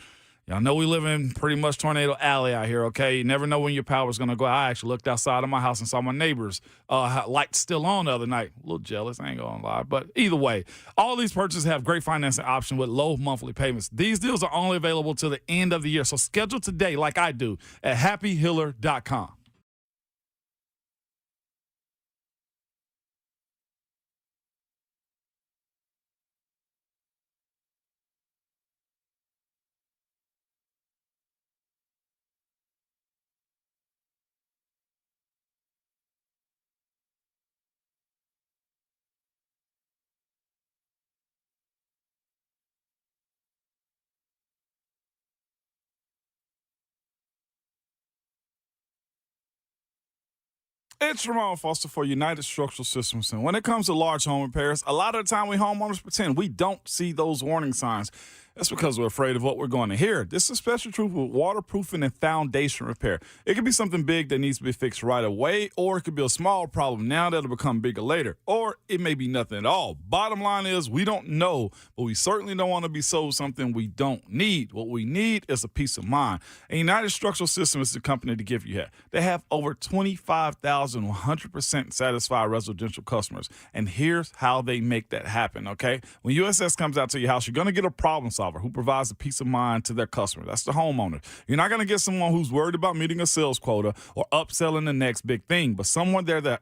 Y'all know we live in pretty much Tornado Alley out here, okay? You never know when your power's going to go. I actually looked outside of my house and saw my neighbor's lights still on the other night. A little jealous, I ain't going to lie. But either way, all these purchases have great financing options with low monthly payments. These deals are only available till the end of the year. So schedule today, like I do, at happyhiller.com. It's Ramon Foster for United Structural Systems. And when it comes to large home repairs, a lot of the time we homeowners pretend we don't see those warning signs. That's because we're afraid of what we're going to hear. This is especially true with waterproofing and foundation repair. It could be something big that needs to be fixed right away, or it could be a small problem now that'll become bigger later, or it may be nothing at all. Bottom line is we don't know, but we certainly don't want to be sold something we don't need. What we need is a peace of mind. And United Structural Systems is the company to give you that. They have over 25,000 100% satisfied residential customers. And here's how they make that happen, okay? When USS comes out to your house, you're going to get a problem solver who provides the peace of mind to their customer. That's the homeowner. You're not going to get someone who's worried about meeting a sales quota or upselling the next big thing, but someone there to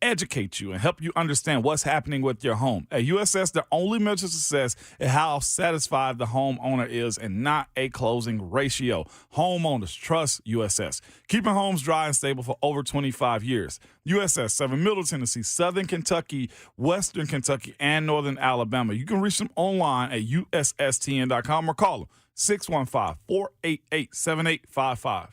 educate you and help you understand what's happening with your home. At USS, the only measure of success is how satisfied the homeowner is and not a closing ratio. Homeowners trust USS, keeping homes dry and stable for over 25 years. USS, serving Middle Tennessee, Southern Kentucky, Western Kentucky, and Northern Alabama. You can reach them online at USSTN.com or call them 615-488-7855.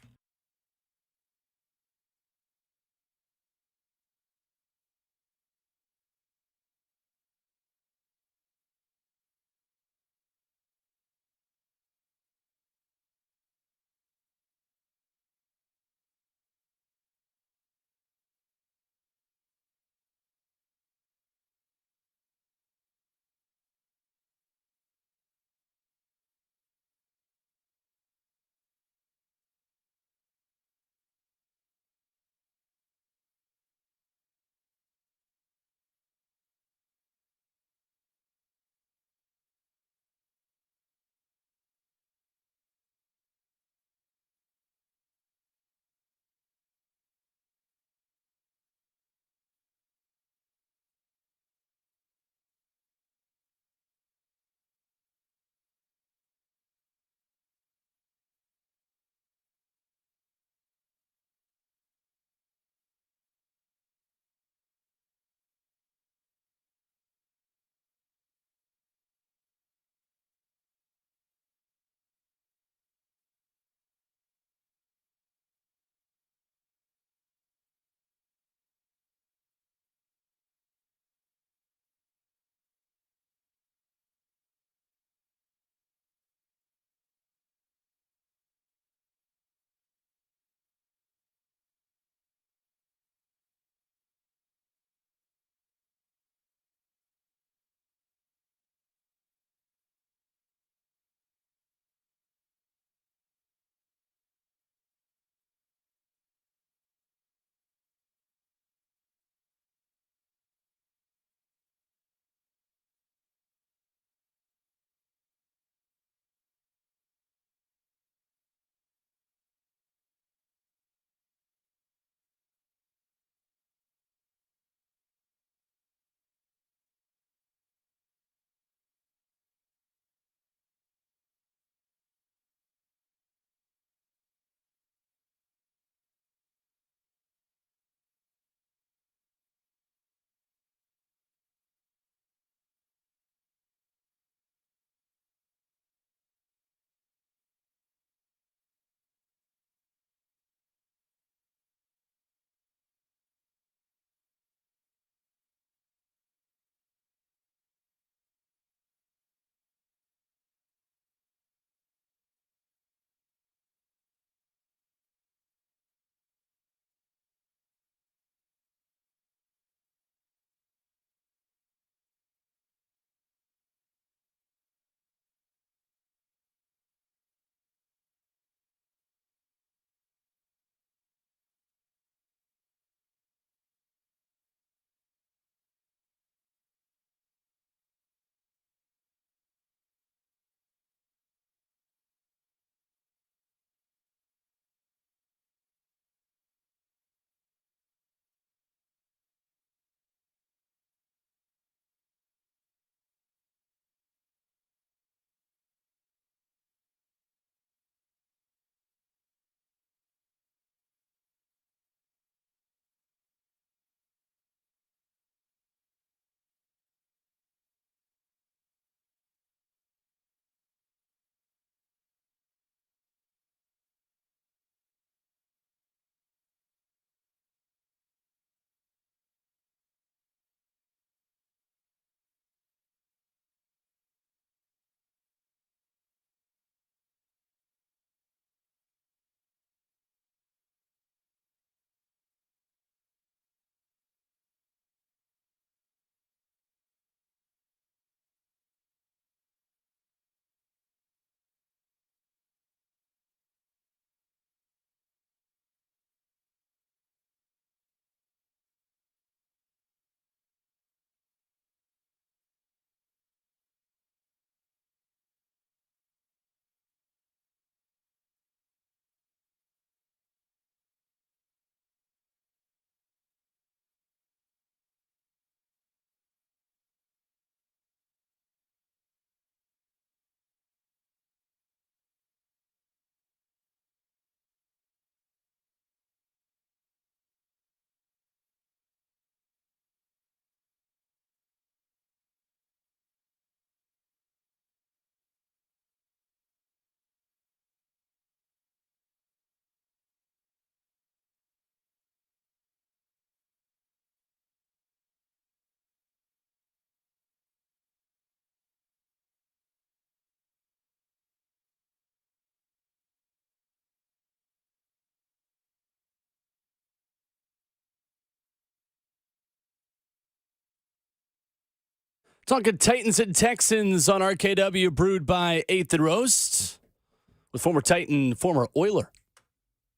Talking Titans and Texans on RKW, brewed by 8th and Roast, with former Titan, former Oiler,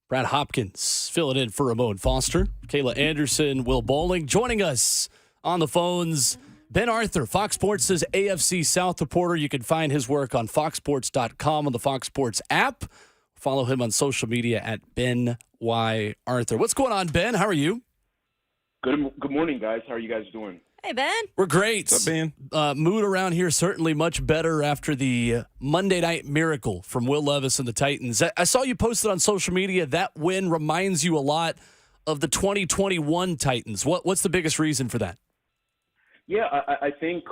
Brad Hopkins, filling in for Ramon Foster, Kayla Anderson, Will Bowling. Joining us on the phones, Ben Arthur, Fox Sports' AFC South reporter. You can find his work on foxsports.com on the Fox Sports app. Follow him on social media at Ben Y. Arthur. What's going on, Ben? How are you? Good morning, guys. How are you guys doing? Hey, Ben. We're great. What's up, Ben? Mood around here certainly much better after the Monday night miracle from Will Levis and the Titans. I saw you posted on social media that win reminds you a lot of the 2021 Titans. What's the biggest reason for that? Yeah, I think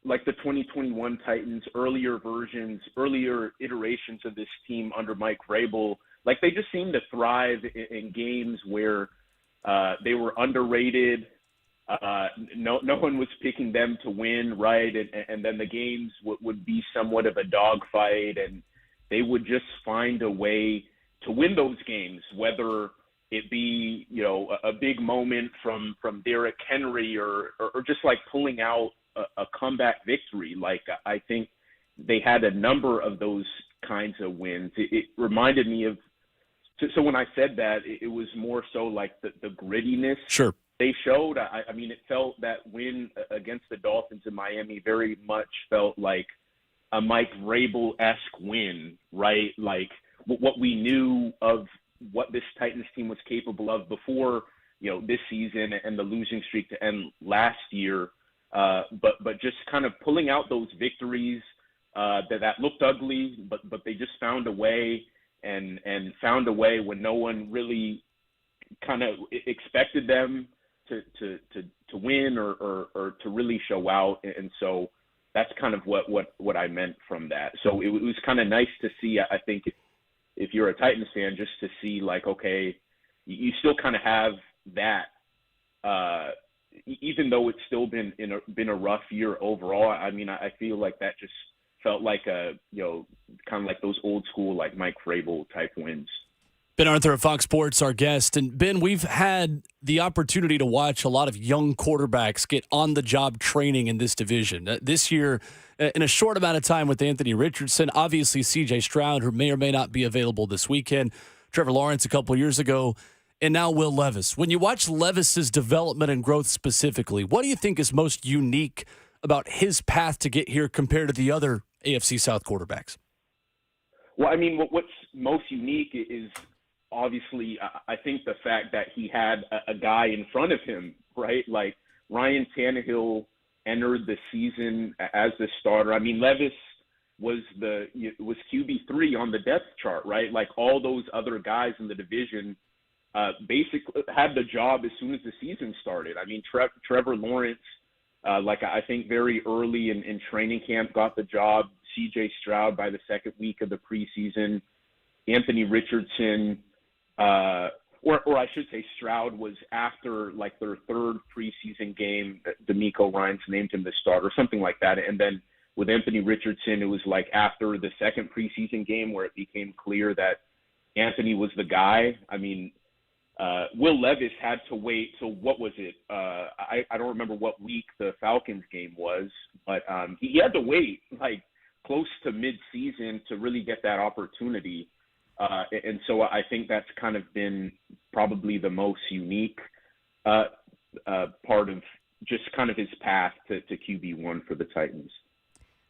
like the 2021 Titans, earlier iterations of this team under Mike Vrabel, like they just seemed to thrive in games where they were underrated. No one was picking them to win, right? And then the games would be somewhat of a dogfight, and they would just find a way to win those games, whether it be, a big moment from Derrick Henry or just like pulling out a comeback victory. Like I think they had a number of those kinds of wins. It reminded me of, so when I said that, it was more so like the grittiness. Sure. They showed, I mean, it felt that win against the Dolphins in Miami very much felt like a Mike Vrabel-esque win, right? Like what we knew of what this Titans team was capable of before, this season and the losing streak to end last year. But just kind of pulling out those victories that looked ugly, but they just found a way and found a way when no one really kind of expected them to win or to really show out. And so that's kind of what I meant from that. So it was kind of nice to see, I think, if you're a Titans fan, just to see like, okay, you still kind of have that, even though it's still been a rough year overall. I mean, I feel like that just felt like kind of like those old school, like Mike Vrabel type wins. Ben Arthur of Fox Sports, our guest. And Ben, we've had the opportunity to watch a lot of young quarterbacks get on-the-job training in this division. This year, in a short amount of time with Anthony Richardson, obviously C.J. Stroud, who may or may not be available this weekend, Trevor Lawrence a couple of years ago, and now Will Levis. When you watch Levis's development and growth specifically, what do you think is most unique about his path to get here compared to the other AFC South quarterbacks? Well, I mean, what's most unique is obviously, I think the fact that he had a guy in front of him, right? Like Ryan Tannehill entered the season as the starter. I mean, Levis was QB3 on the depth chart, right? Like all those other guys in the division basically had the job as soon as the season started. I mean, Trevor Lawrence, I think very early in training camp got the job. C.J. Stroud by the second week of the preseason. Anthony Richardson, or I should say Stroud was after like their third preseason game. D'Amico Ryans named him the starter, something like that. And then with Anthony Richardson, it was like after the second preseason game where it became clear that Anthony was the guy. I mean, Will Levis had to wait. So what was it? I don't remember what week the Falcons game was, but he had to wait like close to mid-season to really get that opportunity. And so I think that's kind of been probably the most unique part of just kind of his path to QB1 for the Titans.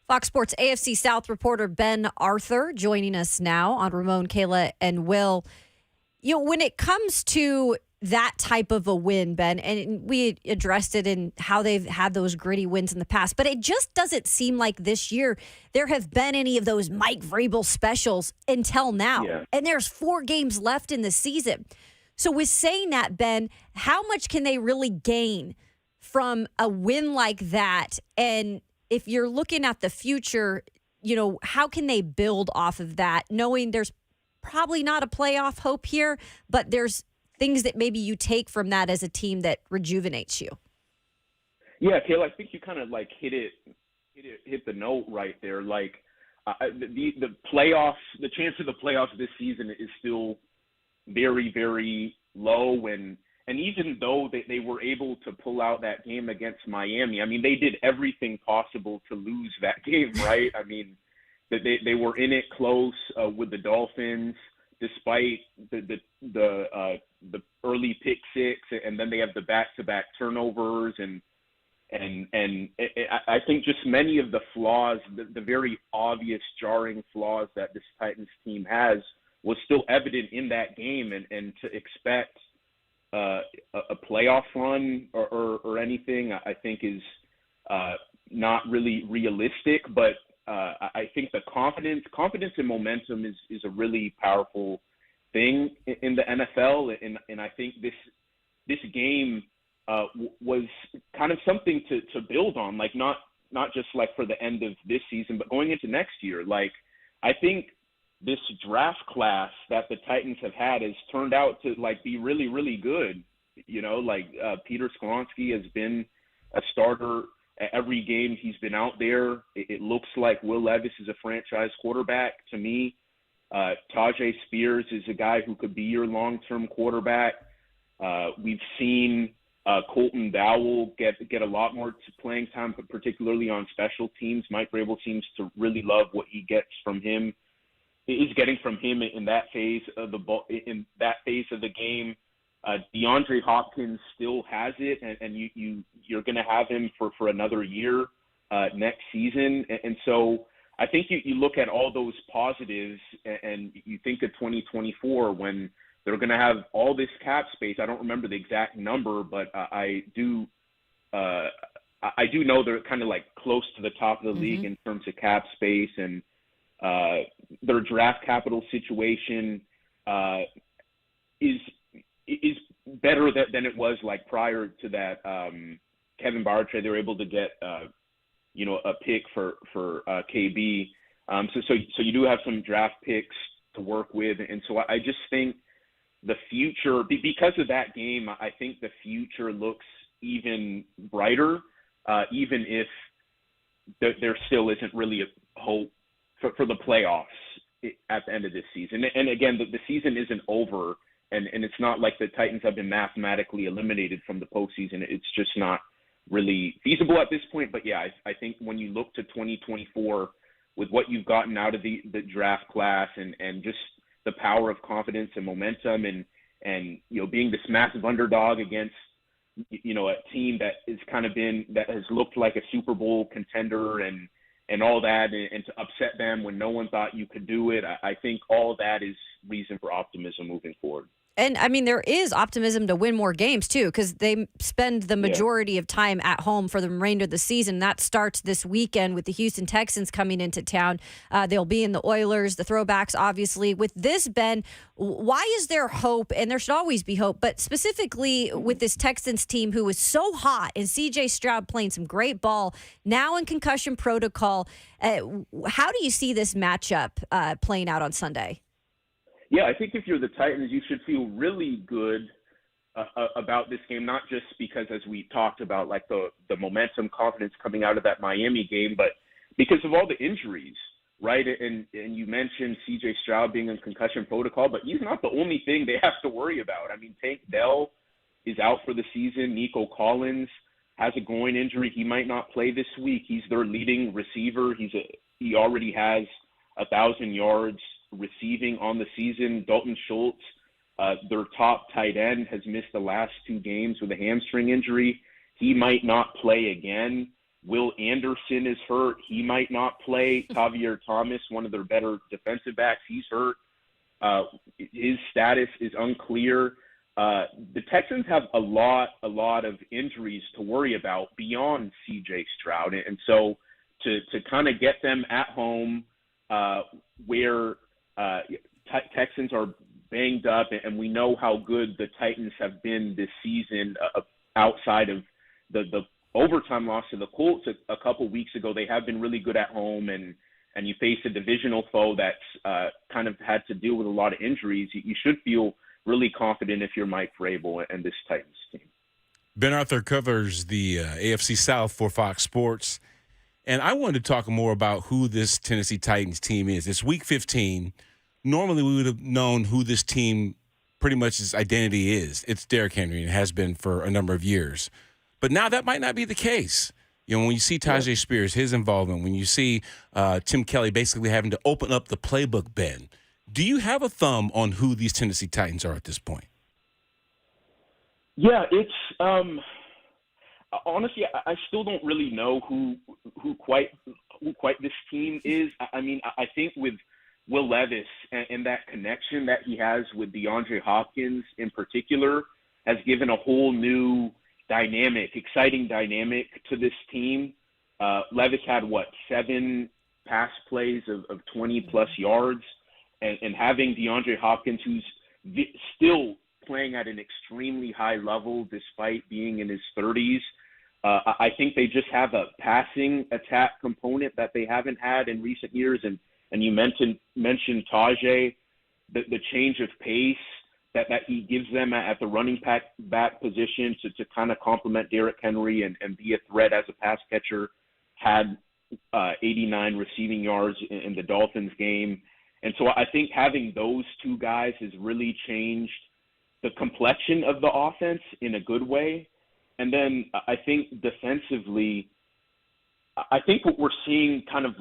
Fox Sports AFC South reporter Ben Arthur joining us now on Ramon, Kayla, and Will. When it comes to that type of a win, Ben, and we addressed it in how they've had those gritty wins in the past, but it just doesn't seem like this year there have been any of those Mike Vrabel specials until now. Yeah. And there's 4 games left in the season. So with saying that, Ben, how much can they really gain from a win like that? And if you're looking at the future, how can they build off of that, knowing there's probably not a playoff hope here, but there's things that maybe you take from that as a team that rejuvenates you? Yeah, Kayla, I think you kind of like hit the note right there. Like the playoffs, the chance of the playoffs this season is still very, very low, and And even though they were able to pull out that game against Miami, I mean, they did everything possible to lose that game, right? I mean, they were in it close with the Dolphins, despite the early pick six, and then they have the back-to-back turnovers, and I think just many of the flaws, the very obvious jarring flaws that this Titans team has, was still evident in that game, and to expect a playoff run or anything, I think is not really realistic. But I think the confidence and momentum is a really powerful thing in the NFL, and I think this game was kind of something to build on, like not just like for the end of this season, but going into next year. Like, I think this draft class that the Titans have had has turned out to like be really, really good. You know, like Peter Skolonsky has been a starter at every game he's been out there. It looks like Will Levis is a franchise quarterback to me. Tajay Spears is a guy who could be your long-term quarterback. We've seen Colton Dowell get a lot more playing time, but particularly on special teams. Mike Vrabel seems to really love what he gets from him. Is getting from him in that phase of the ball, in that phase of the game. DeAndre Hopkins still has it, and you're going to have him for another year next season. And so I think you look at all those positives, and you think of 2024 when they're going to have all this cap space. I don't remember the exact number, but I do know they're kind of like close to the top of the league in terms of cap space, and their draft capital situation is better than it was like prior to that Kevin Bauer trade. They were able to get a pick for KB. So you do have some draft picks to work with, and so I just think the future, because of that game, I think the future looks even brighter, even if there still isn't really a hope for the playoffs at the end of this season. And again, the season isn't over, and it's not like the Titans have been mathematically eliminated from the postseason. It's just not really feasible at this point. But yeah, I think when you look to 2024 with what you've gotten out of the draft class and just the power of confidence and momentum and being this massive underdog against a team that has looked like a Super Bowl contender and all that, and to upset them when no one thought you could do it, I think all that is reason for optimism moving forward. And, I mean, there is optimism to win more games, too, because they spend the majority of time at home for the remainder of the season. That starts this weekend with the Houston Texans coming into town. They'll be in the Oilers, the Throwbacks, obviously. With this, Ben, why is there hope? And there should always be hope, but specifically with this Texans team who was so hot, and C.J. Stroud playing some great ball, now in concussion protocol. How do you see this matchup playing out on Sunday? Yeah, I think if you're the Titans, you should feel really good about this game, not just because, as we talked about, like the momentum, confidence coming out of that Miami game, but because of all the injuries, right? And you mentioned C.J. Stroud being in concussion protocol, but he's not the only thing they have to worry about. I mean, Tank Dell is out for the season. Nico Collins has a groin injury. He might not play this week. He's their leading receiver. He already has 1,000 yards receiving on the season. Dalton Schultz, their top tight end, has missed the last 2 games with a hamstring injury. He might not play again. Will Anderson is hurt. He might not play. Xavier Thomas, one of their better defensive backs, he's hurt. His status is unclear. The Texans have a lot of injuries to worry about beyond C.J. Stroud. And so to kind of get them at home where Texans are banged up, and we know how good the Titans have been this season outside of the overtime loss to the Colts a couple weeks ago. They have been really good at home, and you face a divisional foe that's kind of had to deal with a lot of injuries. You should feel really confident if you're Mike Vrabel and this Titans team. Ben Arthur covers the AFC South for Fox Sports, and I wanted to talk more about who this Tennessee Titans team is. It's Week 15. Normally, we would have known who this team pretty much his identity is. It's Derrick Henry and has been for a number of years. But now that might not be the case. You know, when you see Tajay Spears, his involvement, when you see Tim Kelly basically having to open up the playbook, Ben, do you have a thumb on who these Tennessee Titans are at this point? Yeah, it's honestly, I still don't really know who quite this team is. I mean, I think with Will Levis and that connection that he has with DeAndre Hopkins in particular has given a whole new exciting dynamic to this team. Levis had 7 pass plays of 20-plus yards, and having DeAndre Hopkins, who's still playing at an extremely high level despite being in his 30s. I think they just have a passing attack component that they haven't had in recent years. And you mentioned Tajay, the change of pace that he gives them at the running back position to kind of complement Derrick Henry and be a threat as a pass catcher. Had 89 receiving yards in the Dolphins game. And so I think having those two guys has really changed the complexion of the offense in a good way. And then I think defensively, I think what we're seeing kind of,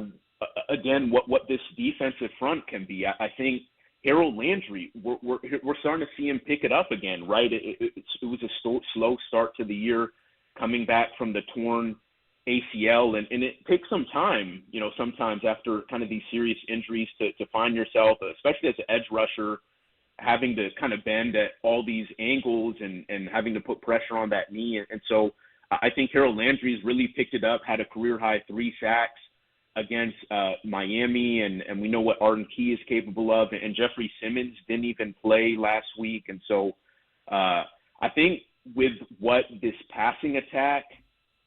again, what this defensive front can be. I think Harold Landry, we're starting to see him pick it up again, right? It was a slow start to the year coming back from the torn ACL, and it takes some time, sometimes after kind of these serious injuries to find yourself, especially as an edge rusher, having to kind of bend at all these angles and having to put pressure on that knee. And so I think Harold Landry's really picked it up, had a career-high 3 sacks against Miami, and we know what Arden Key is capable of. And Jeffrey Simmons didn't even play last week. And so I think with what this passing attack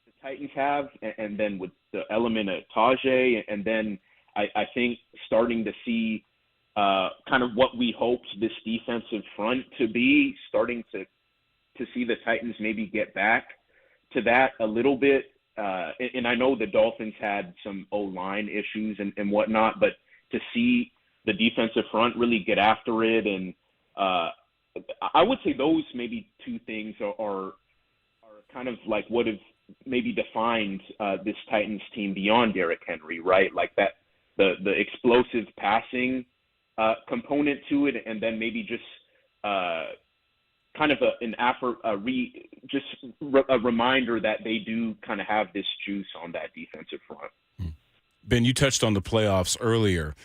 the Titans have, and then with the element of Tajay, and then I think starting to see kind of what we hoped this defensive front to be, starting to see the Titans maybe get back to that a little bit. And I know the Dolphins had some O-line issues and whatnot, but to see the defensive front really get after it, and I would say those maybe two things are kind of like what have maybe defined this Titans team beyond Derrick Henry, right? Like that the explosive passing component to it, and then maybe just kind of a reminder that they do kind of have this juice on that defensive front. Ben, you touched on the playoffs earlier.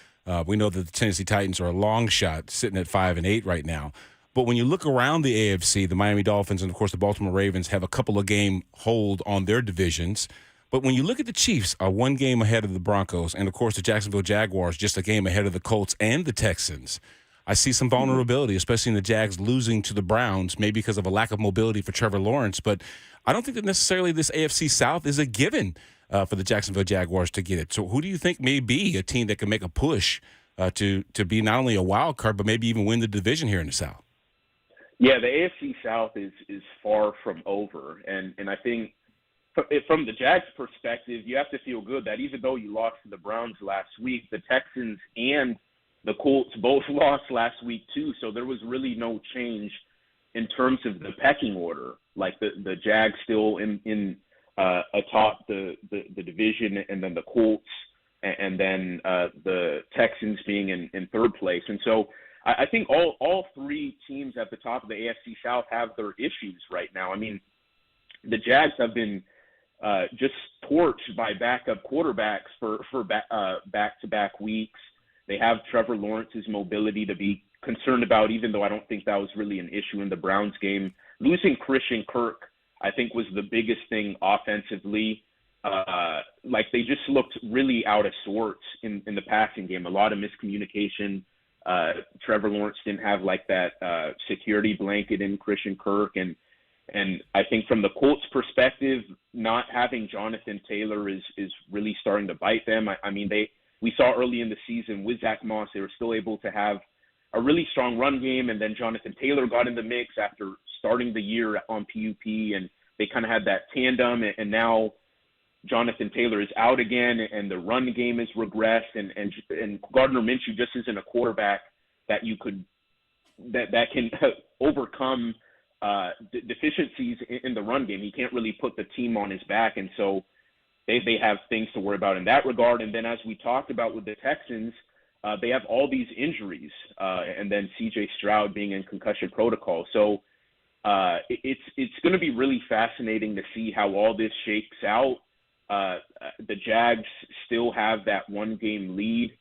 We know that the Tennessee Titans are a long shot, sitting at 5-8 right now. But when you look around the AFC, the Miami Dolphins and, of course, the Baltimore Ravens have a couple of game hold on their divisions. But when you look at the Chiefs, are 1 game ahead of the Broncos, and, of course, the Jacksonville Jaguars just a game ahead of the Colts and the Texans. I see some vulnerability, especially in the Jags losing to the Browns, maybe because of a lack of mobility for Trevor Lawrence. But I don't think that necessarily this AFC South is a given for the Jacksonville Jaguars to get it. So who do you think may be a team that can make a push to be not only a wild card, but maybe even win the division here in the South? Yeah, the AFC South is far from over. And I think from the Jags' perspective, you have to feel good that even though you lost to the Browns last week, the Texans and the Colts both lost last week too, so there was really no change in terms of the pecking order. Like the Jags still in atop the division, and then the Colts, and then the Texans being in third place. And so I think all 3 teams at the top of the AFC South have their issues right now. I mean, the Jags have been just torched by backup quarterbacks for back-to-back weeks. They have Trevor Lawrence's mobility to be concerned about, even though I don't think that was really an issue in the Browns game. Losing Christian Kirk, I think, was the biggest thing offensively. Like they just looked really out of sorts in the passing game. A lot of miscommunication. Trevor Lawrence didn't have like that security blanket in Christian Kirk. And I think from the Colts' perspective, not having Jonathan Taylor is really starting to bite them. I mean, we saw early in the season with Zach Moss, they were still able to have a really strong run game, and then Jonathan Taylor got in the mix after starting the year on PUP, and they kind of had that tandem, and now Jonathan Taylor is out again, and the run game has regressed, and Gardner Minshew just isn't a quarterback that you could that can overcome deficiencies in the run game. He can't really put the team on his back, and so they have things to worry about in that regard. And then, as we talked about with the Texans, they have all these injuries, and then C.J. Stroud being in concussion protocol. So it's going to be really fascinating to see how all this shakes out. The Jags still have that one-game lead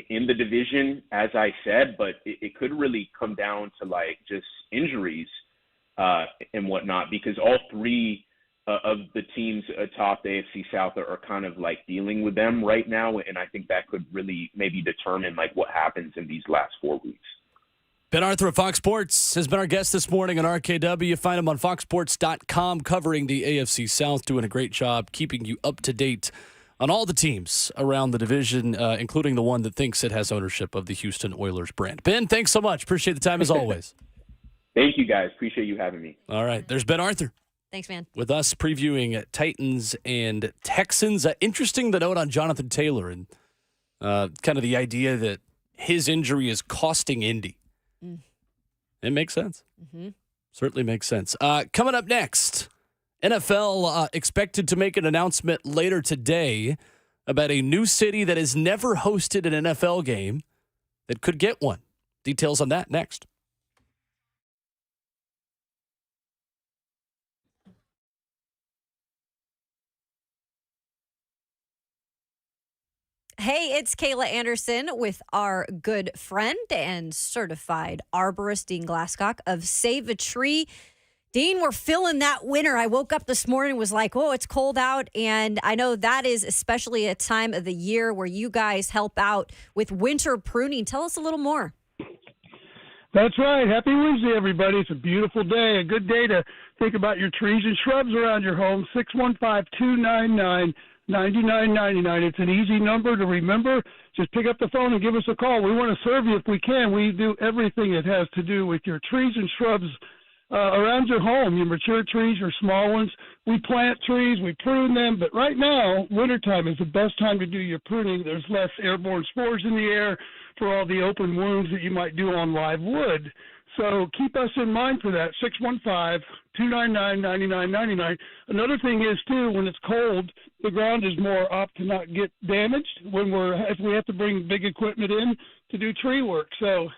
in the division, as I said, but it could really come down to like just injuries and whatnot, because all three of the teams atop the AFC South are kind of like dealing with them right now, and I think that could really maybe determine like what happens in these last 4 weeks. Ben Arthur of Fox Sports has been our guest this morning on RKW. Find him on foxsports.com, covering the AFC South, doing a great job keeping you up to date on all the teams around the division, including the one that thinks it has ownership of the Houston Oilers brand. Ben, thanks so much. Appreciate the time as always. Thank you, guys. Appreciate you having me. All right. There's Ben Arthur. Thanks, man. With us previewing Titans and Texans. Interesting the note on Jonathan Taylor and kind of the idea that his injury is costing Indy. It makes sense. Mm-hmm. Certainly makes sense. Coming up next, NFL expected to make an announcement later today about a new city that has never hosted an NFL game that could get one. Details on that next. Hey, it's Kayla Anderson with our good friend and certified arborist, Dean Glasscock of Save a Tree. Dean, we're feeling that winter. I woke up this morning and was like, oh, it's cold out. And I know that is especially a time of the year where you guys help out with winter pruning. Tell us a little more. That's right. Happy Wednesday, everybody. It's a beautiful day, a good day to think about your trees and shrubs around your home. 615-299-9999. It's an easy number to remember. Just pick up the phone and give us a call. We want to serve you if we can. We do everything that has to do with your trees and shrubs around your home, your mature trees, your small ones. We plant trees, we prune them, but right now, wintertime is the best time to do your pruning. There's less airborne spores in the air for all the open wounds that you might do on live wood. So keep us in mind for that, 615-299-9999. Another thing is, too, when it's cold, the ground is more apt to not get damaged if we have to bring big equipment in to do tree work. So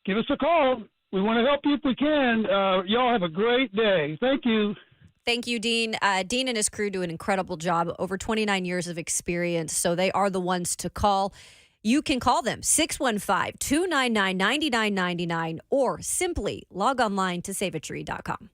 give us a call. We want to help you if we can. Y'all have a great day. Thank you. Thank you, Dean. Dean and his crew do an incredible job, over 29 years of experience, so they are the ones to call. You can call them 615-299-9999 or simply log online to saveatree.com.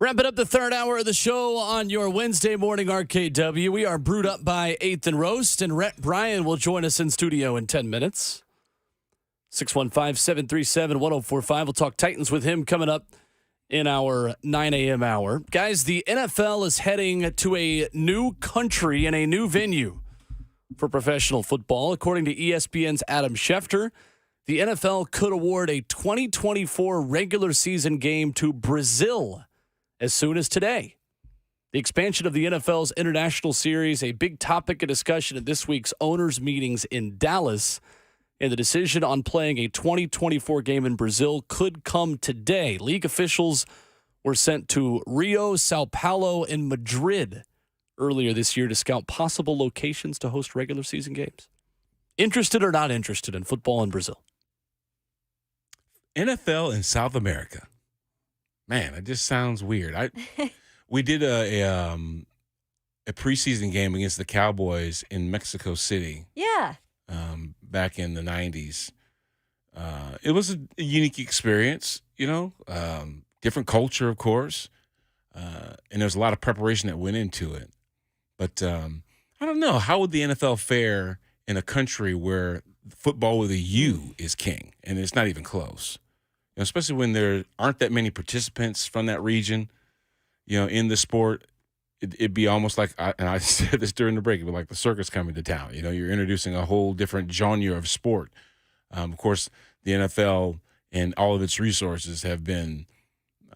Wrapping up the third hour of the show on your Wednesday morning RKW. We are brewed up by 8th and Roast, and Rhett Bryan will join us in studio in 10 minutes. 615-737-1045. We'll talk Titans with him coming up in our 9 a.m. hour. Guys, the NFL is heading to a new country and a new venue for professional football. According to ESPN's Adam Schefter, the NFL could award a 2024 regular season game to Brazil as soon as today. The expansion of the NFL's international series, a big topic of discussion at this week's owners' meetings in Dallas, and the decision on playing a 2024 game in Brazil could come today. League officials were sent to Rio, Sao Paulo, and Madrid earlier this year to scout possible locations to host regular season games. Interested or not interested in football in Brazil? NFL in South America. Man, it just sounds weird. We did a preseason game against the Cowboys in Mexico City. Yeah. Back in the 90s. It was a unique experience, different culture, of course. And there's a lot of preparation that went into it. But I don't know. How would the NFL fare in a country where football with a U is king and it's not even close? Especially when there aren't that many participants from that region, in the sport. It'd be almost like, and I said this during the break, it'd be like the circus coming to town. You're introducing a whole different genre of sport. Of course, the NFL and all of its resources have been,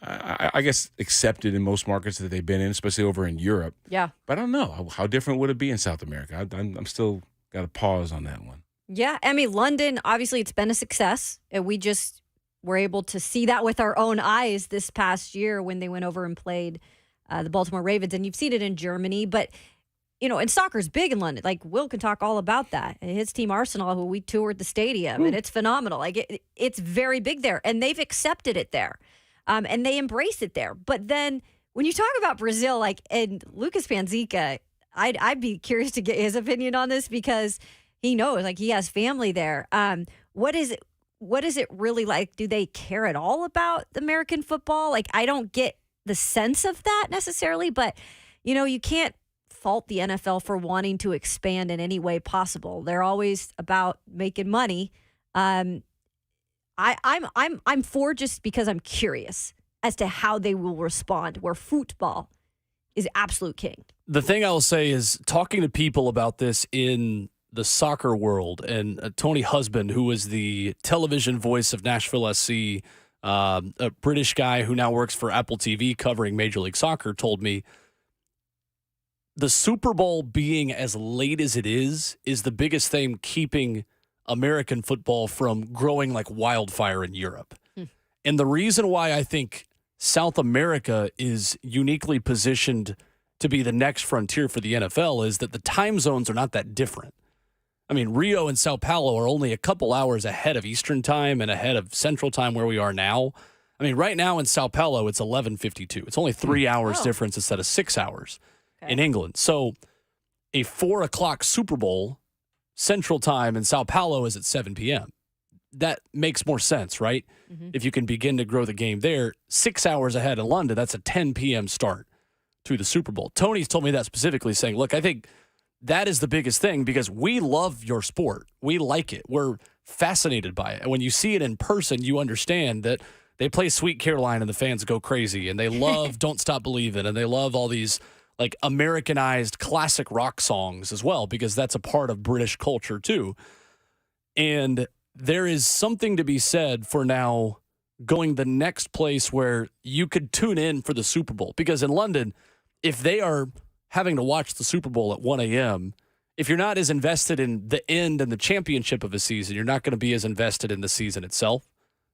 I guess, accepted in most markets that they've been in, especially over in Europe. Yeah. But I don't know. How different would it be in South America? I'm still got to pause on that one. Yeah. I mean, London, obviously, it's been a success. And we just were able to see that with our own eyes this past year when they went over and played the Baltimore Ravens. And you've seen it in Germany. But, and soccer's big in London. Like, Will can talk all about that. His team, Arsenal, who we toured the stadium, and it's phenomenal. Like, it's very big there. And they've accepted it there. And they embrace it there. But then when you talk about Brazil, and Lucas Panzica, I'd be curious to get his opinion on this because he knows, he has family there. What is it really like? Do they care at all about American football? I don't get the sense of that necessarily, but you can't fault the NFL for wanting to expand in any way possible. They're always about making money. I'm for, just because I'm curious as to how they will respond, where football is absolute king. The thing I will say is, talking to people about this in the soccer world, and Tony Husband, who was the television voice of Nashville SC, a British guy who now works for Apple TV covering Major League Soccer, told me the Super Bowl being as late as it is the biggest thing keeping American football from growing like wildfire in Europe. And the reason why I think South America is uniquely positioned to be the next frontier for the NFL is that the time zones are not that different. I mean, Rio and Sao Paulo are only a couple hours ahead of Eastern time and ahead of Central time where we are now. I mean, right now in Sao Paulo, it's 11:52. It's only 3 hours difference instead of 6 hours in England. So a 4 o'clock Super Bowl Central time in Sao Paulo is at 7 p.m. That makes more sense, right? Mm-hmm. If you can begin to grow the game there, 6 hours ahead in London, that's a 10 p.m. start to the Super Bowl. Tony's told me that specifically, saying, look, I think that is the biggest thing because we love your sport. We like it. We're fascinated by it. And when you see it in person, you understand that they play Sweet Caroline and the fans go crazy, and they love Don't Stop Believin', and they love all these like Americanized classic rock songs as well, because that's a part of British culture too. And there is something to be said for now going the next place where you could tune in for the Super Bowl. Because in London, if they are having to watch the Super Bowl at 1 a.m., if you're not as invested in the end and the championship of a season, you're not going to be as invested in the season itself.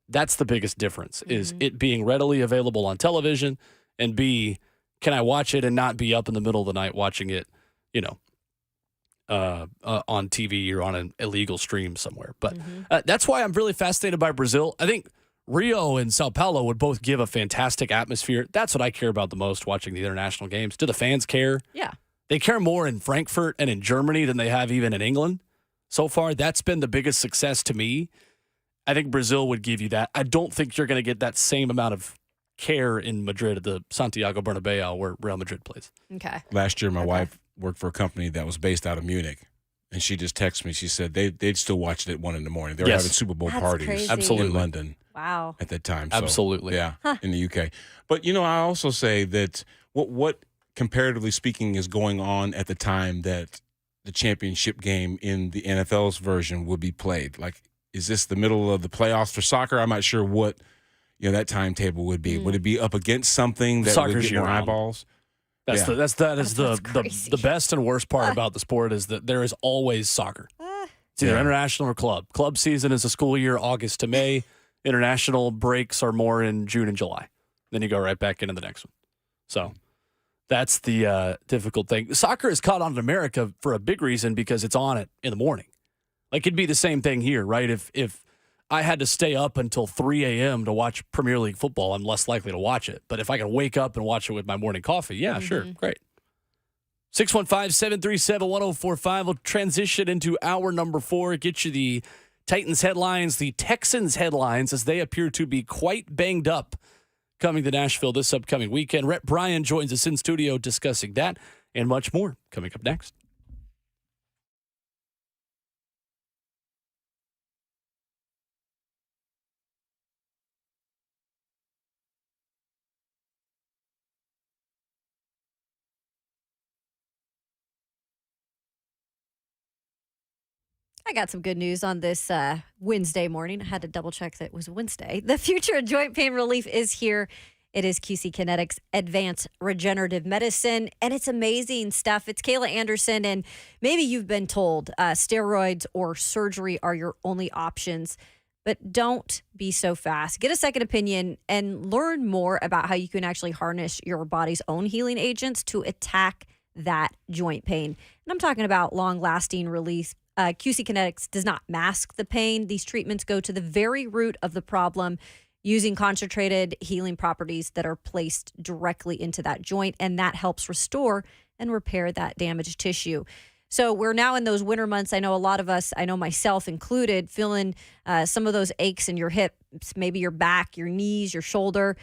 That's the biggest difference, is it being readily available on television, and B, can I watch it and not be up in the middle of the night watching it, on TV or on an illegal stream somewhere. But that's why I'm really fascinated by Brazil. I think Rio and Sao Paulo would both give a fantastic atmosphere. That's what I care about the most watching the international games. Do the fans care? Yeah. They care more in Frankfurt and in Germany than they have even in England. So far, that's been the biggest success to me. I think Brazil would give you that. I don't think you're going to get that same amount of care in Madrid at the Santiago Bernabeu where Real Madrid plays. Okay. Last year, my wife worked for a company that was based out of Munich, and she just texted me. She said they'd still watch it at 1 a.m. They were having Super Bowl That's parties crazy. Absolutely. in London Wow. at that time. So, Absolutely. Yeah, in the UK. But, I also say that what comparatively speaking is going on at the time that the championship game in the NFL's version would be played? Like, is this the middle of the playoffs for soccer? I'm not sure what that timetable would be. Would it be up against something that would Soccer's get more year-round. eyeballs? That is That's the crazy. the best and worst part about the sport is that there is always soccer. It's either international or club. Club season is a school year, August to May. International breaks are more in June and July. Then you go right back into the next one. So that's the difficult thing. Soccer is caught on in America for a big reason because it's on it in the morning. Like it'd be the same thing here, right? If I had to stay up until 3 a.m. to watch Premier League football, I'm less likely to watch it. But if I can wake up and watch it with my morning coffee, yeah, sure, great. 615-737-1045. We'll transition into hour number 4. Get you the Titans headlines, the Texans headlines, as they appear to be quite banged up coming to Nashville this upcoming weekend. Rhett Bryan joins us in studio discussing that and much more coming up next. I got some good news on this Wednesday morning. I had to double check that it was Wednesday. The future of joint pain relief is here. It is QC Kinetics Advanced Regenerative Medicine, and it's amazing stuff. It's Kayla Anderson, and maybe you've been told steroids or surgery are your only options, but don't be so fast. Get a second opinion and learn more about how you can actually harness your body's own healing agents to attack that joint pain. And I'm talking about long-lasting relief. QC Kinetics does not mask the pain. These treatments go to the very root of the problem using concentrated healing properties that are placed directly into that joint, and that helps restore and repair that damaged tissue. So we're now in those winter months. I know a lot of us, I know myself included, feeling some of those aches in your hips, maybe your back, your knees, your shoulder.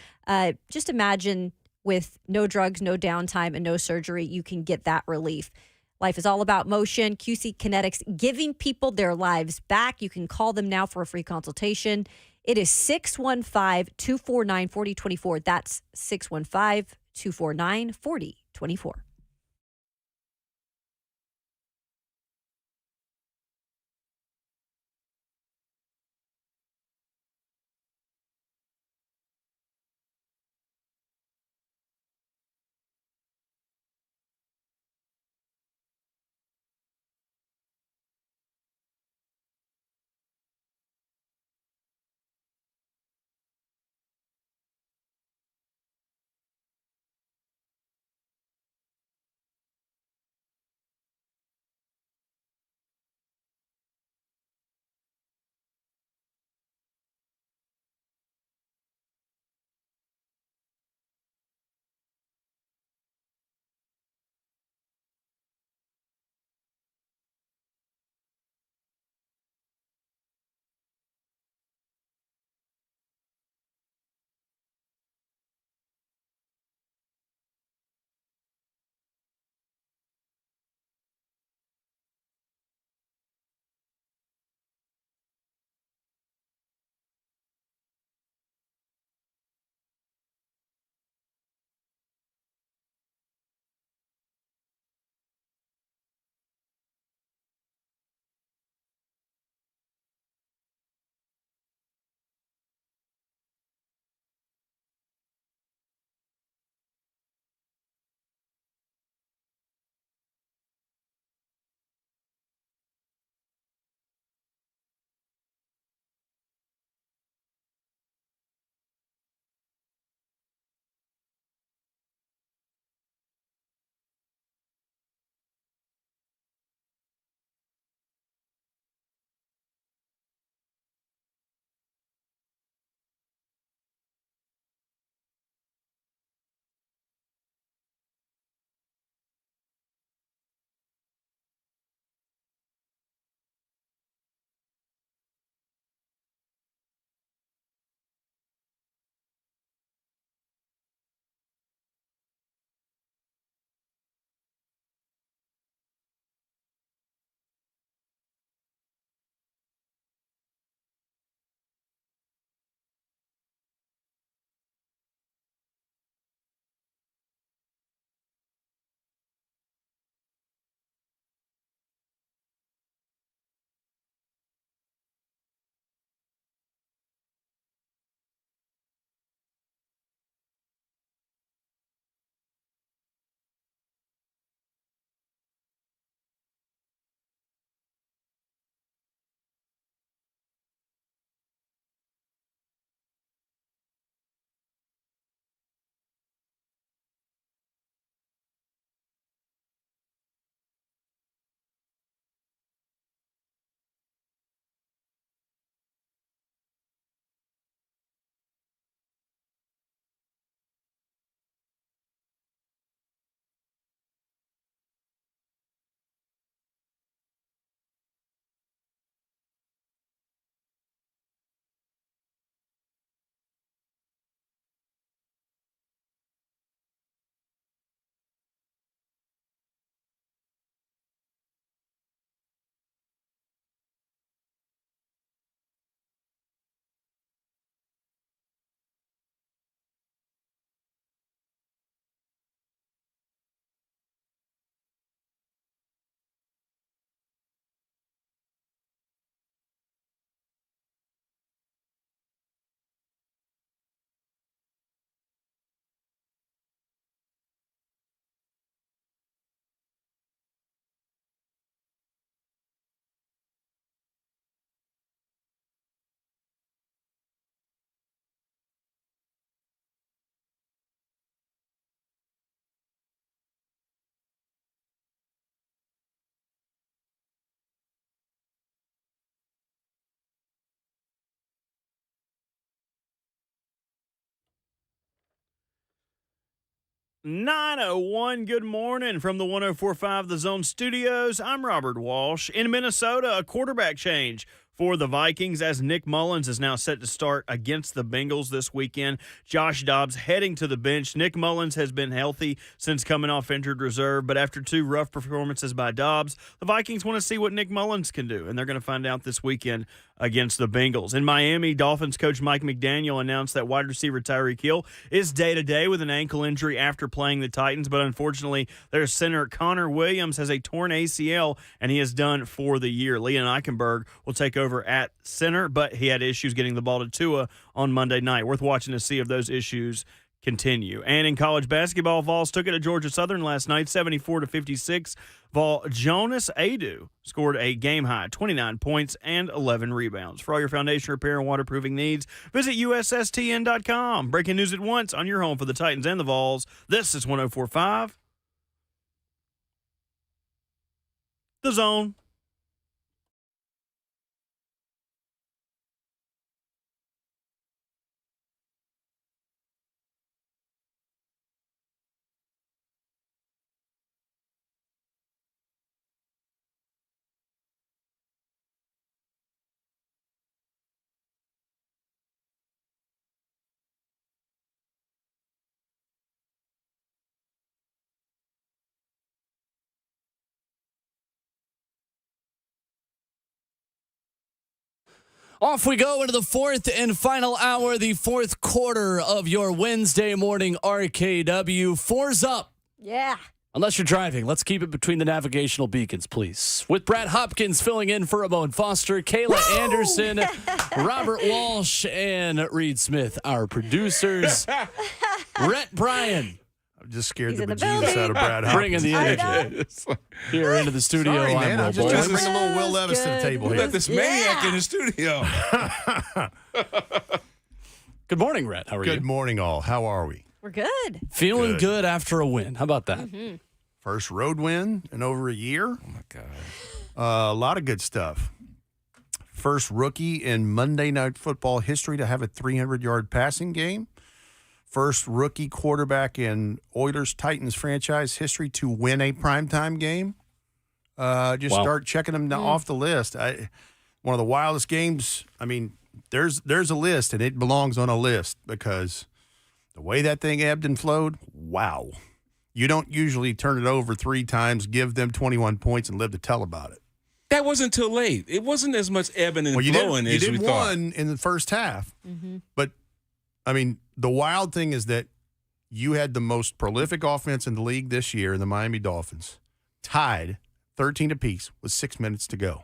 Just imagine with no drugs, no downtime, and no surgery, you can get that relief. Life is all about motion. QC Kinetics giving people their lives back. You can call them now for a free consultation. It is 615-249-4024. That's 615-249-4024. 9:01. Good morning from the 104.5 The Zone Studios. I'm Robert Walsh. In Minnesota, a quarterback change for the Vikings as Nick Mullins is now set to start against the Bengals this weekend. Josh Dobbs heading to the bench. Nick Mullins has been healthy since coming off injured reserve, but after two rough performances by Dobbs, the Vikings want to see what Nick Mullins can do, and they're going to find out this weekend against the Bengals. In Miami, Dolphins coach Mike McDaniel announced that wide receiver Tyreek Hill is day-to-day with an ankle injury after playing the Titans, but unfortunately, their center Connor Williams has a torn ACL, and he is done for the year. Leon Eichenberg will take over at center, but he had issues getting the ball to Tua on Monday night. Worth watching to see if those issues continue. And in college basketball, Vols took it to Georgia Southern last night, 74-56. Vol Jonas Adu scored a game-high 29 points and 11 rebounds. For all your foundation repair and waterproofing needs, visit USSTN.com. Breaking news at once on your home for the Titans and the Vols. This is 104.5 The Zone. Off we go into the fourth and final hour, the fourth quarter of your Wednesday morning RKW. Four's up. Yeah. Unless you're driving, let's keep it between the navigational beacons, please. With Brad Hopkins filling in for Ramon Foster, Kayla Anderson, Robert Walsh, and Reed Smith, our producers. Rhett Bryan. I'm just scared He's the in the bejesus building. out of Brad Hopkins. Bringing the energy here into the studio. Sorry, man. I'm just trying to bring a little Will Levis to the Good. table We here. got this maniac in the studio. Good morning, Rhett. How are you? Good morning, all. How are we? We're good. Feeling good after a win. How about that? First road win in over a year. Oh, my God. A lot of good stuff. First rookie in Monday Night Football history to have a 300-yard passing game. First rookie quarterback in Oilers-Titans franchise history to win a primetime game. Just Wow. start checking them off the list. One of the wildest games. I mean, there's a list, and it belongs on a list because the way that thing ebbed and flowed, wow. You don't usually turn it over 3 times, give them 21 points, and live to tell about it. That wasn't too late. It wasn't as much ebbing and flowing as we thought. Won in the first half, but I mean, the wild thing is that you had the most prolific offense in the league this year in the Miami Dolphins, tied 13 apiece with 6 minutes to go,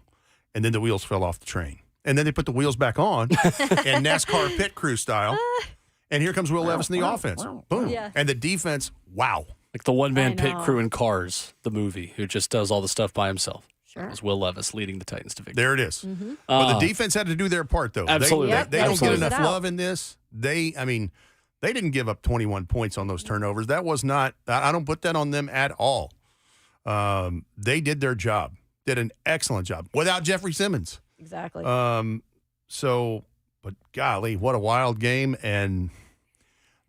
and then the wheels fell off the train, and then they put the wheels back on, and NASCAR pit crew style, and here comes Will Levis in the offense, boom, Yeah. and the defense, wow. Like the one-man I pit know. crew in Cars, the movie, who just does all the stuff by himself. Sure. That was Will Levis leading the Titans to victory. There it is. But the defense had to do their part, though. Absolutely. They don't get Absolutely. enough love in this. They didn't give up 21 points on those turnovers. That was not – I don't put that on them at all. They did their job, did an excellent job without Jeffrey Simmons. Exactly. But golly, what a wild game. And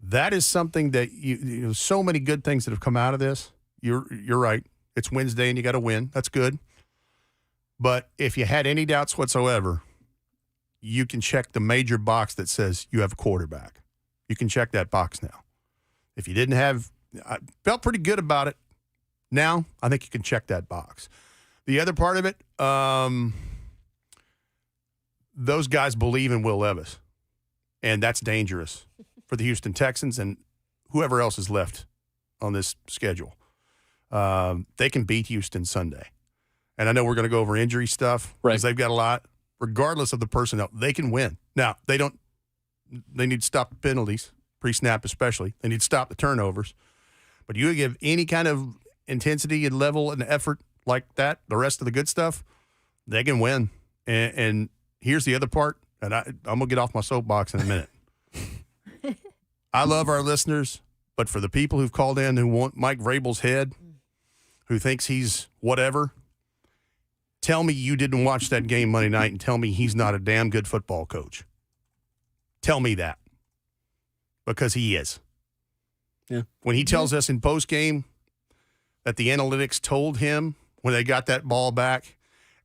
that is something that you know, so many good things that have come out of this. You're right. It's Wednesday and you got to win. That's good. But if you had any doubts whatsoever, you can check the major box that says you have a quarterback. You can check that box now. If you didn't have, I felt pretty good about it. Now, I think you can check that box. The other part of it, those guys believe in Will Levis, and that's dangerous for the Houston Texans and whoever else is left on this schedule. They can beat Houston Sunday. And I know we're going to go over injury stuff because they've got a lot. Regardless of the personnel, they can win. Now, they need to stop the penalties, pre-snap especially. They need to stop the turnovers. But you give any kind of intensity and level and effort like that, the rest of the good stuff, they can win. And here's the other part, and I'm going to get off my soapbox in a minute. I love our listeners, but for the people who've called in who want Mike Vrabel's head, who thinks he's whatever, tell me you didn't watch that game Monday night and tell me he's not a damn good football coach. Tell me that. Because he is. Yeah. When he tells us in postgame that the analytics told him when they got that ball back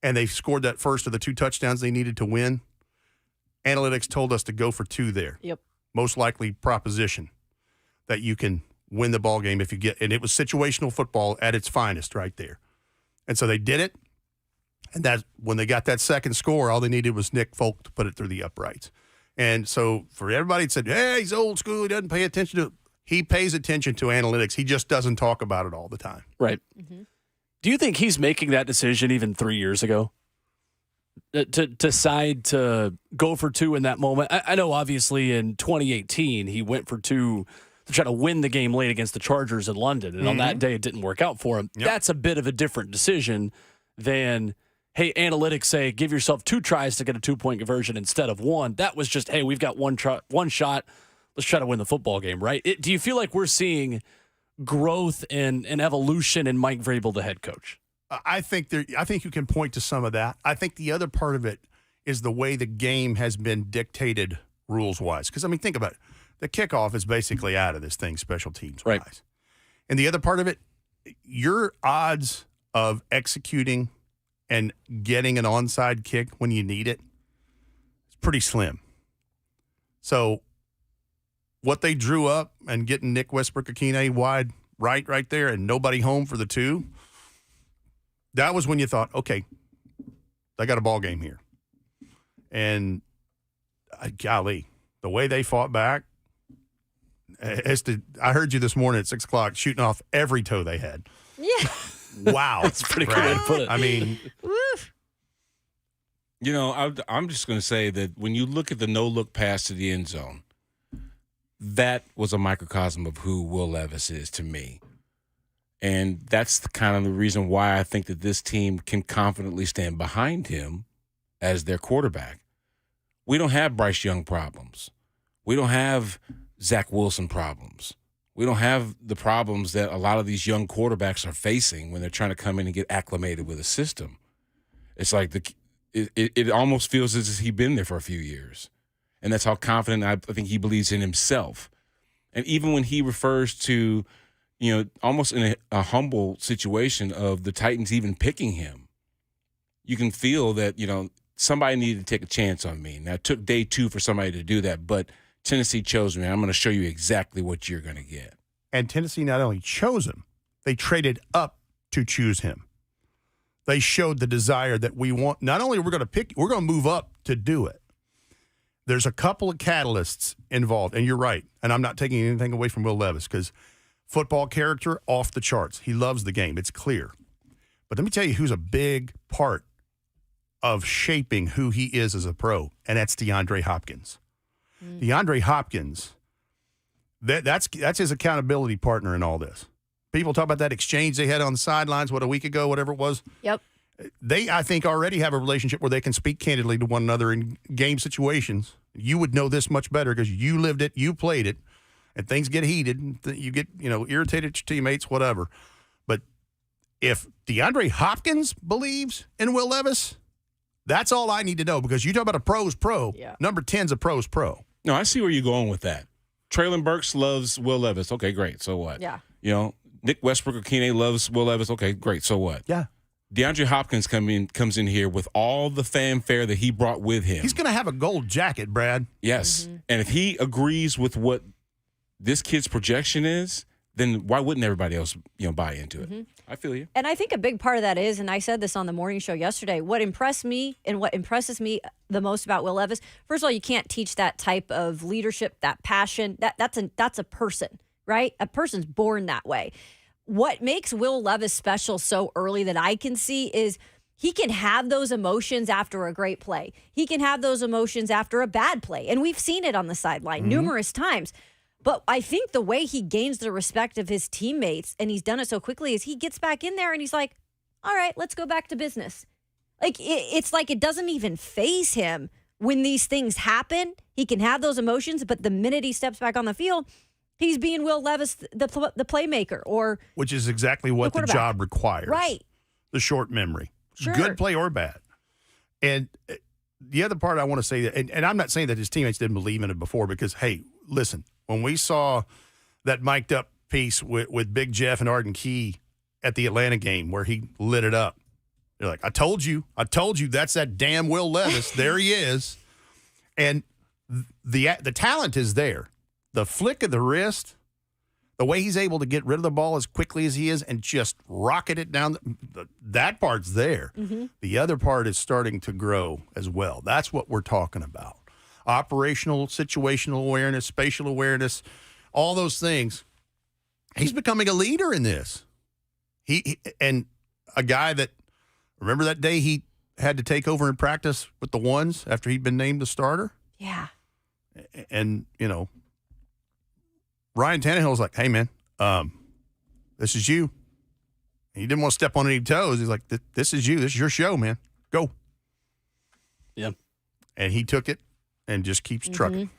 and they scored that first of the 2 touchdowns they needed to win, analytics told us to go for 2 there. Yep. Most likely proposition that you can win the ball game if you get, and it was situational football at its finest right there. And so they did it. And that when they got that second score, all they needed was Nick Folk to put it through the uprights. And so for everybody that said, hey, he's old school, he doesn't pay attention to it. He pays attention to analytics. He just doesn't talk about it all the time. Right. Do you think he's making that decision even 3 years ago? To decide to go for 2 in that moment? I know obviously in 2018 he went for 2 to try to win the game late against the Chargers in London. And on that day it didn't work out for him. Yep. That's a bit of a different decision than, hey, analytics say give yourself 2 tries to get a 2-point conversion instead of 1. That was just, hey, we've got one shot. Let's try to win the football game, right? Do you feel like we're seeing growth and evolution in Mike Vrabel, the head coach? I think you can point to some of that. I think the other part of it is the way the game has been dictated rules-wise. Because, I mean, think about it. The kickoff is basically out of this thing, special teams-wise. Right. And the other part of it, your odds of executing and getting an onside kick when you need it is pretty slim. So what they drew up and getting Nick Westbrook-Akine wide right there and nobody home for the 2, that was when you thought, okay, they got a ball game here. And golly, the way they fought back, I heard you this morning at 6 o'clock shooting off every toe they had. Yeah. Wow. That's a pretty good way to put it. I mean, You know, I'm just going to say that when you look at the no-look pass to the end zone, that was a microcosm of who Will Levis is to me. And that's kind of the reason why I think that this team can confidently stand behind him as their quarterback. We don't have Bryce Young problems. We don't have Zach Wilson problems. We don't have the problems that a lot of these young quarterbacks are facing when they're trying to come in and get acclimated with a system. It's like it almost feels as if he's been there for a few years. And that's how confident I think he believes in himself. And even when he refers to, you know, almost in a humble situation of the Titans even picking him, you can feel that, you know, somebody needed to take a chance on me. Now, it took day 2 for somebody to do that, but Tennessee chose me. I'm going to show you exactly what you're going to get. And Tennessee not only chose him, they traded up to choose him. They showed the desire that we want. Not only we're going to pick, we're going to move up to do it. There's a couple of catalysts involved, and you're right. And I'm not taking anything away from Will Levis because football character off the charts. He loves the game. It's clear. But let me tell you who's a big part of shaping who he is as a pro, and that's DeAndre Hopkins. DeAndre Hopkins, that's his accountability partner in all this. People talk about that exchange they had on the sidelines, a week ago, whatever it was. Yep. They, I think, already have a relationship where they can speak candidly to one another in game situations. You would know this much better because you lived it, you played it, and things get heated. And you get, irritated at your teammates, whatever. But if DeAndre Hopkins believes in Will Levis, that's all I need to know because you talk about a pro's pro. Yeah. Number 10's a pro's pro. No, I see where you're going with that. Traylon Burks loves Will Levis. Okay, great. So what? Yeah. Nick Westbrook-Akine loves Will Levis. Okay, great. So what? Yeah. DeAndre Hopkins comes in here with all the fanfare that he brought with him. He's going to have a gold jacket, Brad. Yes. And if he agrees with what this kid's projection is, then why wouldn't everybody else, buy into it? I feel you. And I think a big part of that is, and I said this on the morning show yesterday, what impressed me and what impresses me the most about Will Levis, first of all, you can't teach that type of leadership, that passion. That's a person, right? A person's born that way. What makes Will Levis special so early that I can see is he can have those emotions after a great play. He can have those emotions after a bad play. And we've seen it on the sideline numerous times. But I think the way he gains the respect of his teammates, and he's done it so quickly, is he gets back in there and he's like, all right, let's go back to business. Like, it's like it doesn't even faze him when these things happen. He can have those emotions, but the minute he steps back on the field, he's being Will Levis, the playmaker, which is exactly what the job requires. Right. The short memory. Sure. Good play or bad. And the other part I want to say that, and I'm not saying that his teammates didn't believe in it before because, hey, listen, when we saw that mic'd up piece with Big Jeff and Arden Key at the Atlanta game where he lit it up. They're like, I told you, that's that damn Will Levis. There he is. And the talent is there. The flick of the wrist, the way he's able to get rid of the ball as quickly as he is and just rocket it down, that part's there. Mm-hmm. The other part is starting to grow as well. That's what we're talking about. Operational, situational awareness, spatial awareness, all those things. He's becoming a leader in this. He and a guy that, remember that day he had to take over in practice with the ones after he'd been named the starter? Yeah. And, Ryan Tannehill's like, hey, man, this is you. He didn't want to step on any toes. He's like, this is you. This is your show, man. Go. Yeah. And he took it and just keeps trucking.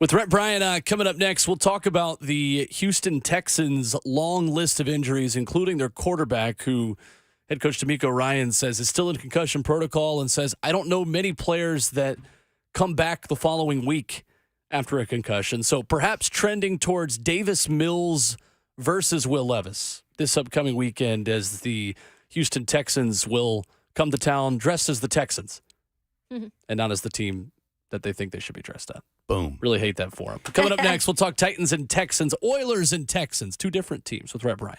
With Rhett Bryan coming up next, we'll talk about the Houston Texans' long list of injuries, including their quarterback, who head coach D'Amico Ryans says is still in concussion protocol and says, I don't know many players that come back the following week after a concussion. So perhaps trending towards Davis Mills versus Will Levis this upcoming weekend as the Houston Texans will come to town dressed as the Texans and not as the team that they think they should be dressed at. Boom. Really hate that for them. Coming up next, we'll talk Titans and Texans, Oilers and Texans, two different teams with Rhett Bryan.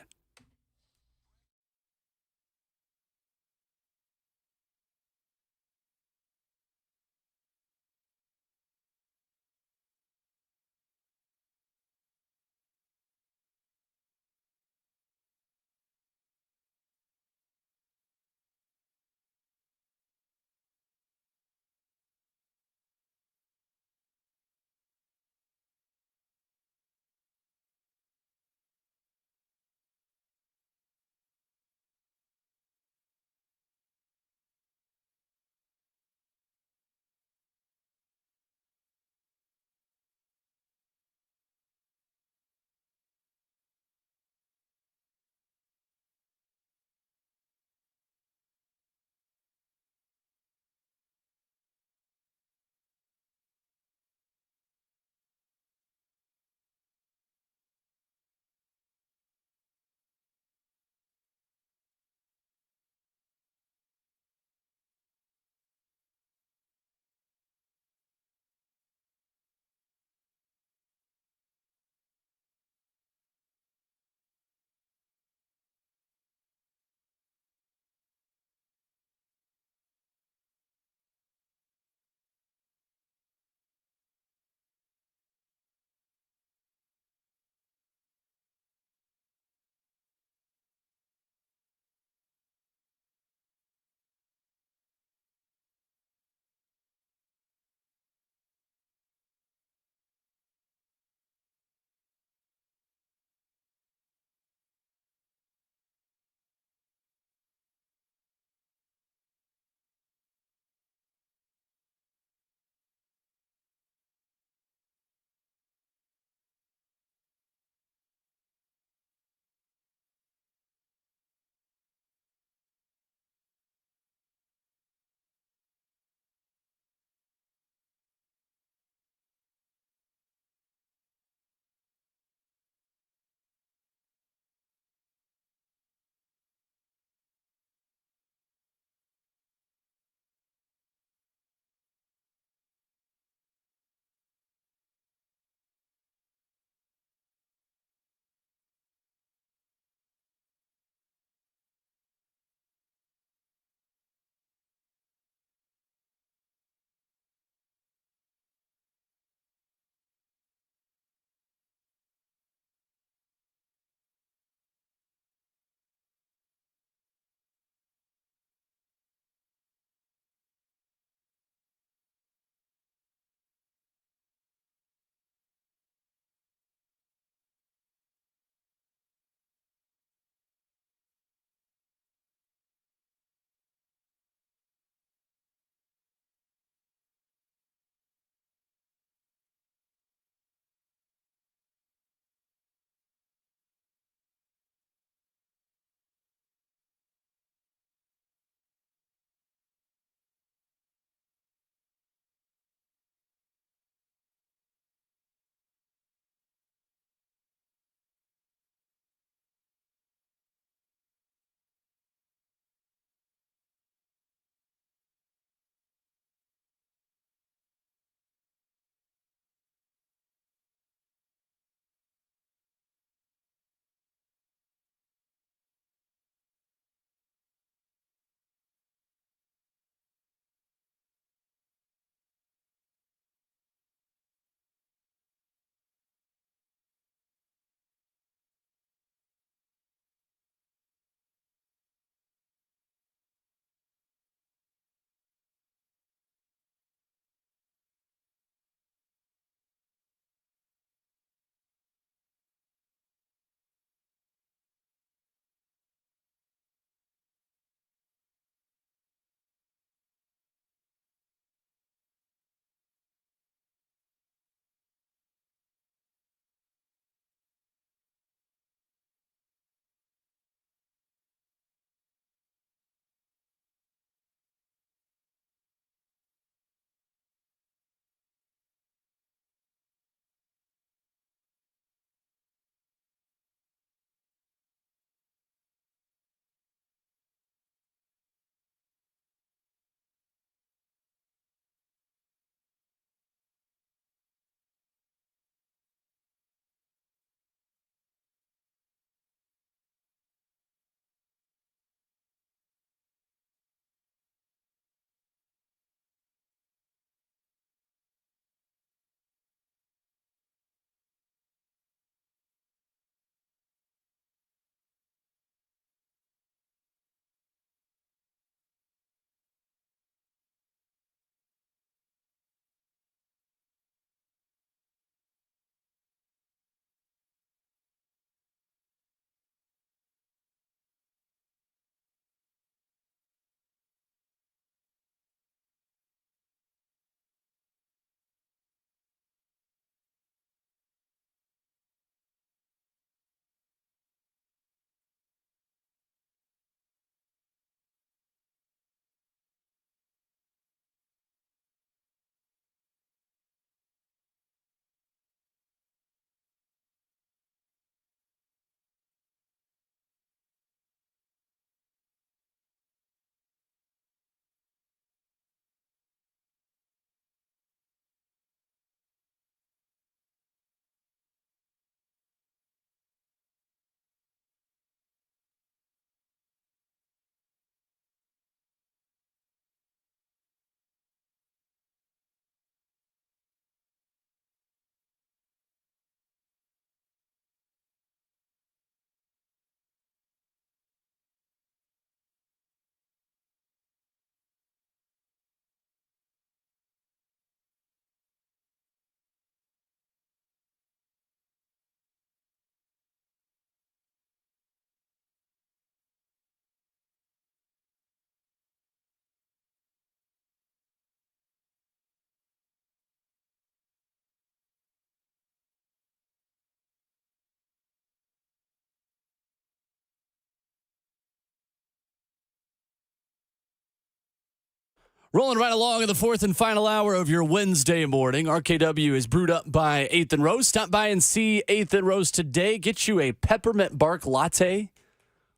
Rolling right along in the fourth and final hour of your Wednesday morning. RKW is brewed up by 8th and Rose. Stop by and see 8th and Rose today. Get you a peppermint bark latte, a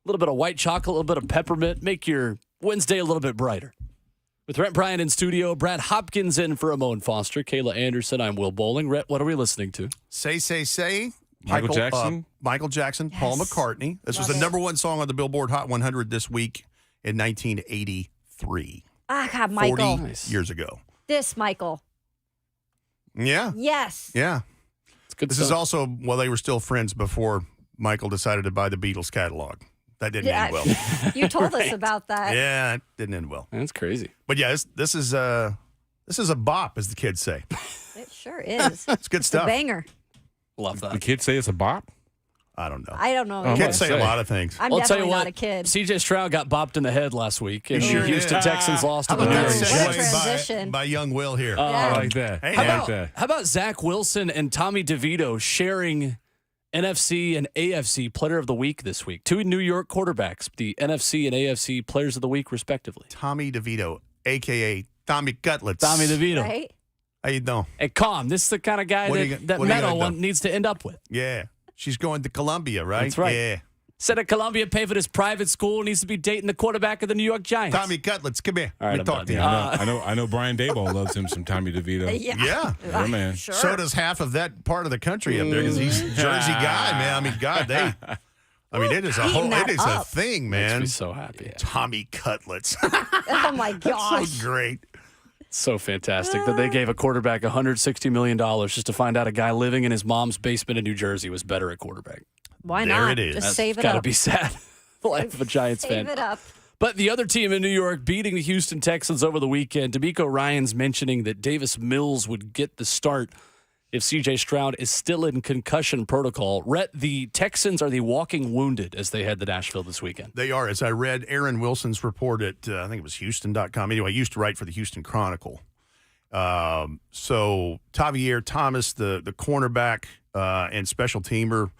little bit of white chocolate, a little bit of peppermint. Make your Wednesday a little bit brighter. With Rhett Bryan in studio, Brad Hopkins in for Ramon Foster, Kayla Anderson, I'm Will Bowling. Rhett, what are we listening to? Say. Michael Jackson. Michael Jackson, yes. Paul McCartney. This was the number one song on the Billboard Hot 100 this week in 1983. Ah, God, Michael. 40 years ago. This Michael. Yeah. Yes. Yeah. It's good this stuff. is also while they were still friends before Michael decided to buy the Beatles catalog. That didn't end well. You told us about that. Yeah, it didn't end well. That's crazy. But yeah, this is a bop, as the kids say. It sure is. It's good stuff. It's a banger. Love that. The kids say it's a bop? I don't know. I don't know. Kids say a lot of things. I'm I'll tell you definitely what, not a kid. CJ Stroud got bopped in the head last week. And sure the Houston did. Texans lost to How the about that Bears. What a segue transition. by young Will here? I like that. Hey, How about Zach Wilson and Tommy DeVito sharing NFC and AFC Player of the Week this week? Two New York quarterbacks, the NFC and AFC Players of the Week, respectively. Tommy DeVito, a.k.a. Tommy Cutlets. Tommy DeVito. Right? How you doing? Hey, calm. This is the kind of guy What are that you Meadow gonna one do? needs to end up with. Yeah. She's going to Columbia, right? That's right. Yeah. Said at Columbia, pay for this private school, needs to be dating the quarterback of the New York Giants. Tommy Cutlets, come here. All right, Let me I'm talk done. to you. I know Brian Daboll loves him some Tommy DeVito. Yeah. Yeah, man. Sure. So does half of that part of the country up there because he's a Jersey guy, man. I mean, God, it is a thing, man. Makes me so happy. Tommy Cutlets. Oh, my gosh. So great. So fantastic that they gave a quarterback $160 million just to find out a guy living in his mom's basement in New Jersey was better at quarterback. Why There not? it is. Just That's save it Gotta up. be sad. The life of a Giants fan. Save it up. But the other team in New York beating the Houston Texans over the weekend, D'Amico Ryan's mentioning that Davis Mills would get the start if C.J. Stroud is still in concussion protocol. Rhett, the Texans are the walking wounded as they head to Nashville this weekend. They are. As I read Aaron Wilson's report at, I think it was Houston.com. Anyway, I used to write for the Houston Chronicle. So Tavier Thomas, the cornerback and special teamer,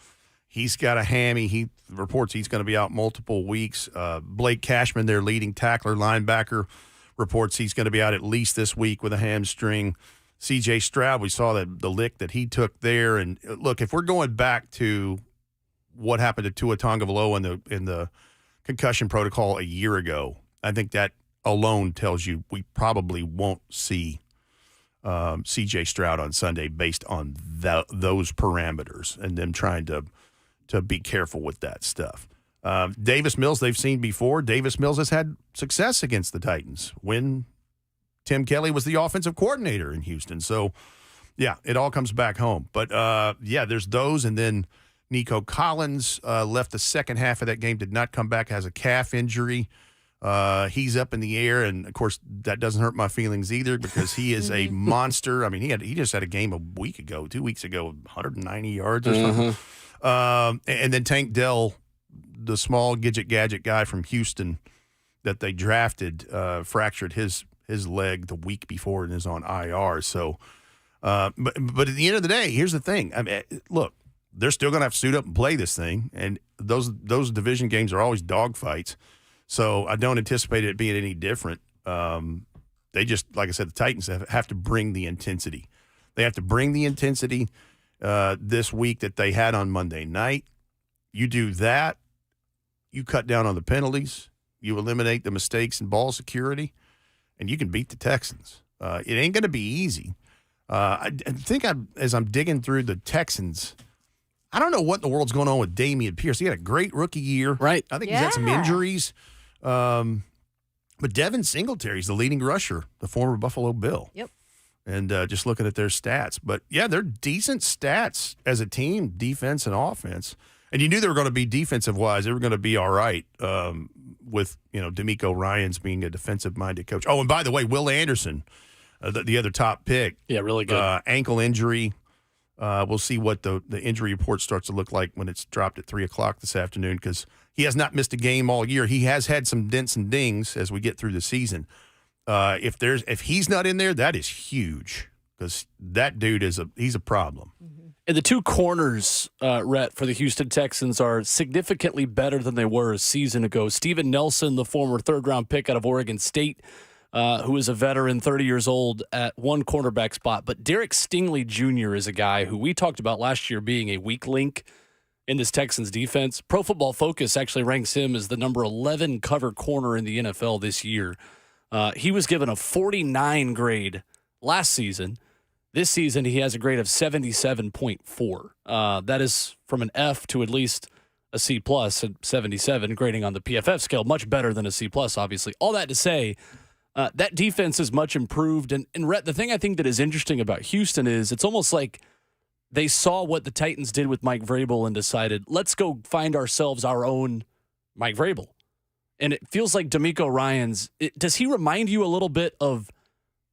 he's got a hammy. He reports he's going to be out multiple weeks. Blake Cashman, their leading tackler, linebacker, reports he's going to be out at least this week with a hamstring. C.J. Stroud, we saw that the lick that he took there. And look, if we're going back to what happened to Tua Tagovailoa in the concussion protocol a year ago, I think that alone tells you we probably won't see C.J. Stroud on Sunday based on those parameters and them trying to be careful with that stuff. Davis Mills, they've seen before. Davis Mills has had success against the Titans when Tim Kelly was the offensive coordinator in Houston. So, yeah, it all comes back home. But, there's those. And then Nico Collins left the second half of that game, did not come back, has a calf injury. He's up in the air, and, of course, that doesn't hurt my feelings either because he is a monster. I mean, he just had a game 2 weeks ago, 190 yards or something. And then Tank Dell, the small gadget guy from Houston that they drafted, fractured his leg the week before and is on IR. So, but at the end of the day, here's the thing. I mean, look, they're still going to have to suit up and play this thing, and those division games are always dogfights. So I don't anticipate it being any different. They just, like I said, the Titans have to bring the intensity. They have to bring the intensity this week that they had on Monday night. You do that, you cut down on the penalties, you eliminate the mistakes in ball security, and you can beat the Texans. It ain't going to be easy. I think as I'm digging through the Texans, I don't know what in the world's going on with Damian Pierce. He had a great rookie year. Right. I think he's had some injuries. But Devin Singletary's the leading rusher, the former Buffalo Bill. Yep. And just looking at their stats. But, yeah, they're decent stats as a team, defense and offense. And you knew they were going to be defensive-wise. They were going to be all right with, D'Amico Ryans being a defensive-minded coach. Oh, and by the way, Will Anderson, the other top pick. Yeah, really good. Ankle injury. We'll see what the injury report starts to look like when it's dropped at 3 o'clock this afternoon because he has not missed a game all year. He has had some dents and dings as we get through the season. If he's not in there, that is huge because that dude he's a problem. And the two corners, Rhett, for the Houston Texans are significantly better than they were a season ago. Steven Nelson, the former third-round pick out of Oregon State, who is a veteran, 30 years old at one cornerback spot. But Derek Stingley Jr. is a guy who we talked about last year being a weak link in this Texans defense. Pro Football Focus actually ranks him as the number 11 cover corner in the NFL this year. He was given a 49 last season. This season, he has a grade of 77.4. That is from an F to at least a C plus at 77, grading on the PFF scale, much better than a C plus, obviously. All that to say, that defense is much improved. And Rhett, the thing I think that is interesting about Houston is it's almost like they saw what the Titans did with Mike Vrabel and decided, let's go find ourselves our own Mike Vrabel. And it feels like D'Amico Ryans, does he remind you a little bit of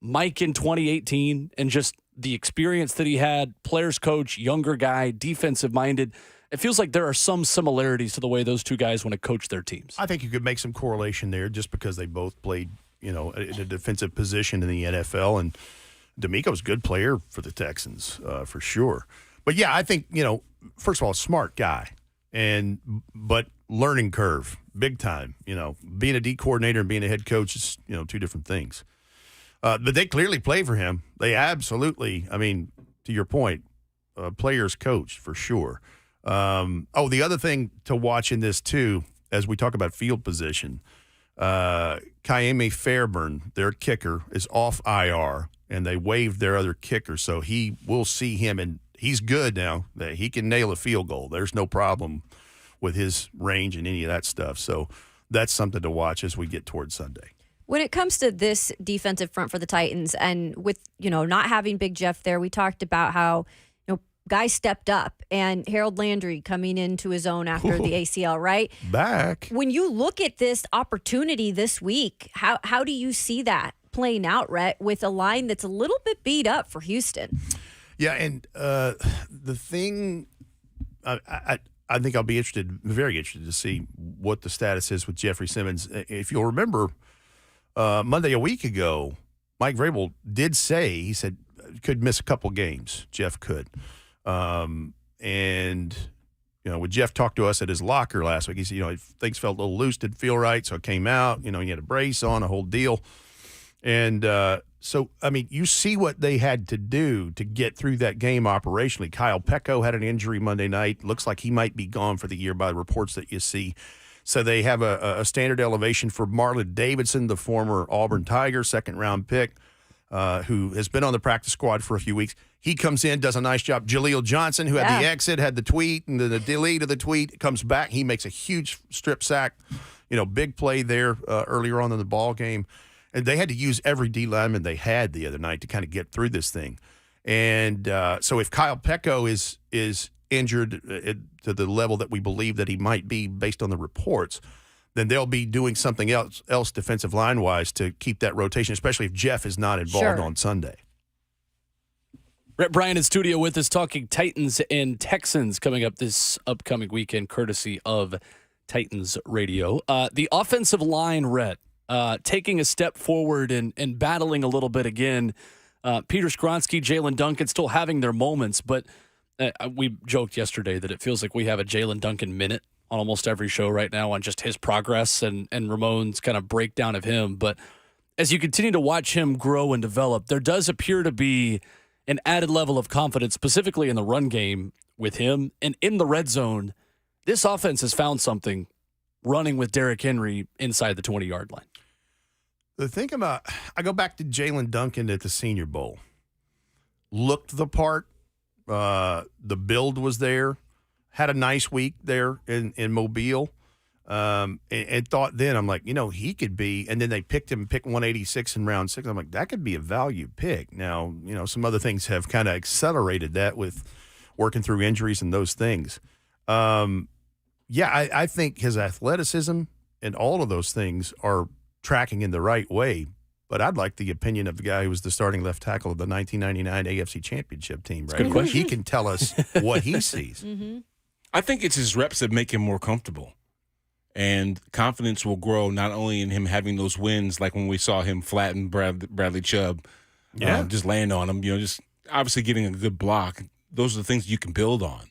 Mike in 2018 and just the experience that he had, players coach, younger guy, defensive-minded? It feels like there are some similarities to the way those two guys want to coach their teams. I think you could make some correlation there just because they both played, in a defensive position in the NFL, and D'Amico's a good player for the Texans, for sure. But, yeah, I think, first of all, smart guy, but learning curve, big time. Being a D coordinator and being a head coach is, two different things. But they clearly play for him. They absolutely, to your point, players coach for sure. The other thing to watch in this, too, as we talk about field position, Kaimi Fairburn, their kicker, is off IR, and they waived their other kicker. So we'll see him, and he's good now. He can nail a field goal. There's no problem with his range and any of that stuff. So that's something to watch as we get towards Sunday. When it comes to this defensive front for the Titans, and with not having Big Jeff there, we talked about how guys stepped up, and Harold Landry coming into his own after the ACL, right? Back. When you look at this opportunity this week, how do you see that playing out, Rhett, with a line that's a little bit beat up for Houston? Yeah, and the thing I think I'll be very interested to see what the status is with Jeffrey Simmons. If you'll remember, Monday a week ago, Mike Vrabel did say, he said, could miss a couple games. Jeff could. When Jeff talked to us at his locker last week, he said, things felt a little loose, didn't feel right, so I came out. He had a brace on, a whole deal. And you see what they had to do to get through that game operationally. Kyle Pecco had an injury Monday night. Looks like he might be gone for the year by the reports that you see. So they have a standard elevation for Marlon Davidson, the former Auburn Tiger, second-round pick, who has been on the practice squad for a few weeks. He comes in, does a nice job. Jaleel Johnson, who had the exit, had the tweet, and the delete of the tweet, comes back. He makes a huge strip sack, big play there earlier on in the ball game. And they had to use every D lineman they had the other night to kind of get through this thing. And so if Kyle Pecco is injured to the level that we believe that he might be based on the reports, then they'll be doing something else defensive line-wise to keep that rotation, especially if Jeff is not involved on Sunday. Rhett Bryan in studio with us talking Titans and Texans coming up this upcoming weekend, courtesy of Titans Radio. The offensive line, Rhett, taking a step forward and battling a little bit again. Peter Skronsky, Jalen Duncan still having their moments, but we joked yesterday that it feels like we have a Jalen Duncan minute on almost every show right now on just his progress and Ramon's kind of breakdown of him. But as you continue to watch him grow and develop, there does appear to be an added level of confidence, specifically in the run game with him. And in the red zone, this offense has found something running with Derrick Henry inside the 20-yard line. The thing about, I go back to Jalen Duncan at the Senior Bowl. Looked the part. The build was there. Had a nice week there in Mobile. And thought then, I'm like, he could be. And then they picked 186 in round 6. I'm like, that could be a value pick. Now, some other things have kind of accelerated that with working through injuries and those things. I think his athleticism and all of those things are tracking in the right way. But I'd like the opinion of the guy who was the starting left tackle of the 1999 AFC Championship team. Right? Good question. He can tell us what he sees. Mm-hmm. I think it's his reps that make him more comfortable. And confidence will grow not only in him having those wins, like when we saw him flatten Bradley Chubb, just land on him, just obviously getting a good block. Those are the things you can build on.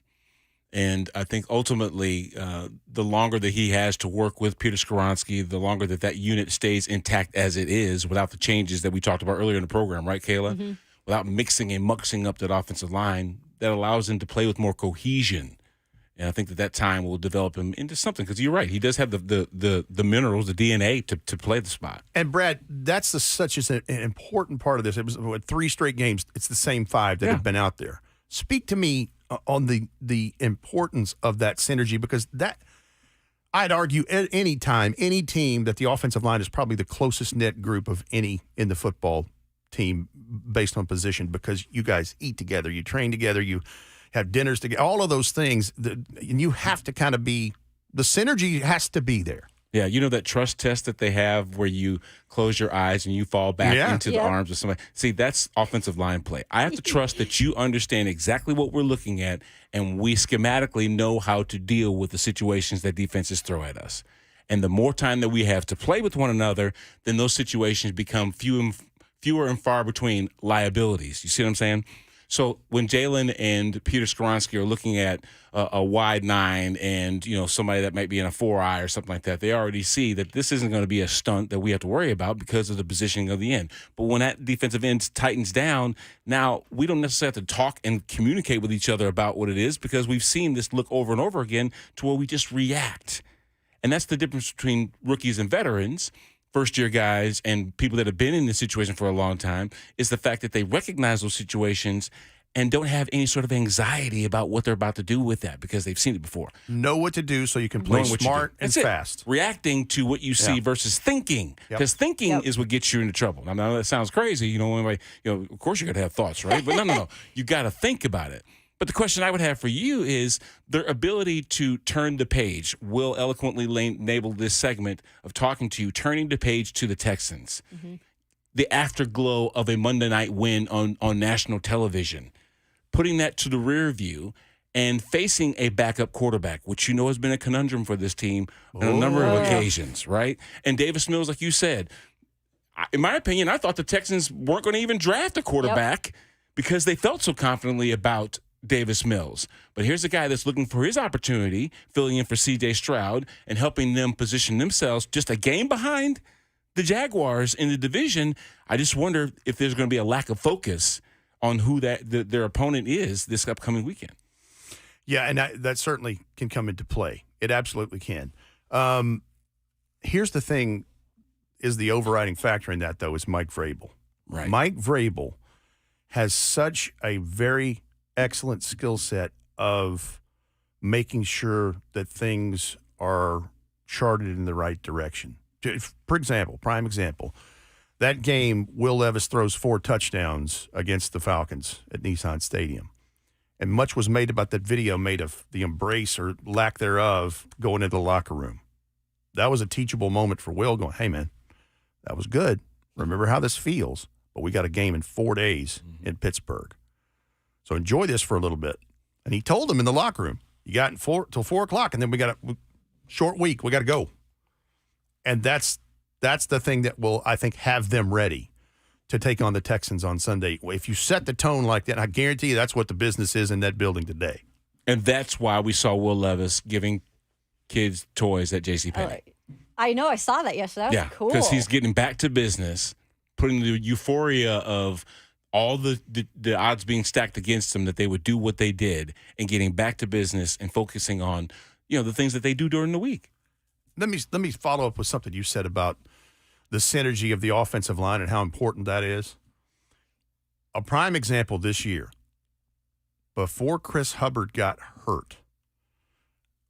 And I think ultimately, the longer that he has to work with Peter Skoronski, the longer that unit stays intact as it is without the changes that we talked about earlier in the program, right, Kayla? Mm-hmm. Without mixing and muxing up that offensive line, that allows him to play with more cohesion. And I think that time will develop him into something, because you're right. He does have the minerals, the DNA to play the spot. And, Brad, that's such an important part of this. It was 3 straight games. It's the same 5 that have been out there. Speak to me on the importance of that synergy, because that I'd argue at any time, any team, that the offensive line is probably the closest knit group of any in the football team based on position, because you guys eat together, you train together, you have dinners together, all of those things, and you have to kind of the synergy has to be there. Yeah, you know that trust test that they have where you close your eyes and you fall back into the arms of somebody? See, that's offensive line play. I have to trust that you understand exactly what we're looking at, and we schematically know how to deal with the situations that defenses throw at us. And the more time that we have to play with one another, then those situations become fewer and far between liabilities. You see what I'm saying? So when Jalen and Peter Skoronski are looking at a wide 9 and, somebody that might be in a 4-eye or something like that, they already see that this isn't going to be a stunt that we have to worry about because of the positioning of the end. But when that defensive end tightens down, now we don't necessarily have to talk and communicate with each other about what it is, because we've seen this look over and over again to where we just react. And that's the difference between rookies and veterans, first-year guys and people that have been in this situation for a long time, is the fact that they recognize those situations and don't have any sort of anxiety about what they're about to do with that, because they've seen it before. Know what to do so you can play smart and fast. Reacting to what you see versus thinking, because thinking is what gets you into trouble. Now, I know that sounds crazy. Of course you got to have thoughts, right? But no. You got to think about it. But the question I would have for you is their ability to turn the page. Will eloquently label this segment of talking to you, turning the page to the Texans. Mm-hmm. The afterglow of a Monday night win on national television. Putting that to the rear view and facing a backup quarterback, which has been a conundrum for this team on a number of occasions, right? And Davis Mills, like you said, in my opinion, I thought the Texans weren't going to even draft a quarterback because they felt so confidently about Davis Mills. But here's a guy that's looking for his opportunity, filling in for C.J. Stroud and helping them position themselves just a game behind the Jaguars in the division. I just wonder if there's going to be a lack of focus on who their opponent is this upcoming weekend. Yeah, and that certainly can come into play. It absolutely can. Here's the thing, is the overriding factor in that, though, is Mike Vrabel. Right. Mike Vrabel has such a very excellent skill set of making sure that things are charted in the right direction. For example, prime example, that game, Will Levis throws 4 touchdowns against the Falcons at Nissan Stadium. And much was made about that video made of the embrace or lack thereof going into the locker room. That was a teachable moment for Will, going, hey, man, that was good. Remember how this feels, but we got a game in 4 days in Pittsburgh. So enjoy this for a little bit. And he told them in the locker room, you got till 4 o'clock, and then we got a short week. We got to go. And that's the thing that will, I think, have them ready to take on the Texans on Sunday. If you set the tone like that, I guarantee you that's what the business is in that building today. And that's why we saw Will Levis giving kids toys at JCPenney. I know. I saw that yesterday. That was cool. Because he's getting back to business, putting the euphoria of all the odds being stacked against them that they would do what they did, and getting back to business and focusing on, the things that they do during the week. Let me follow up with something you said about the synergy of the offensive line and how important that is. A prime example this year, before Chris Hubbard got hurt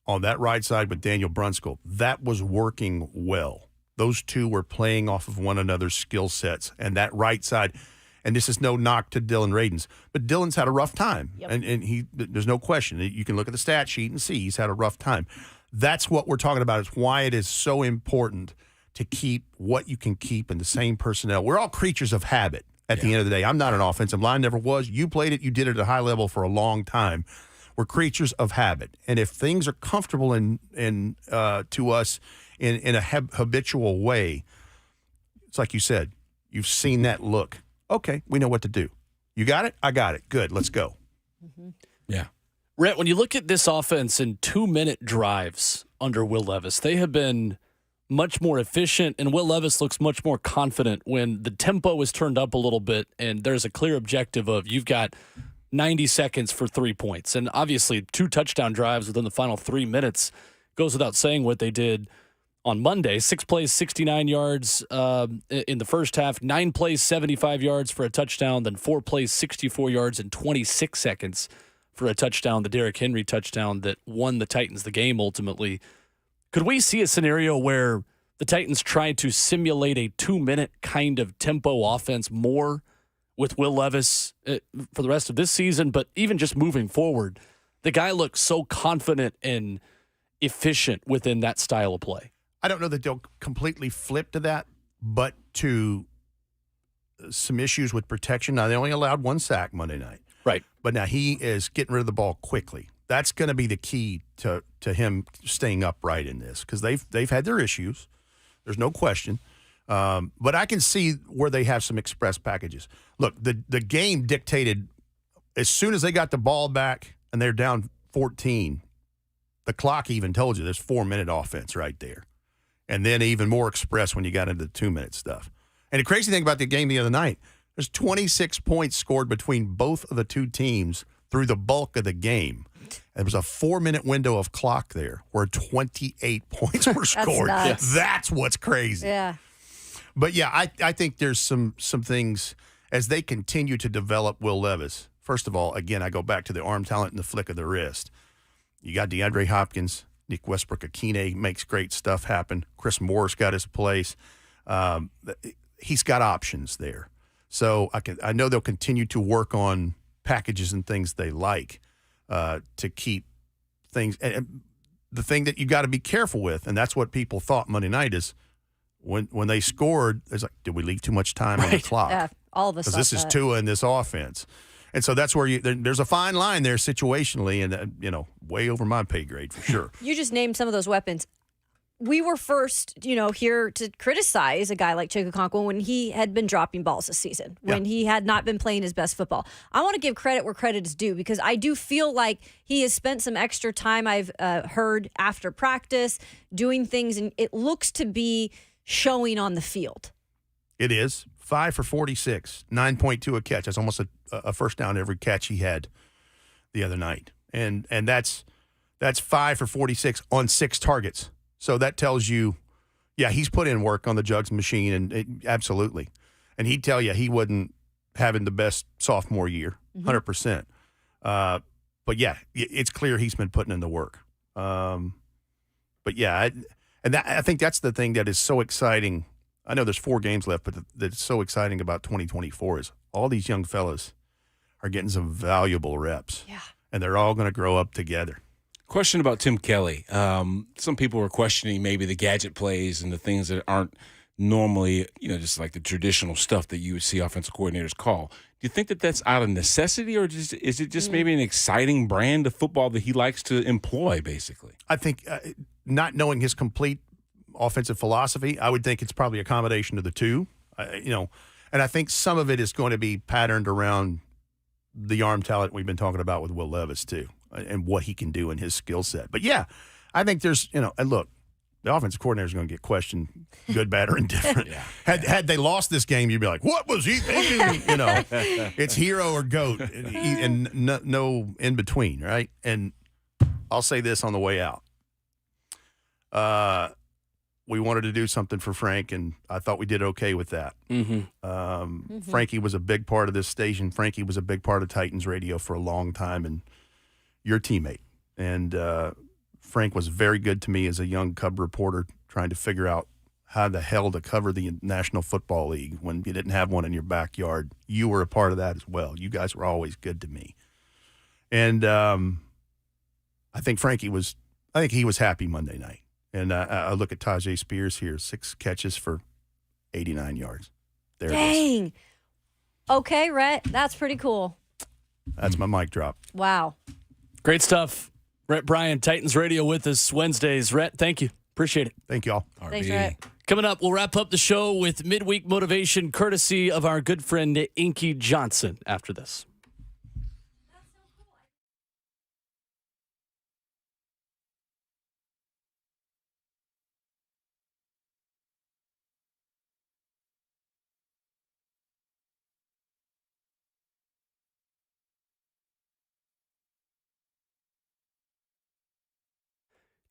on that right side with Daniel Brunskill, that was working well. Those two were playing off of one another's skill sets, and that right side, and this is no knock to Dylan Radins, but Dylan's had a rough time, and there's no question. You can look at the stat sheet and see he's had a rough time. That's what we're talking about. It's why it is so important to keep what you can keep in the same personnel. We're all creatures of habit at the end of the day. I'm not an offensive line, never was. You played it. You did it at a high level for a long time. We're creatures of habit. And if things are comfortable to us in a habitual way, it's like you said, you've seen that look. Okay, we know what to do. You got it? I got it. Good, let's go. Yeah. Rhett, when you look at this offense in 2-minute drives under Will Levis, they have been much more efficient, and Will Levis looks much more confident when the tempo is turned up a little bit and there's a clear objective of you've got 90 seconds for 3 points. And obviously 2 touchdown drives within the final 3 minutes goes without saying what they did on Monday. 6 plays, 69 yards in the first half, 9 plays, 75 yards for a touchdown, then 4 plays, 64 yards in 26 seconds for a touchdown, the Derrick Henry touchdown that won the Titans the game ultimately. Could we see a scenario where the Titans try to simulate a 2-minute kind of tempo offense more with Will Levis for the rest of this season, but even just moving forward? The guy looks so confident and efficient within that style of play. I don't know that they'll completely flip to that, but to some issues with protection. Now, they only allowed 1 sack Monday night. Right. But now he is getting rid of the ball quickly. That's going to be the key to him staying upright in this, because they've had their issues. There's no question. But I can see where they have some express packages. Look, the game dictated as soon as they got the ball back and they're down 14, the clock even told you there's 4-minute offense right there. And then even more express when you got into the 2-minute stuff. And the crazy thing about the game the other night, there's 26 points scored between both of the two teams through the bulk of the game. There was a 4-minute window of clock there where 28 points were scored. That's what's crazy. Yeah. But, yeah, I think there's some things as they continue to develop Will Levis. First of all, again, I go back to the arm talent and the flick of the wrist. You got DeAndre Hopkins. Nick Westbrook-Akine makes great stuff happen. Chris Moore's got his place. He's got options there. So I know they'll continue to work on packages and things they like to keep things. And the thing that you got to be careful with, and that's what people thought Monday night, is when they scored, it's like, did we leave too much time on the clock? Yeah, all of us. Because this is Tua in this offense. And so that's where there's a fine line there situationally, and, way over my pay grade for sure. You just named some of those weapons. We were first, here to criticize a guy like Chig Okonkwo when he had been dropping balls this season, when he had not been playing his best football. I want to give credit where credit is due, because I do feel like he has spent some extra time, I've heard, after practice, doing things, and it looks to be showing on the field. It is. 5 for 46, 9.2 a catch. That's almost a first down every catch he had the other night. And that's 5 for 46 on 6 targets. So that tells you, he's put in work on the jugs machine, and absolutely. And he'd tell you he wasn't having the best sophomore year, 100%. But, it's clear he's been putting in the work. I think that's the thing that is so exciting. I know there's 4 games left, but that's so exciting about 2024 is all these young fellas are getting some valuable reps. Yeah. And they're all going to grow up together. Question about Tim Kelly. Some people were questioning maybe the gadget plays and the things that aren't normally, just like the traditional stuff that you would see offensive coordinators call. Do you think that that's out of necessity, or is it just maybe an exciting brand of football that he likes to employ, basically? I think not knowing his complete offensive philosophy, I would think it's probably a combination of the two, and I think some of it is going to be patterned around the arm talent we've been talking about with Will Levis too, and what he can do in his skill set. But I think there's, and look, the offensive coordinator is going to get questioned, good, bad, or indifferent. Had they lost this game, you'd be like, what was he thinking? It's hero or goat, and no in between, right? And I'll say this on the way out. We wanted to do something for Frank, and I thought we did okay with that. Frankie was a big part of this station. Frankie was a big part of Titans radio for a long time, and your teammate. And Frank was very good to me as a young Cub reporter trying to figure out how the hell to cover the National Football League when you didn't have one in your backyard. You were a part of that as well. You guys were always good to me. And I think he was happy Monday night. And I look at Tajay Spears here, 6 catches for 89 yards. There it is. Dang. Okay, Rhett, that's pretty cool. That's my mic drop. Wow. Great stuff. Rhett Bryan, Titans Radio with us Wednesdays. Rhett, thank you. Appreciate it. Thank y'all. Thanks, Rhett. Coming up, we'll wrap up the show with midweek motivation courtesy of our good friend Inky Johnson after this.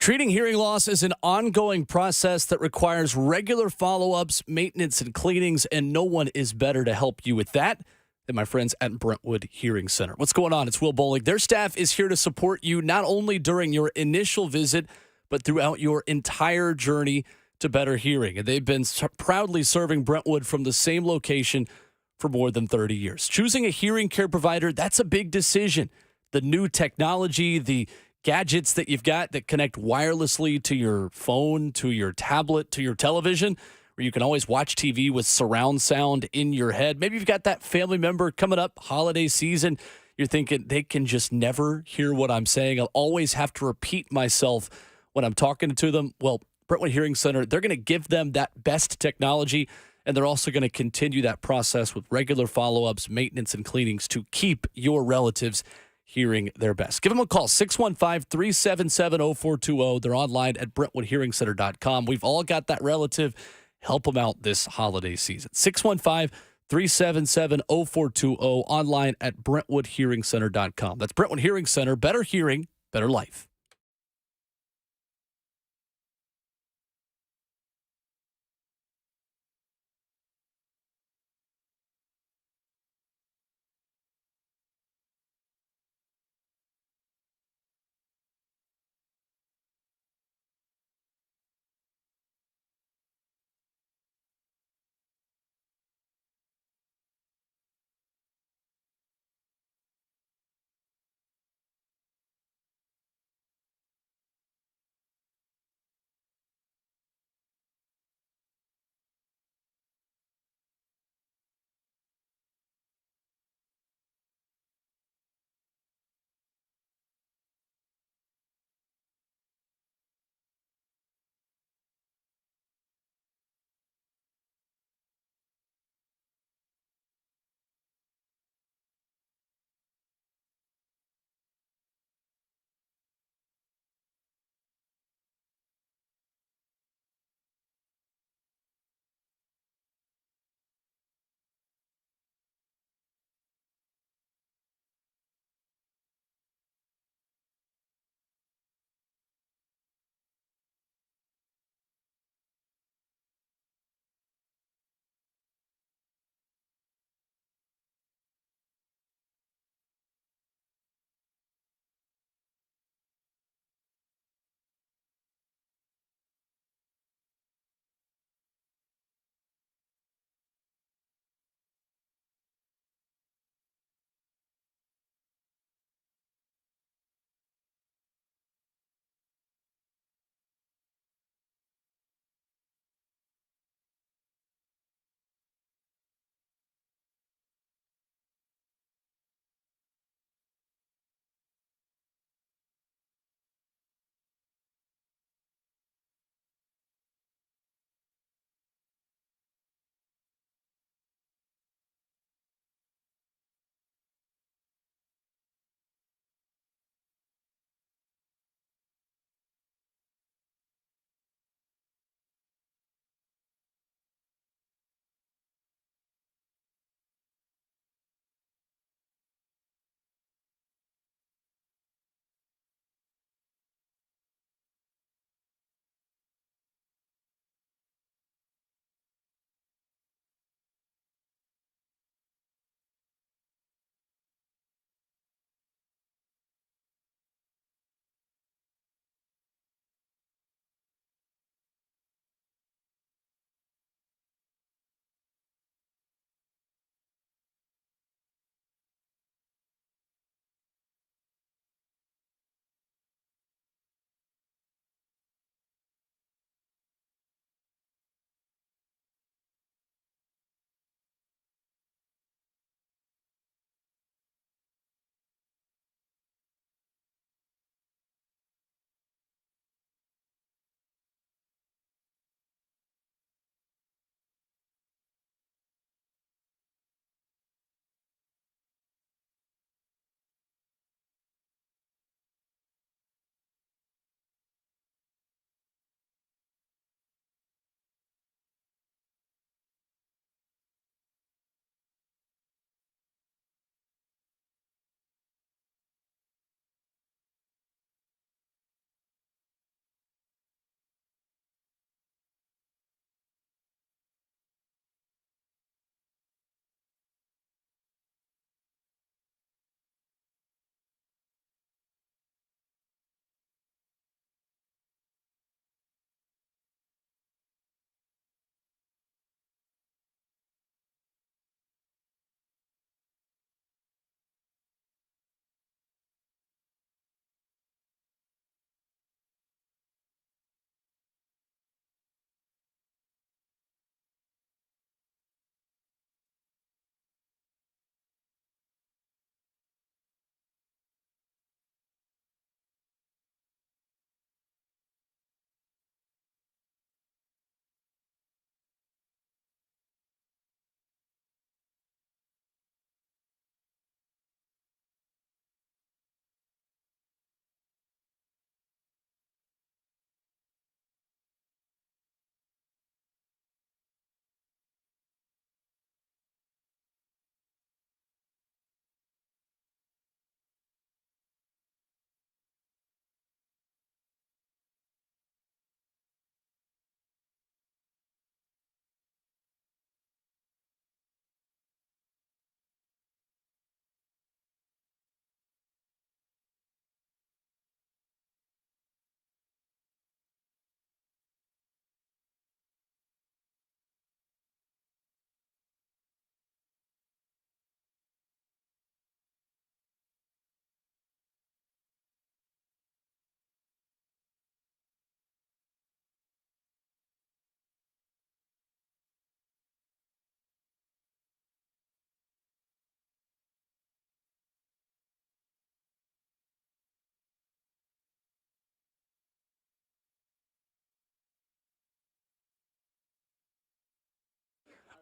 Treating hearing loss is an ongoing process that requires regular follow-ups, maintenance, and cleanings, and no one is better to help you with that than my friends at Brentwood Hearing Center. What's going on? It's Will Bowling. Their staff is here to support you not only during your initial visit, but throughout your entire journey to better hearing. And they've been proudly serving Brentwood from the same location for more than 30 years. Choosing a hearing care provider, that's a big decision. The new technology, the gadgets that you've got that connect wirelessly to your phone, to your tablet, to your television, where you can always watch TV with surround sound in your head. Maybe you've got that family member coming up, holiday season. You're thinking, they can just never hear what I'm saying. I'll always have to repeat myself when I'm talking to them. Well, Brentwood Hearing Center, they're going to give them that best technology, and they're also going to continue that process with regular follow-ups, maintenance, and cleanings to keep your relatives hearing their best. Give them a call, 615-377-0420. They're online at BrentwoodHearingCenter.com. We've all got that relative. Help them out this holiday season. 615-377-0420, online at BrentwoodHearingCenter.com. That's Brentwood Hearing Center. Better hearing, better life.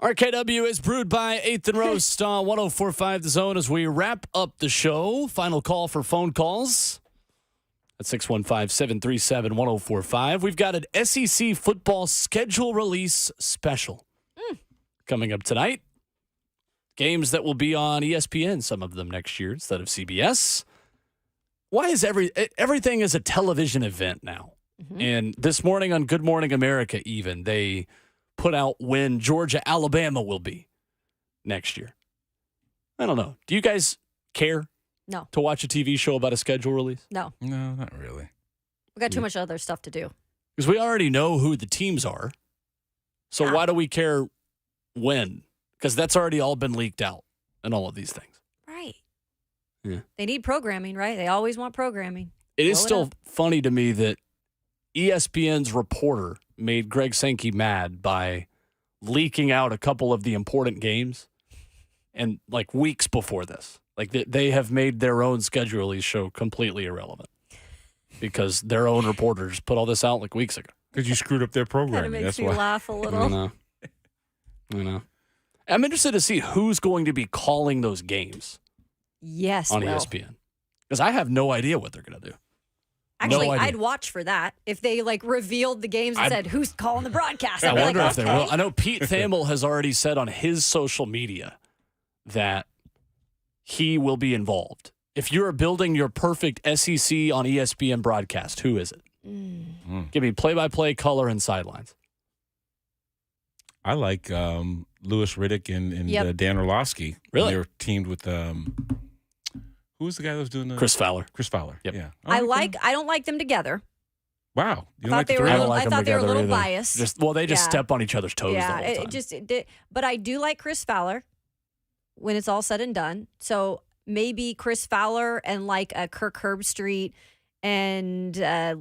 RKW is brewed by 8th and Roast on 104.5 The Zone as we wrap up the show. Final call for phone calls at 615-737-1045. We've got an SEC football schedule release special coming up tonight. Games that will be on ESPN, some of them next year instead of CBS. Why is everything is a television event now? And this morning on Good Morning America even, they put out when Georgia, Alabama will be next year. I don't know. Do you guys care? No. To watch a TV show about a schedule release? No. No, not really. We got too much other stuff to do. Because we already know who the teams are. So why do we care when? Because that's already all been leaked out and all of these things. Right. Yeah. They need programming, right? They always want programming. It is Blow still up. funny to me that ESPN's reporter made Greg Sankey mad by leaking out a couple of the important games and like weeks before this. Like they have made their own schedule release show completely irrelevant because their own reporters put all this out like weeks ago. Because you screwed up their Kind of programming. makes That's me why. laugh a I little. know. I'm interested to see who's going to be calling those games Yes, on Will. ESPN because I have no idea what they're going to do. Actually, No idea. I'd watch for that if they like revealed the games and said who's calling the broadcast. I I'd be wonder like, if they okay. will. I know Pete Thamel has already said on his social media that he will be involved. If you're building your perfect SEC on ESPN broadcast, who is it? Give me play-by-play, color, and sidelines. I like Louis Riddick and Yep. Dan Orlovsky. Really? They were teamed with who was the guy that was doing the Chris Fowler. Chris Fowler. Yep. Yeah. I don't like them together. Wow. I You don't thought like the they were three a of little, them? I thought they were a little biased. They just Yeah. step on each other's toes the Yeah, whole time. it just did. But I do like Chris Fowler when it's all said and done. So maybe Chris Fowler and like a Kirk Herbstreit and gosh,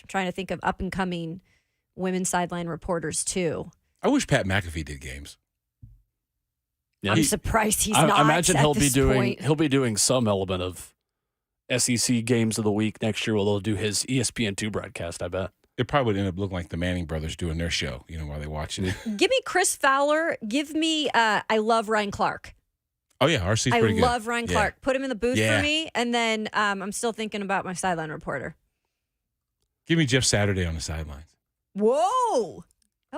I'm trying to think of up and coming women's sideline reporters too. I wish Pat McAfee did games. Yeah. I'm surprised he's I not. imagine at he'll be this doing point. he'll be doing some element of SEC games of the week next year. Where they'll do his ESPN2 broadcast. I bet. It probably would end up looking like the Manning brothers doing their show, while they watch it. Give me Chris Fowler. Give me. I love Ryan Clark. Oh, yeah, RC's I pretty good. love Ryan Yeah. Clark. Put him in the booth Yeah. for me, and then I'm still thinking about my sideline reporter. Give me Jeff Saturday on the sidelines. Whoa.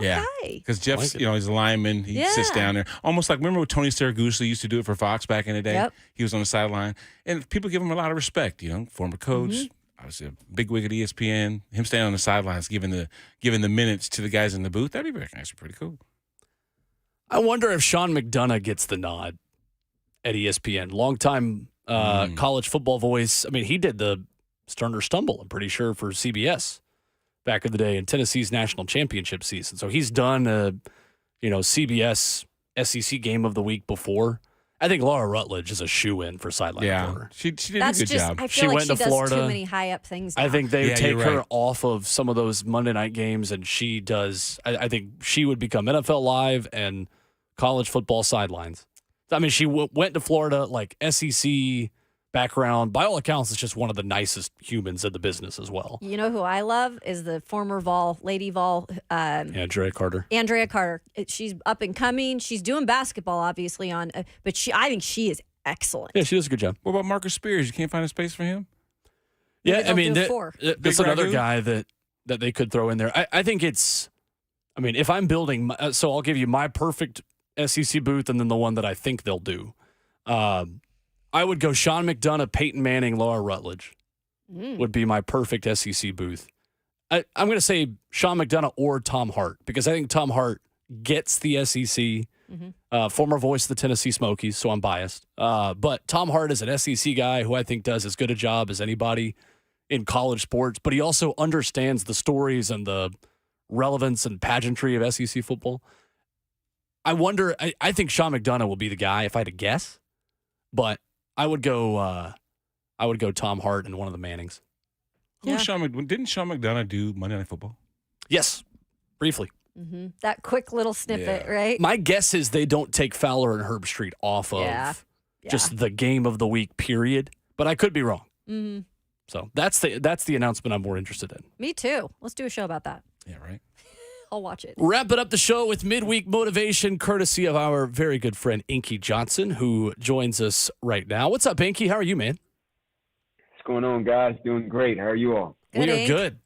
Yeah. Okay. Because Jeff's, like it. He's a lineman. He sits Yeah. down there. Almost like, remember when Tony Saragusa used to do it for Fox back in the day? Yep. He was on the sideline. And people give him a lot of respect, former coach. Mm-hmm. Obviously a big wig at ESPN. Him standing on the sidelines, giving the minutes to the guys in the booth. That'd be actually pretty cool. I wonder if Sean McDonough gets the nod at ESPN. Longtime college football voice. I mean, he did the Sterner Stumble, I'm pretty sure, for CBS back in the day in Tennessee's national championship season. So he's done a, CBS SEC game of the week before. I think Laura Rutledge is a shoe-in for sideline reporter. She did That's a good just. job. I She feel like went she to does Florida. too many high up things. Now. I think they Yeah, take you're her right. off of some of those Monday night games, and she does. I think she would become NFL Live and college football sidelines. I mean, she went to Florida, like SEC background. By all accounts, it's just one of the nicest humans in the business as well. You know who I love is the former Lady Vol, Andrea Carter. Andrea Carter. She's up and coming. She's doing basketball, obviously, but I think she is excellent. Yeah, she does a good job. What about Marcus Spears? You can't find a space for him? Yeah, Maybe I mean, they'll do four. that's Big another Ragu? guy that they could throw in there. I think it's, I mean, if I'm building, so I'll give you my perfect SEC booth and then the one that I think they'll do. I would go Sean McDonough, Peyton Manning, Laura Rutledge would be my perfect SEC booth. I'm going to say Sean McDonough or Tom Hart because I think Tom Hart gets the SEC. Former voice of the Tennessee Smokies, so I'm biased. But Tom Hart is an SEC guy who I think does as good a job as anybody in college sports, but he also understands the stories and the relevance and pageantry of SEC football. I wonder, I think Sean McDonough will be the guy if I had to guess, but I would go Tom Hart and one of the Mannings. Didn't Sean McDonough do Monday Night Football? Yes, briefly. Mm-hmm. That quick little snippet, right? My guess is they don't take Fowler and Herbstreit off of Yeah. just the game of the week, period. But I could be wrong. Mm-hmm. So that's the announcement I'm more interested in. Me too. Let's do a show about that. Yeah, right. I'll watch it. Wrapping up the show with midweek motivation, courtesy of our very good friend Inky Johnson, who joins us right now. What's up, Inky? How are you, man? What's going on, guys? Doing great. How are you all? We are good.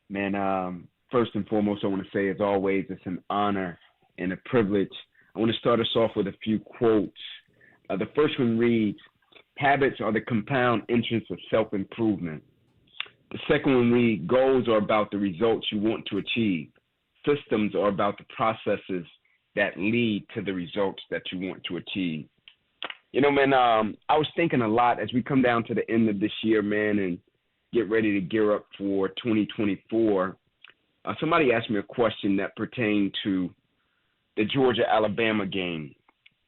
Man, first and foremost, I want to say, as always, it's an honor and a privilege. I want to start us off with a few quotes. The first one reads, "Habits are the compound interest of self-improvement." The second one reads, "Goals are about the results you want to achieve. Systems are about the processes that lead to the results that you want to achieve." You know, man, I was thinking a lot as we come down to the end of this year, man, and get ready to gear up for 2024. Somebody asked me a question that pertained to the Georgia-Alabama game,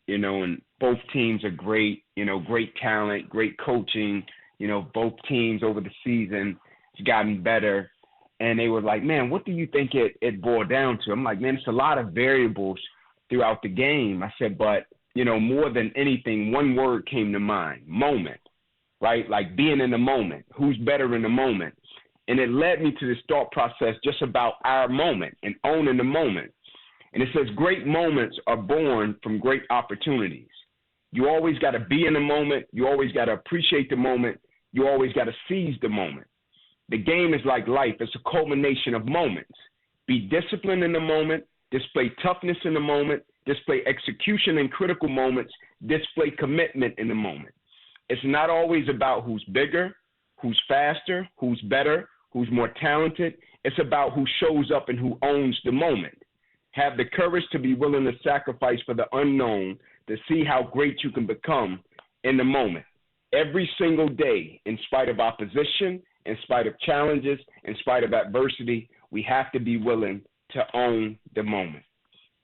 you know, and both teams are great, you know, great talent, great coaching, you know, both teams over the season has gotten better. And they were like, "Man, what do you think it boiled down to?" I'm like, "Man, it's a lot of variables throughout the game." I said, but, you know, more than anything, one word came to mind: moment, right? Like being in the moment. Who's better in the moment? And it led me to this thought process just about our moment and owning the moment. And it says great moments are born from great opportunities. You always got to be in the moment. You always got to appreciate the moment. You always got to seize the moment. The game is like life. It's a culmination of moments. Be disciplined in the moment. Display toughness in the moment. Display execution in critical moments. Display commitment in the moment. It's not always about who's bigger, who's faster, who's better, who's more talented. It's about who shows up and who owns the moment. Have the courage to be willing to sacrifice for the unknown to see how great you can become in the moment. Every single day, in spite of opposition, in spite of challenges, in spite of adversity, we have to be willing to own the moment.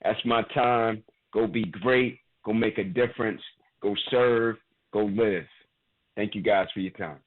That's my time. Go be great. Go make a difference. Go serve. Go live. Thank you guys for your time.